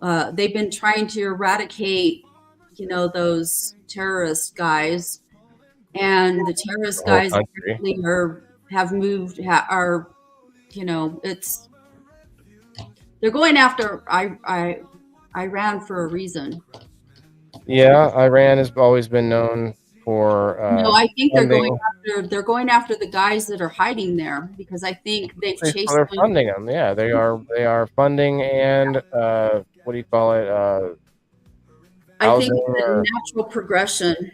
They've been trying to eradicate those terrorist guys, and the terrorist guys they're going after Iran for a reason. Yeah, Iran has always been known for. No, I think they're going after the guys that are hiding there, because I think they've chased. They're funding them. Yeah, they are funding, and what do you call it? I think it's a natural progression.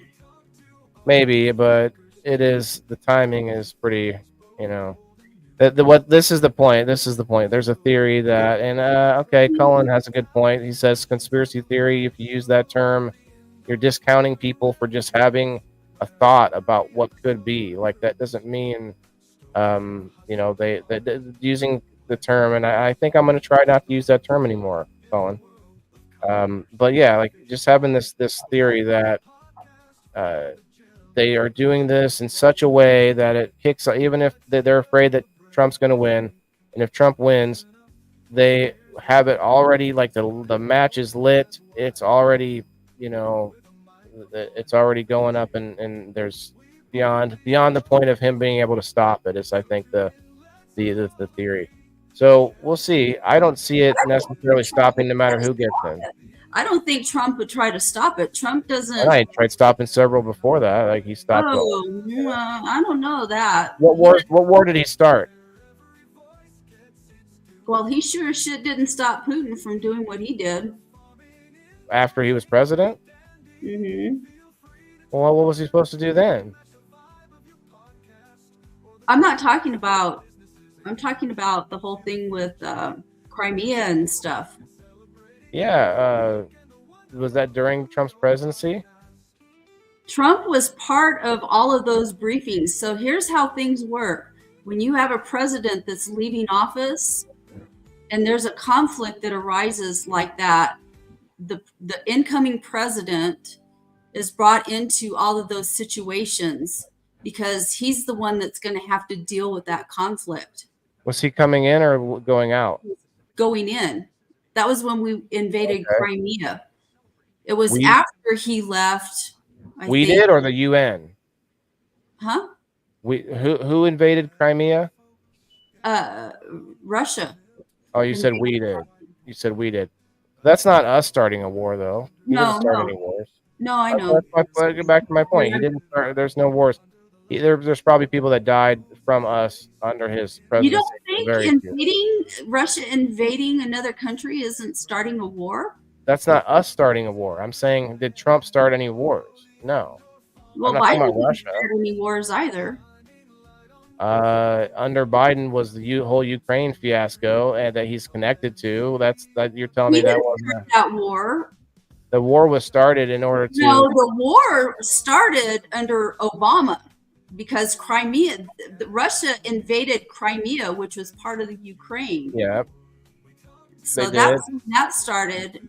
Maybe, but the timing is pretty, this is the point. There's a theory that, and Cullen has a good point. He says conspiracy theory, if you use that term, you're discounting people for just having a thought about what could be. Like that doesn't mean they using the term, and I think I'm going to try not to use that term anymore, Colin. But yeah, like just having this theory that they are doing this in such a way that it kicks, even if they're afraid that Trump's going to win, and if Trump wins, they have it already, like the match is lit. It's already, it's already going up, and there's beyond the point of him being able to stop it is, I think, the theory. So we'll see. I don't see it necessarily stopping, no matter who gets in. I don't think Trump would try to stop it. Trump doesn't. And I tried stopping several before that. Like he stopped. I don't know that. What war did he start? Well, he sure as shit didn't stop Putin from doing what he did. After he was president? Mm-hmm. Well, what was he supposed to do then? I'm talking about the whole thing with Crimea and stuff. Yeah. Was that during Trump's presidency? Trump was part of all of those briefings. So here's how things work. When you have a president that's leaving office and there's a conflict that arises like that, the incoming president is brought into all of those situations because he's the one that's going to have to deal with that conflict. Was he coming in or going out? Going in. That was when we invaded Crimea. It was after he left. We did, or the UN? Huh? Who invaded Crimea? Russia. Oh, you said we did. You said we did. That's not us starting a war, though. He didn't start any wars. No, I know. Get back to my point. He didn't start. There's no wars. There's probably people that died from us under his presidency. You don't think Russia invading another country isn't starting a war? That's not us starting a war. I'm saying, did Trump start any wars? No. Well, Biden didn't start any wars either. Under Biden was the whole Ukraine fiasco, and that he's connected to. You're telling me that wasn't that war. The war was started in order to. No, the war started under Obama. Because Russia invaded Crimea, which was part of the Ukraine. Yeah. So that started.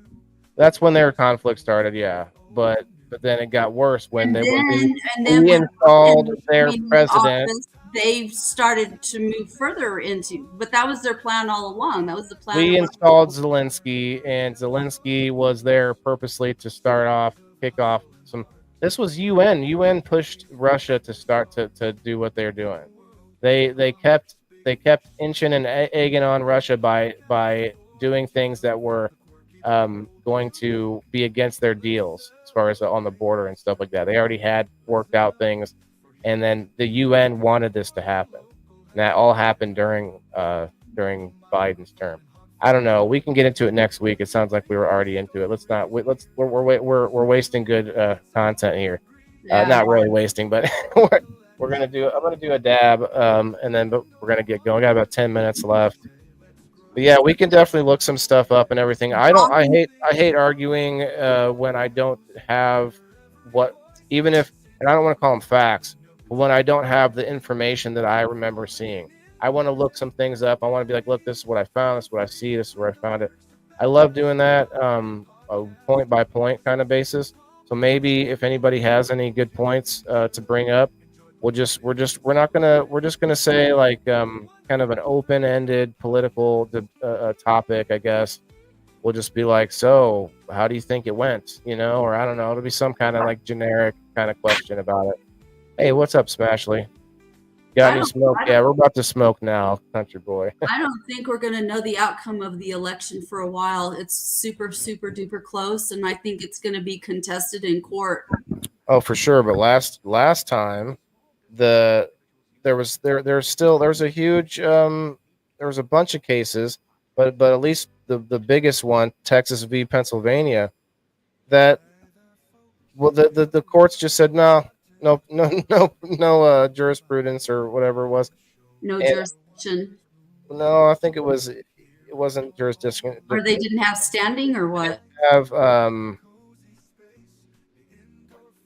That's when their conflict started, yeah. But then it got worse when we installed their president. They started to move further into, but that was their plan all along. That was the plan. We installed Zelensky, and Zelensky was there purposely to kick off some. This was UN. UN pushed Russia to start to do what they're doing. They kept inching and egging on Russia by doing things that were going to be against their deals as far as on the border and stuff like that. They already had worked out things, and then the UN wanted this to happen. And that all happened during Biden's term. I don't know. We can get into it next week. It sounds like we were already into it. Let's not. We're wasting good content here. Yeah. Not really wasting, but we're gonna do. I'm gonna do a dab, and then we're gonna get going. We got about 10 minutes left. But yeah, we can definitely look some stuff up and everything. I hate arguing when I don't have even if, and I don't want to call them facts, but when I don't have the information that I remember seeing. I want to look some things up. I want to be like, look, this is what I found. This is what I see. This is where I found it. I love doing that, a point by point kind of basis. So maybe if anybody has any good points to bring up, we're just gonna say like kind of an open-ended political topic, I guess. We'll just be like, so how do you think it went? Or I don't know. It'll be some kind of like generic kind of question about it. Hey, what's up, Smashley? Got any smoke? Yeah, we're about to smoke now, country boy. I don't think we're going to know the outcome of the election for a while. It's super, super duper close, and I think it's going to be contested in court. Oh, for sure. But last time, there was a huge there was a bunch of cases, but at least the biggest one, Texas v. Pennsylvania, that the courts just said no jurisprudence or whatever it was. No jurisdiction. No, I think it wasn't jurisdiction. Or they didn't have standing, or what?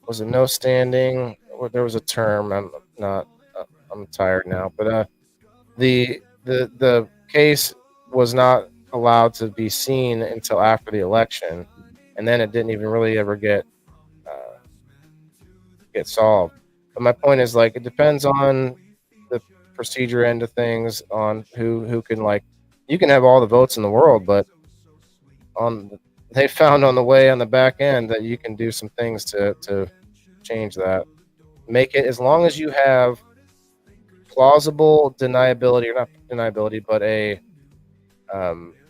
Was it no standing? there was a term. I'm not. I'm tired now, but the case was not allowed to be seen until after the election, and then it didn't even really ever get solved. But my point is, like, it depends on the procedure end of things, on who can, like, you can have all the votes in the world, but they found on the way on the back end that you can do some things to change that. Make it, as long as you have plausible deniability, or not deniability, but a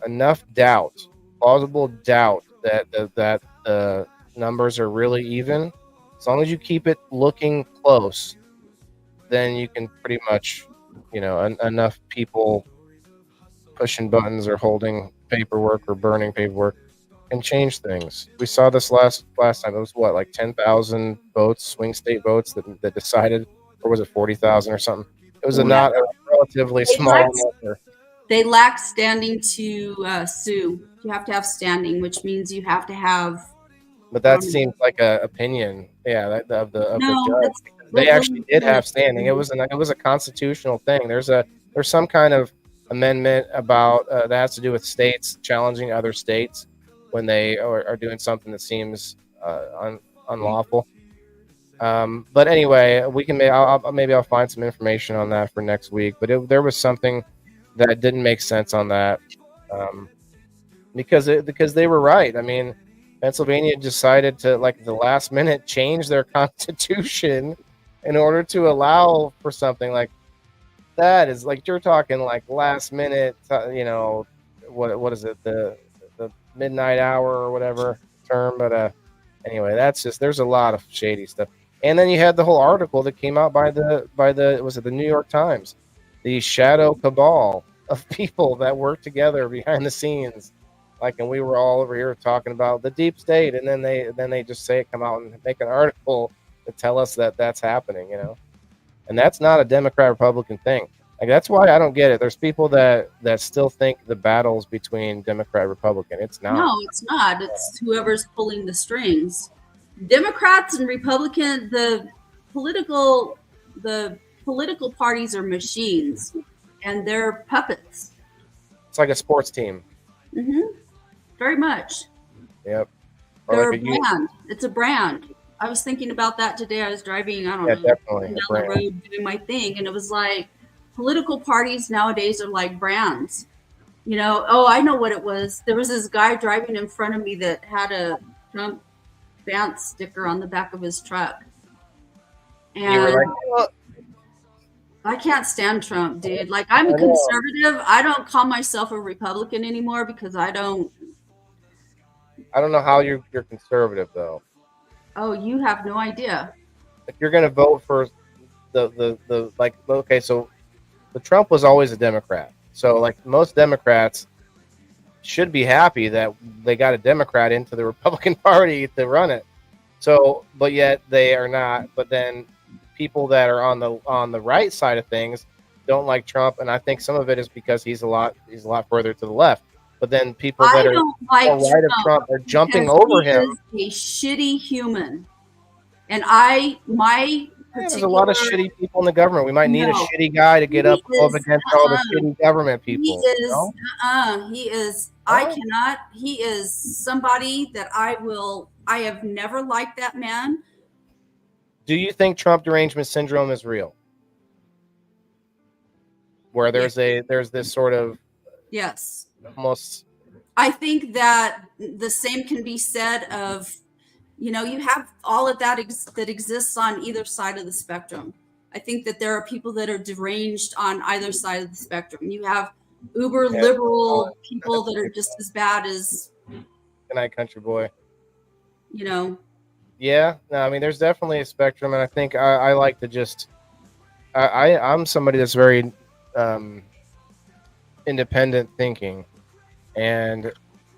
enough doubt, plausible doubt that the numbers are really even. As long as you keep it looking close, then you can pretty much, enough people pushing buttons or holding paperwork or burning paperwork can change things. We saw this last time. It was what, like 10,000 votes, swing state votes that decided, or was it 40,000 or something? It was not a relatively small number. They lack standing to sue. You have to have standing, which means you have to have. But that seems like a opinion, of the judge. They actually did have standing. It was a constitutional thing. There's some kind of amendment about that has to do with states challenging other states when they are doing something that seems unlawful. But anyway, we can maybe I'll find some information on that for next week. But there was something that didn't make sense on that, because they were right. I mean, Pennsylvania decided to, like, the last minute, change their constitution in order to allow for something like that. Is like, you're talking like last minute, what is it, the midnight hour or whatever term. But anyway, that's just, there's a lot of shady stuff. And then you had the whole article that came out by the was it the New York Times, the shadow cabal of people that work together behind the scenes. Like, and we were all over here talking about the deep state, and then they just come out and make an article to tell us that that's happening, and that's not a Democrat Republican thing. Like, that's why I don't get it. There's people that still think the battle's between Democrat Republican. It's not. No, it's not. It's whoever's pulling the strings. Democrats and Republican, the political parties are machines, and they're puppets. It's like a sports team. Mm-hmm. Very much. Yep. They're like a brand. It's a brand. I was thinking about that today. I was driving, down the road doing my thing, and it was like, political parties nowadays are like brands. I know what it was. There was this guy driving in front of me that had a Trump Vance sticker on the back of his truck. And you were like, well, I can't stand Trump, dude. Like, I'm a conservative. I don't call myself a Republican anymore because I don't know how you're conservative, though. Oh, you have no idea. If you're going to vote for the like, okay, so the Trump was always a Democrat. So, like, most Democrats should be happy that they got a Democrat into the Republican Party to run it. So, but yet they are not. But then people that are on the right side of things don't like Trump, and I think some of it is because he's a lot further to the left. But then people that are right of Trump are jumping over him. He is a shitty human, and there's a lot of shitty people in the government. We might need a shitty guy to get up against all the shitty government people. He is. I cannot. He is somebody that I have never liked that man. Do you think Trump derangement syndrome is real? Where there's this sort of yes. Almost. I think that the same can be said of, you have all of that that exists on either side of the spectrum. I think that there are people that are deranged on either side of the spectrum. You have uber liberal people that are just as bad as. Good night, country boy. Yeah, no, I mean, there's definitely a spectrum, and I think I like to just. I'm somebody that's very independent thinking. And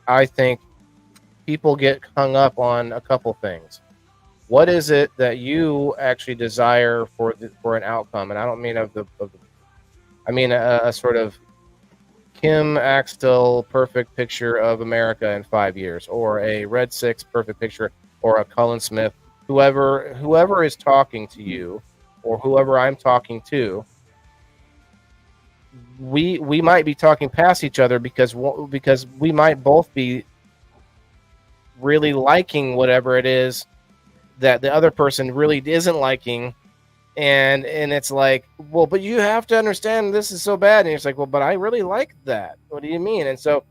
I think people get hung up on a couple things. What is it that you actually desire for an outcome? And I don't mean I mean a sort of Kim Axtell perfect picture of America in 5 years, or a Red Six perfect picture, or a Cullen Smith, whoever is talking to you, or whoever I'm talking to, we might be talking past each other because we might both be really liking whatever it is that the other person really isn't liking, and it's like, well, but you have to understand this is so bad, and it's like, well, but I really like that. What do you mean? And so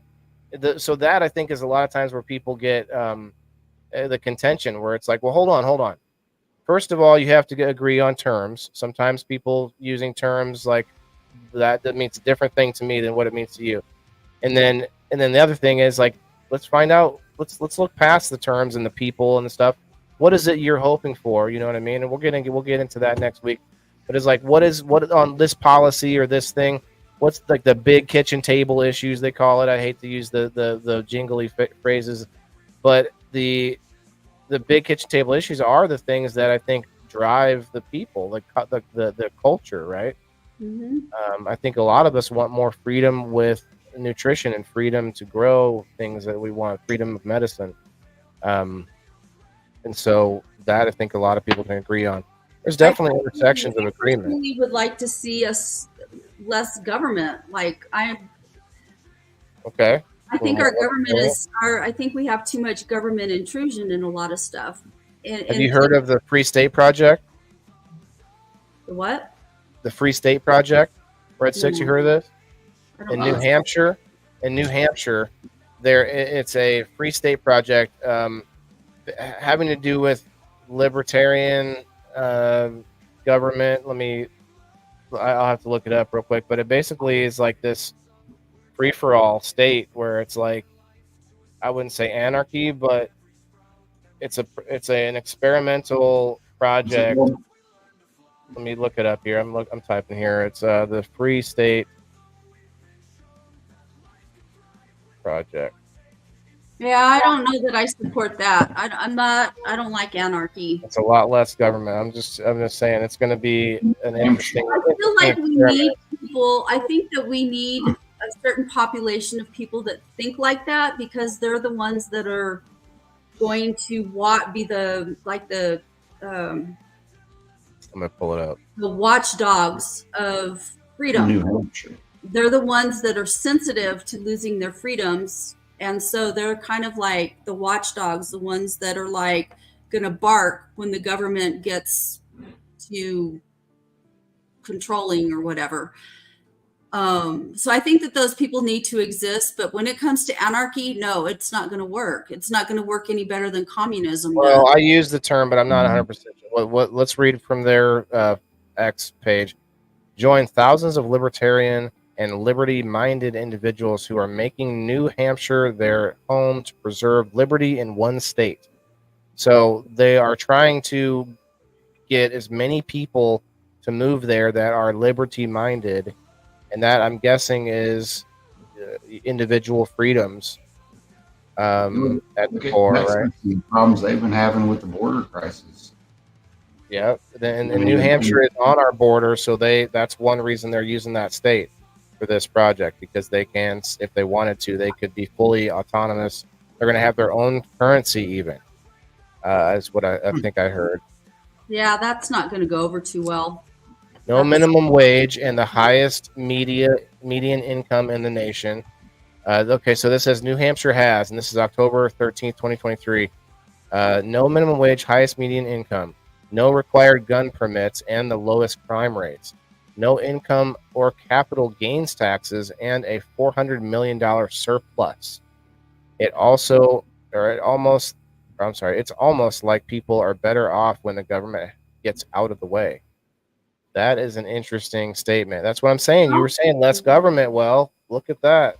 that I think is a lot of times where people get the contention, where it's like, well, hold on. First of all, you have to agree on terms. Sometimes people using terms like that means a different thing to me than what it means to you. And then the other thing is, like, let's find out. Let's look past the terms and the people and the stuff. What is it you're hoping for? You know what I mean? And we'll get into that next week. But it's like, what on this policy or this thing? What's like the big kitchen table issues they call it? I hate to use the jingly phrases, but the big kitchen table issues are the things that I think drive the people, like the culture, right? Mm-hmm. I think a lot of us want more freedom with nutrition and freedom to grow things that we want, freedom of medicine. And so that I think a lot of people can agree on. There's definitely intersections of agreement. I really would like to see us less government. Like Okay. I think our government I think we have too much government intrusion in a lot of stuff. Have you heard of the Free State Project? The what? The Free State Project? Red Six, you heard of this? I don't In know. New Hampshire, it's a Free State Project having to do with libertarian government. I'll have to look it up real quick, but it basically is like this free-for-all state where it's like, I wouldn't say anarchy, but it's an experimental project. Let me look it up here. I'm typing here. It's the Free State Project. Yeah, I don't know that I support that. I don't like anarchy. It's a lot less government. I'm just saying it's going to be an interesting. I feel like we need people. I think that we need a certain population of people that think like that, because they're the ones that are going to be the I'm gonna pull it up. The watchdogs of freedom. New Hampshire. They're the ones that are sensitive to losing their freedoms. And so they're kind of like the watchdogs, the ones that are like going to bark when the government gets to controlling or whatever. So I think that those people need to exist. But when it comes to anarchy, no, it's not going to work. It's not going to work any better than communism. Well, I use the term, but I'm not 100%. Let's read from their X page. Join thousands of libertarian and liberty-minded individuals who are making New Hampshire their home to preserve liberty in one state. So they are trying to get as many people to move there that are liberty-minded, and that, I'm guessing, is individual freedoms at the core, right? The problems they've been having with the border crisis. Yeah, and New Hampshire is on our border, so that's one reason they're using that state for this project, because they can, if they wanted to, they could be fully autonomous. They're going to have their own currency, even, is what I think I heard. Yeah, that's not going to go over too well. No minimum wage and the highest median income in the nation. Okay, so this says New Hampshire has, and this is October 13th, 2023, no minimum wage, highest median income, no required gun permits, and the lowest crime rates, no income or capital gains taxes, and a $400 million surplus. It's almost like people are better off when the government gets out of the way. That is an interesting statement. That's what I'm saying. You were saying less government. Well, look at that.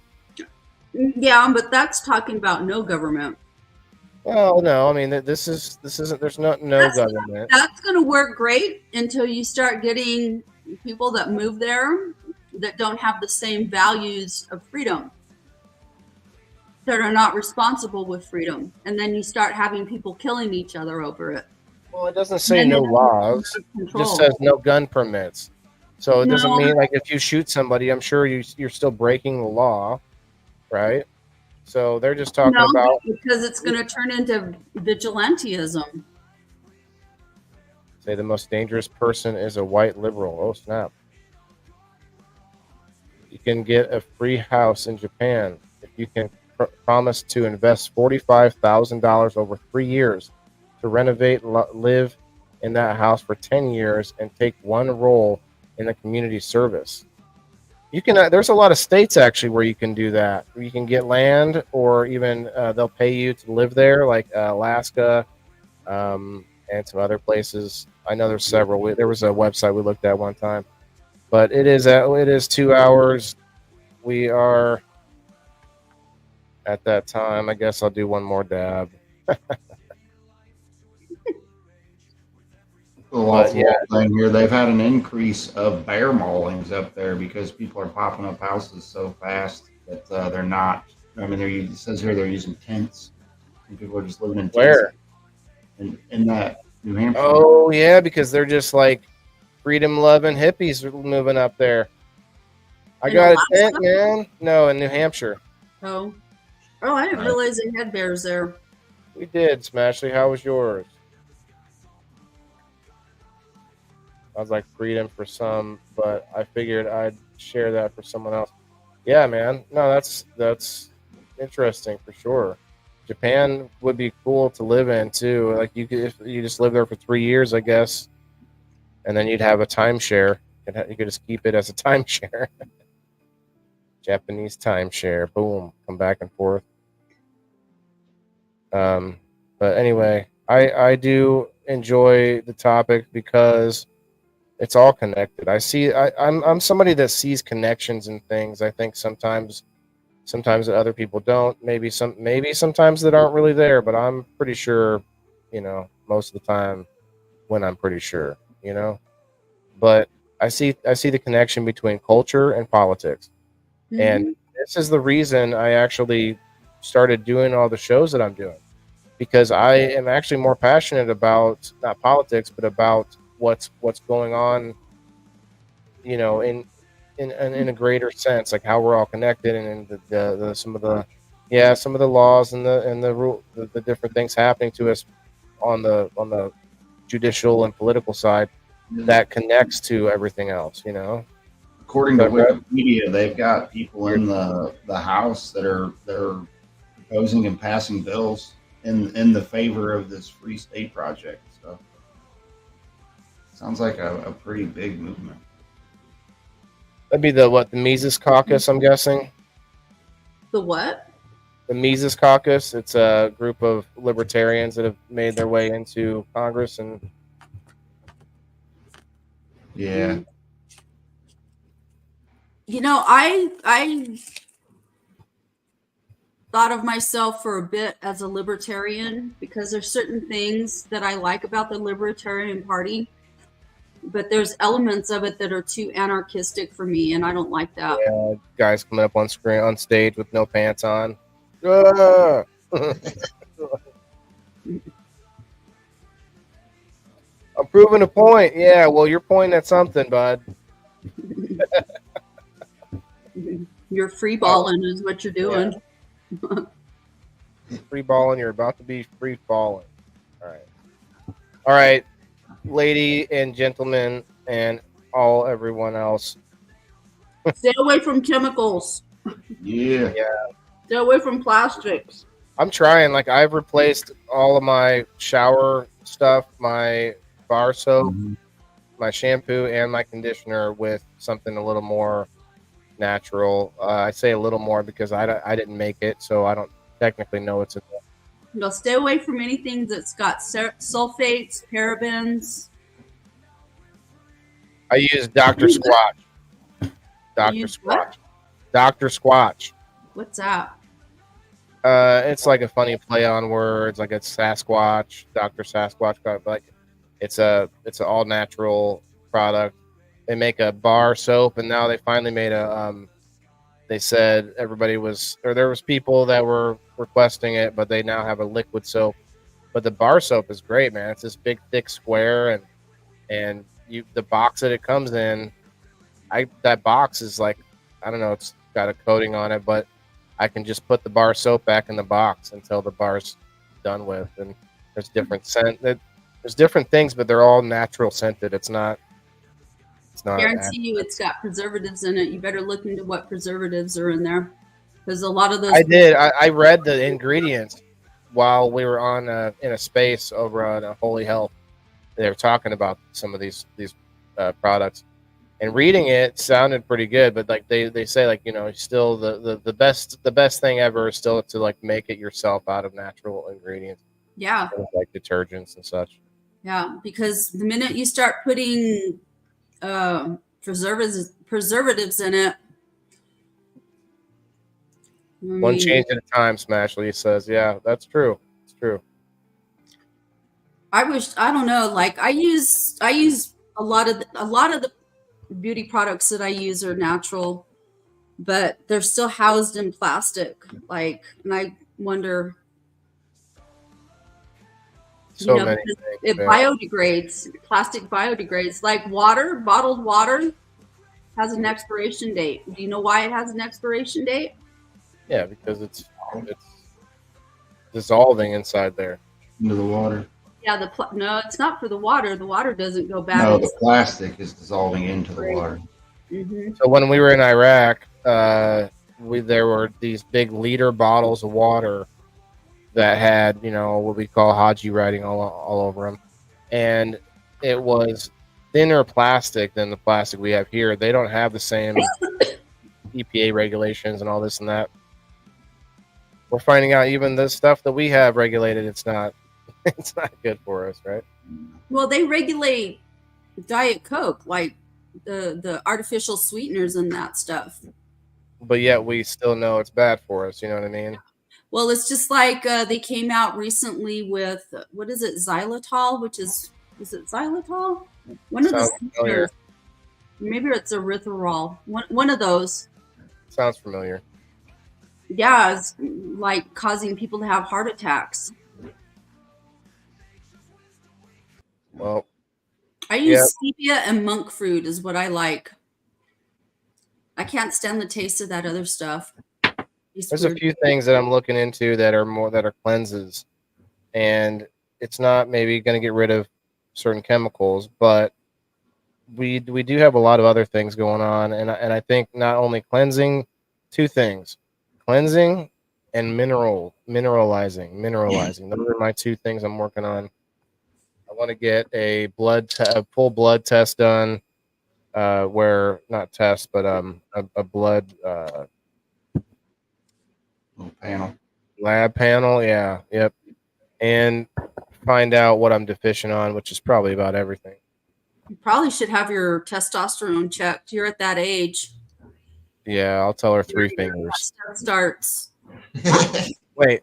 Yeah, but that's talking about no government. Well, no, I mean, this isn't. There's no government. That's going to work great until you start getting people that move there that don't have the same values of freedom, that are not responsible with freedom, and then you start having people killing each other over it. Well, it doesn't say no laws. It just says no gun permits. So it doesn't mean, like, if you shoot somebody, I'm sure you're still breaking the law, right? So they're just talking about, because it's going to turn into vigilantism. Say the most dangerous person is a white liberal. Oh, snap. You can get a free house in Japan if you can promise to invest $45,000 over 3 years to renovate, live in that house for 10 years, and take one role in the community service. You can. There's a lot of states actually where you can do that. You can get land, or even they'll pay you to live there, like Alaska, and some other places. I know there's several. There was a website we looked at one time, but it is 2 hours. We are at that time. I guess I'll do one more dab. But yeah, thing here, they've had an increase of bear maulings up there because people are popping up houses so fast that they're not. I mean, it says here they're using tents, and people are just living in tents. Where? In that New Hampshire. Oh yeah, because they're just like freedom-loving hippies moving up there. I got a tent, man. No, in New Hampshire. Oh, I didn't realize they had bears there. We did, Smashley. How was yours? I was like freedom for some, but I figured I'd share that for someone else. Yeah, man. No, that's interesting for sure. Japan would be cool to live in too. Like you could, if you just live there for 3 years, I guess, and then you'd have a timeshare. You could just keep it as a timeshare. Japanese timeshare. Boom. Come back and forth. But anyway, I do enjoy the topic because it's all connected. I'm somebody that sees connections in things. I think sometimes that other people don't. Maybe sometimes that aren't really there, but I'm pretty sure, most of the time when I'm pretty sure, But I see the connection between culture and politics. Mm-hmm. And this is the reason I actually started doing all the shows that I'm doing. Because I am actually more passionate about not politics, but about what's going on, in a greater sense, like how we're all connected, and the some of the laws and the different things happening to us on the judicial and political side that connects to everything else, According to Wikipedia, they've got people in the House that are proposing and passing bills in the favor of this Free State Project. So sounds like a pretty big movement. That'd be the Mises Caucus, I'm guessing. The what? The Mises Caucus. It's a group of libertarians that have made their way into Congress, and yeah. I thought of myself for a bit as a libertarian because there's certain things that I like about the Libertarian Party, but there's elements of it that are too anarchistic for me, and I don't like that. Yeah, guys coming up on stage with no pants on. I'm proving a point. Yeah, well, you're pointing at something, bud. You're free balling is what you're doing. Yeah. Free balling. You're about to be free falling. All right, lady and gentlemen, and everyone else. Stay away from chemicals. Yeah. Stay away from plastics. I'm trying. Like, I've replaced all of my shower stuff, my bar soap, my shampoo, and my conditioner with something a little more natural. I say a little more because I didn't make it, so I don't technically know what's in there. Stay away from anything that's got sulfates, parabens. I use Dr. Squatch. Dr. Squatch. What's that? It's like a funny play on words, like it's Sasquatch, Dr. Sasquatch, but like it's an all natural product. They make a bar soap, and now they finally made they said there was people that were requesting it, but they now have a liquid soap. But the bar soap is great, man. It's this big, thick square, and the box that it comes in, that box is like, I don't know, it's got a coating on it, but I can just put the bar soap back in the box until the bar's done with, and there's different scent. There's different things, but they're all natural scented. It's not. Guarantee you, it's got preservatives in it. You better look into what preservatives are in there, because a lot of those. I did. I read the ingredients while we were on in a space over on Holy Health. They were talking about some of these products, and reading it sounded pretty good. But like they say, like, you know, still the best thing ever is still to like make it yourself out of natural ingredients. Yeah. Like detergents and such. Yeah, because the minute you start putting preservatives in it. One change at a time, Smashley says. Yeah, that's true. It's true. I don't know, like I use a lot of the beauty products that I use are natural, but they're still housed in plastic. Like, and I wonder, So you know, many because things, it yeah. biodegrades. Plastic biodegrades. Like water, bottled water has an expiration date. Do you know why it has an expiration date? Yeah, because it's dissolving inside there. Into the water. Yeah, no, it's not for the water. The water doesn't go bad. No, the plastic is dissolving into the water. Mm-hmm. So when we were in Iraq, there were these big liter bottles of water that had, you know, what we call Haji writing all over them, and it was thinner plastic than the plastic we have here. They don't have the same EPA regulations and all this and that. We're finding out even the stuff that we have regulated, it's not good for us, right? Well, they regulate Diet Coke, like the artificial sweeteners and that stuff. But yet we still know it's bad for us. You know what I mean? Well, it's just like they came out recently with, what is it, xylitol, which is it xylitol? One of the sweeteners. Maybe it's erythritol. One of those. Sounds familiar. Yeah, it's like causing people to have heart attacks. Well, I use stevia and monk fruit is what I like. I can't stand the taste of that other stuff. There's a few things that I'm looking into that are cleanses, and it's not maybe going to get rid of certain chemicals, but we do have a lot of other things going on, and I think not only cleansing, two things: cleansing and mineralizing. Those are my two things I'm working on. I want to get a full blood test done, where not test, but a blood panel, lab panel, yeah, yep, and find out what I'm deficient on, which is probably about everything. You probably should have your testosterone checked. You're at that age. Yeah, I'll tell her 3 fingers. Starts. Wait.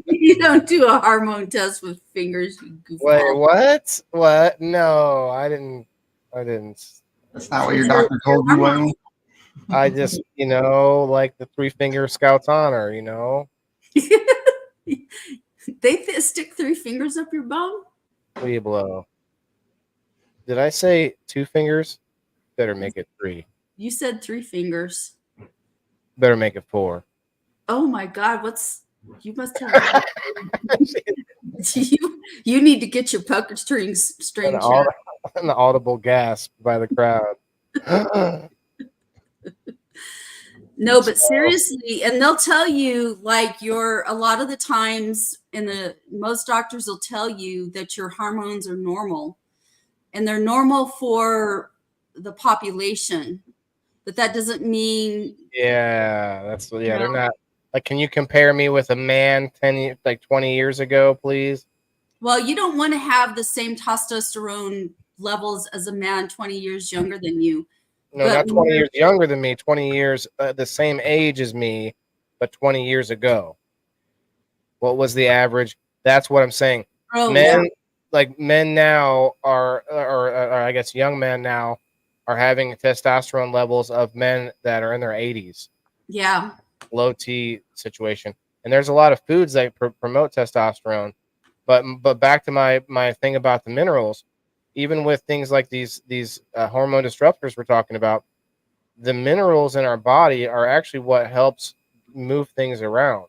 You don't do a hormone test with fingers. You Wait, what? What? No, I didn't. That's not what your doctor told you, Wayne. I just, like the 3-finger Scout's honor, They stick 3 fingers up your bum? Weeblo. Did I say 2 fingers? Better make it 3. You said 3 fingers. Better make it 4. Oh my God, you must have you need to get your pucker string an audible gasp by the crowd. No, but seriously, and they'll tell you, like, a lot of the times, most doctors will tell you that your hormones are normal, and they're normal for the population, but that doesn't mean. Yeah, they're not. Like, can you compare me with a man 20 years ago, please? Well, you don't want to have the same testosterone levels as a man 20 years younger than you. No, not 20 years younger than me, 20 years the same age as me, but 20 years ago. What was the average? That's what I'm saying. Oh, men, like men now or I guess young men now are having testosterone levels of men that are in their 80s. Yeah. Low T situation. And there's a lot of foods that promote testosterone. But back to my thing about the minerals, even with things like these hormone disruptors we're talking about, the minerals in our body are actually what helps move things around.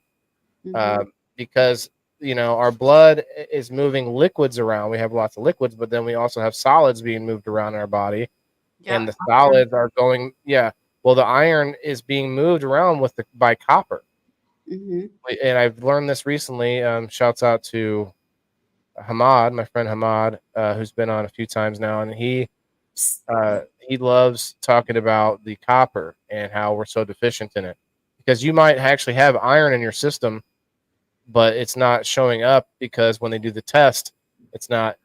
Mm-hmm. Because our blood is moving liquids around. We have lots of liquids, but then we also have solids being moved around in our body, and the solids are going. Yeah, well, the iron is being moved around by copper. Mm-hmm. And I've learned this recently. Shouts out to Hamad, my friend Hamad, who's been on a few times now, and he loves talking about the copper and how we're so deficient in it, because you might actually have iron in your system, but it's not showing up because when they do the test, it's not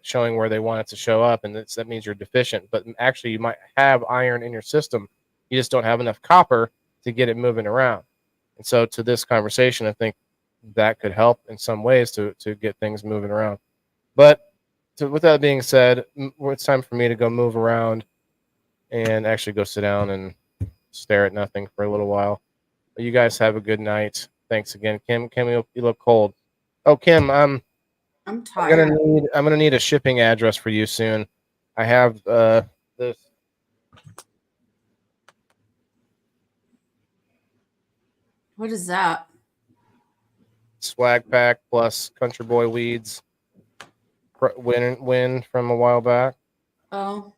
showing where they want it to show up, and that means you're deficient. But actually, you might have iron in your system, you just don't have enough copper to get it moving around. And so, to this conversation, I think that could help in some ways to get things moving around. But with that being said, it's time for me to go move around and actually go sit down and stare at nothing for a little while. But you guys have a good night. Thanks again, Kim. Kim, you look cold. Oh, Kim, I'm tired. I'm gonna need a shipping address for you soon. I have this. What is that? Swag pack plus Country Boy Weeds win from a while back. Oh,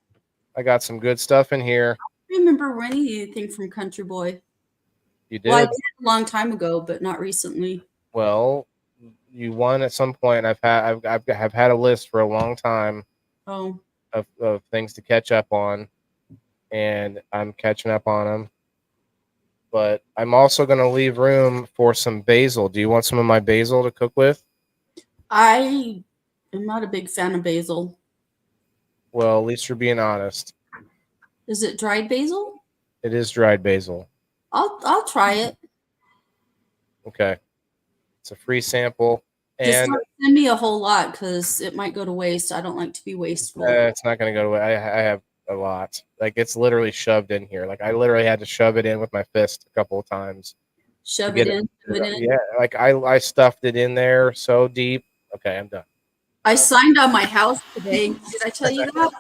I got some good stuff in here. I don't remember winning anything from Country Boy. You did? Well, I did a long time ago, but not recently. Well, you won at some point. I've had a list for a long time. Oh. Of things to catch up on, and I'm catching up on them. But I'm also going to leave room for some basil. Do you want some of my basil to cook with? I am not a big fan of basil. Well, at least you're being honest. Is it dried basil? It is dried basil. I'll try it. Okay. It's a free sample. Just And don't send me a whole lot because it might go to waste. I don't like to be wasteful. It's not going to go to waste. I have a lot. Like, it's literally shoved in here. Like, I literally had to shove it in with my fist a couple of times. Shove it in. Yeah, like I stuffed it in there so deep. Okay, I'm done. I signed on my house today. Did I tell you that?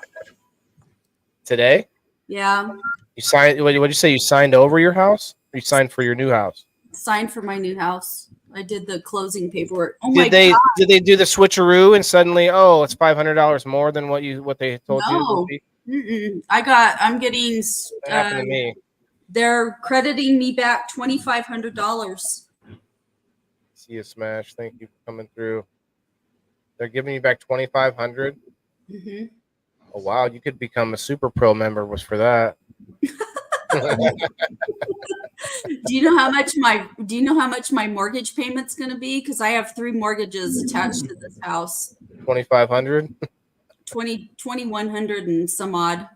Today? Yeah. You signed? What did you say? You signed over your house? Or you signed for your new house? Signed for my new house. I did the closing paperwork. Oh did they do the switcheroo and suddenly it's $500 more than what they told you? It would be? I'm getting. That happened to me. They're crediting me back $2,500. See you, Smash. Thank you for coming through. They're giving you back $2,500. Mm-hmm. Oh wow, you could become a Super Pro member. Was for that. Do you know how much my mortgage payment's going to be? Because I have 3 mortgages attached to this house. 2,500. 2,100 and some odd.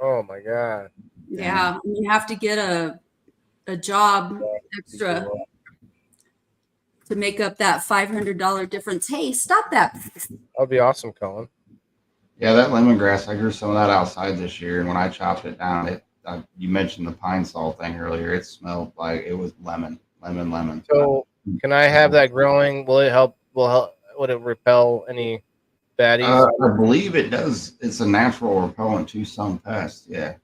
Oh my god. Yeah, you have to get a job extra to make up that $500 difference. Hey, stop that! That'd be awesome, Colin. Yeah, that lemongrass, I grew some of that outside this year, and when I chopped it down, you mentioned the pine sol thing earlier. It smelled like it was lemon. So, can I have that growing? Will it help? Would it repel any baddies? I believe it does. It's a natural repellent to some pests. Yeah.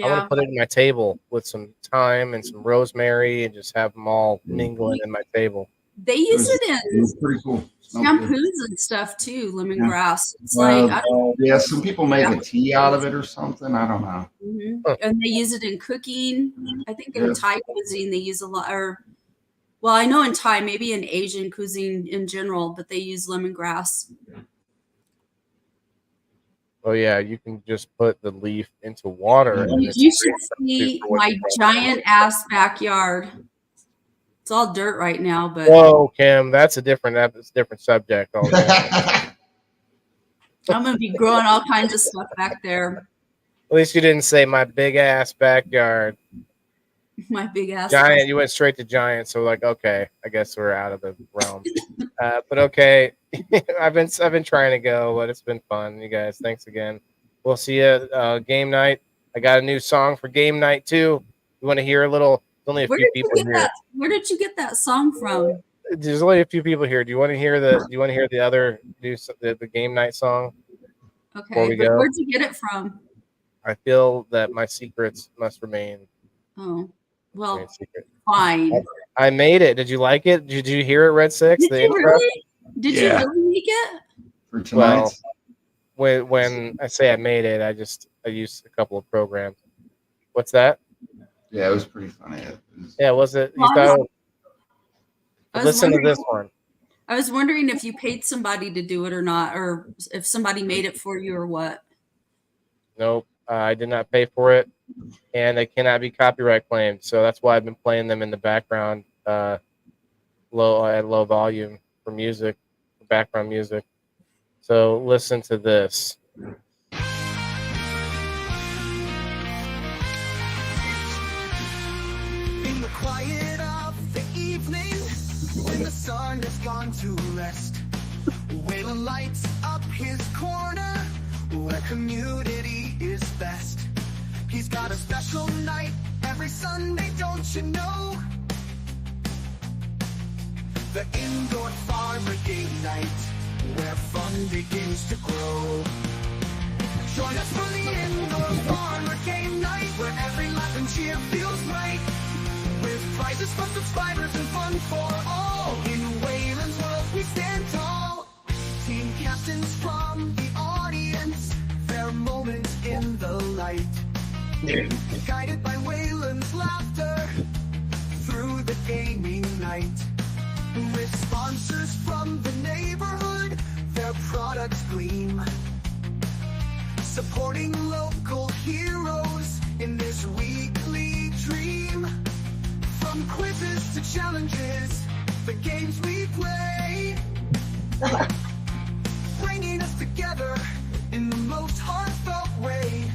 I want to put it in my table with some thyme and some rosemary and just have them all mingling in my table. They use it in pretty cool. shampoos and stuff too, lemongrass. It's some people make a tea out of it or something. I don't know. Mm-hmm. And they use it in cooking. I think in Thai cuisine they use a lot. I know in Thai, maybe in Asian cuisine in general, but they use lemongrass. Oh yeah, you can just put the leaf into water. You should see my giant ass backyard. It's all dirt right now, but whoa, Kim, that's a different subject. I'm gonna be growing all kinds of stuff back there. At least you didn't say my big ass backyard. My big ass giant. You went straight to giant, so okay, I guess we're out of the realm. But okay, I've been trying to go, but it's been fun, you guys. Thanks again. We'll see you game night. I got a new song for game night too. You want to hear a little? Only a few people here. Where did you get that song from? There's only a few people here. Do you want to hear the other the game night song? Okay, but where'd you get it from? I feel that my secrets must remain. Oh, well, fine. I made it. Did you like it? Did you hear it, Red Six? Did The you intro? really? Did you Yeah. really make it? For tonight. Well, when I say I made it, I used a couple of programs. What's that? Yeah, it was pretty funny. Yeah, was it? You Well, thought? I was Listen to wondering- this one. I was wondering if you paid somebody to do it or not, or if somebody made it for you or what. Nope, I did not pay for it, and they cannot be copyright claimed. So that's why I've been playing them in the background, low volume for music, background music. So listen to this. In the quiet of the evening, when the sun has gone to rest, Waylon lights up his corner, where community is best. He's got a special night every Sunday, don't you know? The indoor farmer game night, where fun begins to grow. Join us for the indoor farmer game night, where every laugh and cheer feels right. With prizes for subscribers and fun for all. In Waylon's world we stand tall. Team captains from the audience, their moments in the light. Guided by Waylon's laughter through the gaming night. With sponsors from the neighborhood, their products gleam. Supporting local heroes in this weekly dream. From quizzes to challenges, the games we play. Bringing us together in the most heartfelt way.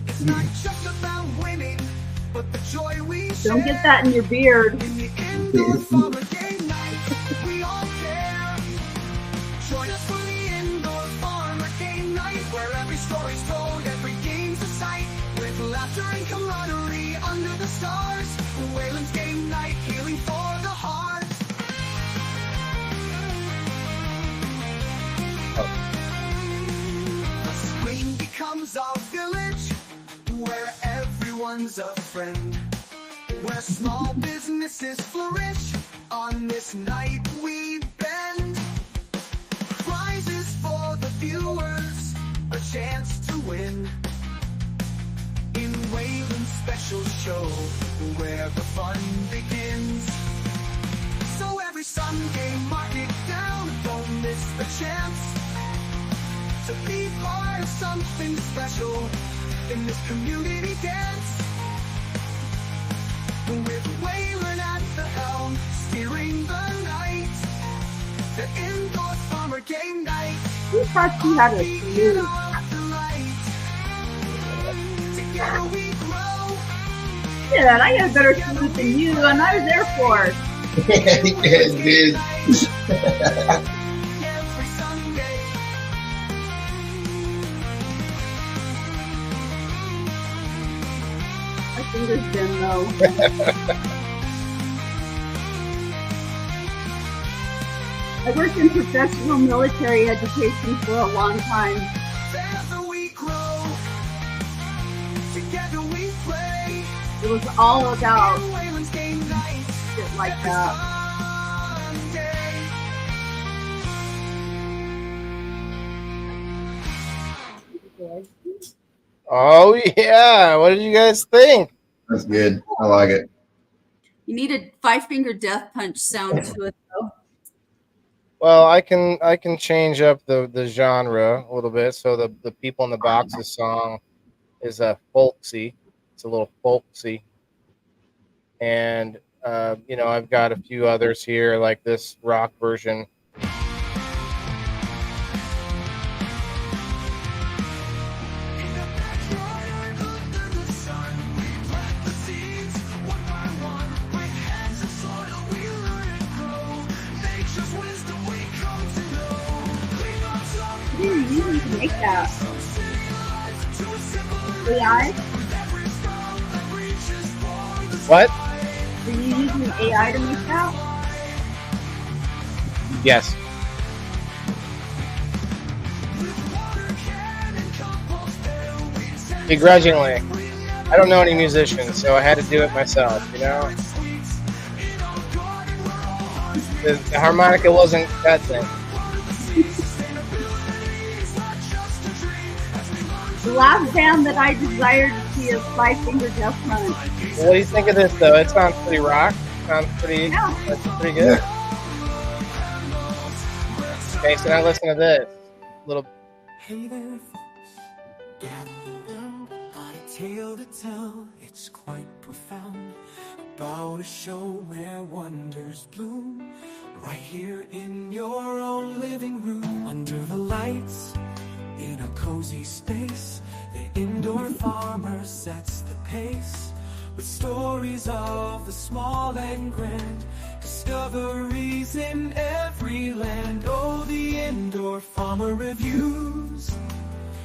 It's not just about winning, but the joy we share. Don't get that in your beard. In the indoor farmer game night, we all care. Join us for the indoor farmer game night, where every story's told, every game's a sight. With laughter and camaraderie under the stars, Waylon's game night, healing for the heart. The screen becomes our village, where everyone's a friend. Where small businesses flourish, on this night we bend. Prizes for the viewers, a chance to win. In Waylon's special show, where the fun begins. So every Sunday, mark it down, don't miss the chance to be part of something special in this community dance. With Waylon at the helm, steering the night, the indoor farmer game night. Who thought you had a smooth? Together we grow. Yeah, I got a better smooth than you, and I was Air Force. Yes, dude. Every Sunday. My fingers been low. I worked in professional military education for a long time. Together we grow. Together we play. It was all about Waylon's game night. shit like that. Oh yeah, what did you guys think? That's good. I like it. You need a five-finger death punch sound to it, though. Well, I can change up the genre a little bit. So the People in the Boxes song is a folksy. It's a little folksy, and I've got a few others here like this rock version. What are you using to make that? AI? What? Are you using AI to make that? Yes. Begrudgingly. I don't know any musicians, so I had to do it myself, The harmonica wasn't that thing. The last band that I desired to see is Five Finger Death Punch. What do you think of this, though? It sounds pretty rock. Sounds pretty, that's pretty good. Okay, so now listen to this. Little. Hey there, folks. Gather around. Got a tale to tell. It's quite profound. About a show where wonders bloom. Right here in your own living room. Under the lights. In a cozy space, the indoor farmer sets the pace with stories of the small and grand, discoveries in every land. Oh, the indoor farmer reviews,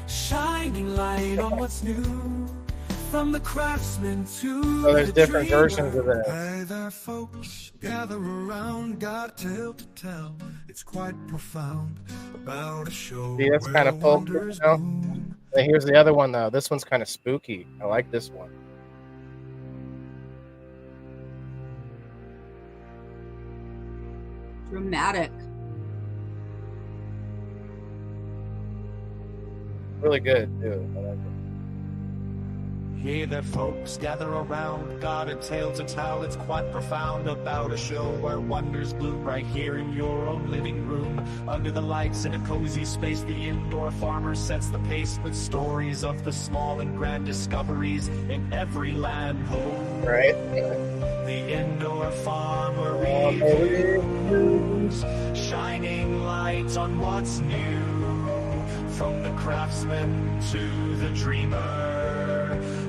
shining light on what's new, from the craftsman to So there's the different dreamer. versions of this. Hey there, folks, gather around, got a tale to tell. It's quite profound about a show. See, that's where kind of folk, wonders you know? bloom. And here's the other one, though. This one's kind of spooky. I like this one. Dramatic. Really good, too. I like it. Hey there, folks, gather around. Got a tale to tell, it's quite profound. About a show where wonders bloom right here in your own living room. Under the lights in a cozy space, the indoor farmer sets the pace with stories of the small and grand discoveries in every land home. Right? The indoor farmer reviews, shining light on what's new. From the craftsman to the dreamer.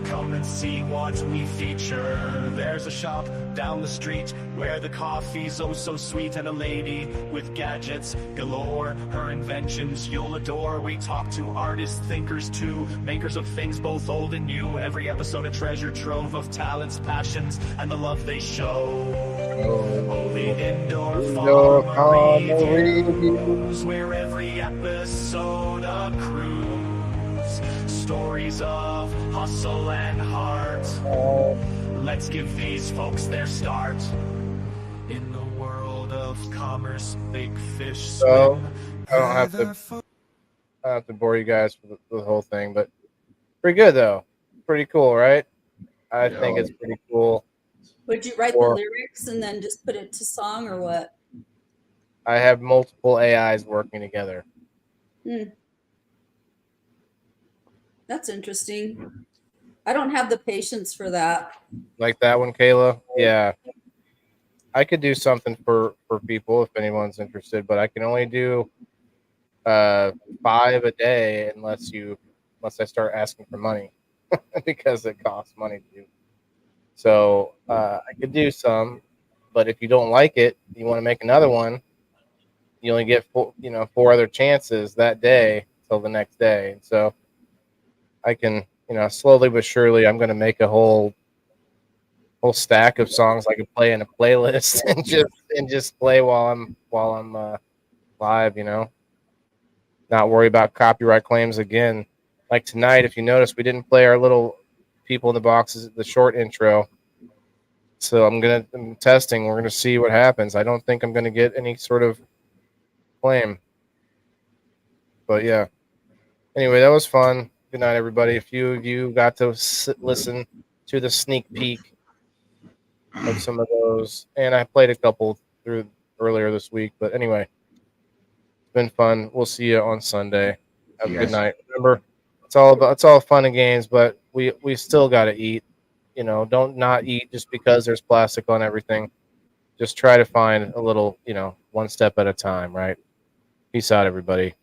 Come and see what we feature. There's a shop down the street where the coffee's oh so sweet, and a lady with gadgets galore. Her inventions you'll adore. We talk to artists, thinkers too, makers of things both old and new. Every episode a treasure trove of talents, passions, and the love they show. Oh, the indoor farmer reviews, where every episode accrues. Stories of hustle and heart. Let's give these folks their start. In the world of commerce, big fish So, swim. I don't have to bore you guys with the whole thing, but pretty good, though. Pretty cool, right? I think it's pretty cool. Would you write the lyrics and then just put it to song or what? I have multiple AIs working together. That's interesting. I don't have the patience for that. Like that one, Kayla? Yeah. I could do something for people if anyone's interested, but I can only do 5 a day unless I start asking for money because it costs money to do. So I could do some, but if you don't like it, you want to make another one, you only get 4 other chances that day till the next day. And so I can, slowly but surely, I'm going to make a whole stack of songs I can play in a playlist and just play while I'm live. Not worry about copyright claims again. Like tonight, if you notice, we didn't play our little people in the boxes, the short intro. So I'm testing. We're gonna see what happens. I don't think I'm gonna get any sort of claim. But yeah. Anyway, that was fun. Good night, everybody. A few of you got to listen to the sneak peek of some of those, and I played a couple through earlier this week. But anyway, it's been fun. We'll see you on Sunday. Have a good night. Remember, it's all fun and games, but we still got to eat. Don't not eat just because there's plastic on everything. Just try to find a little, one step at a time, right? Peace out, everybody.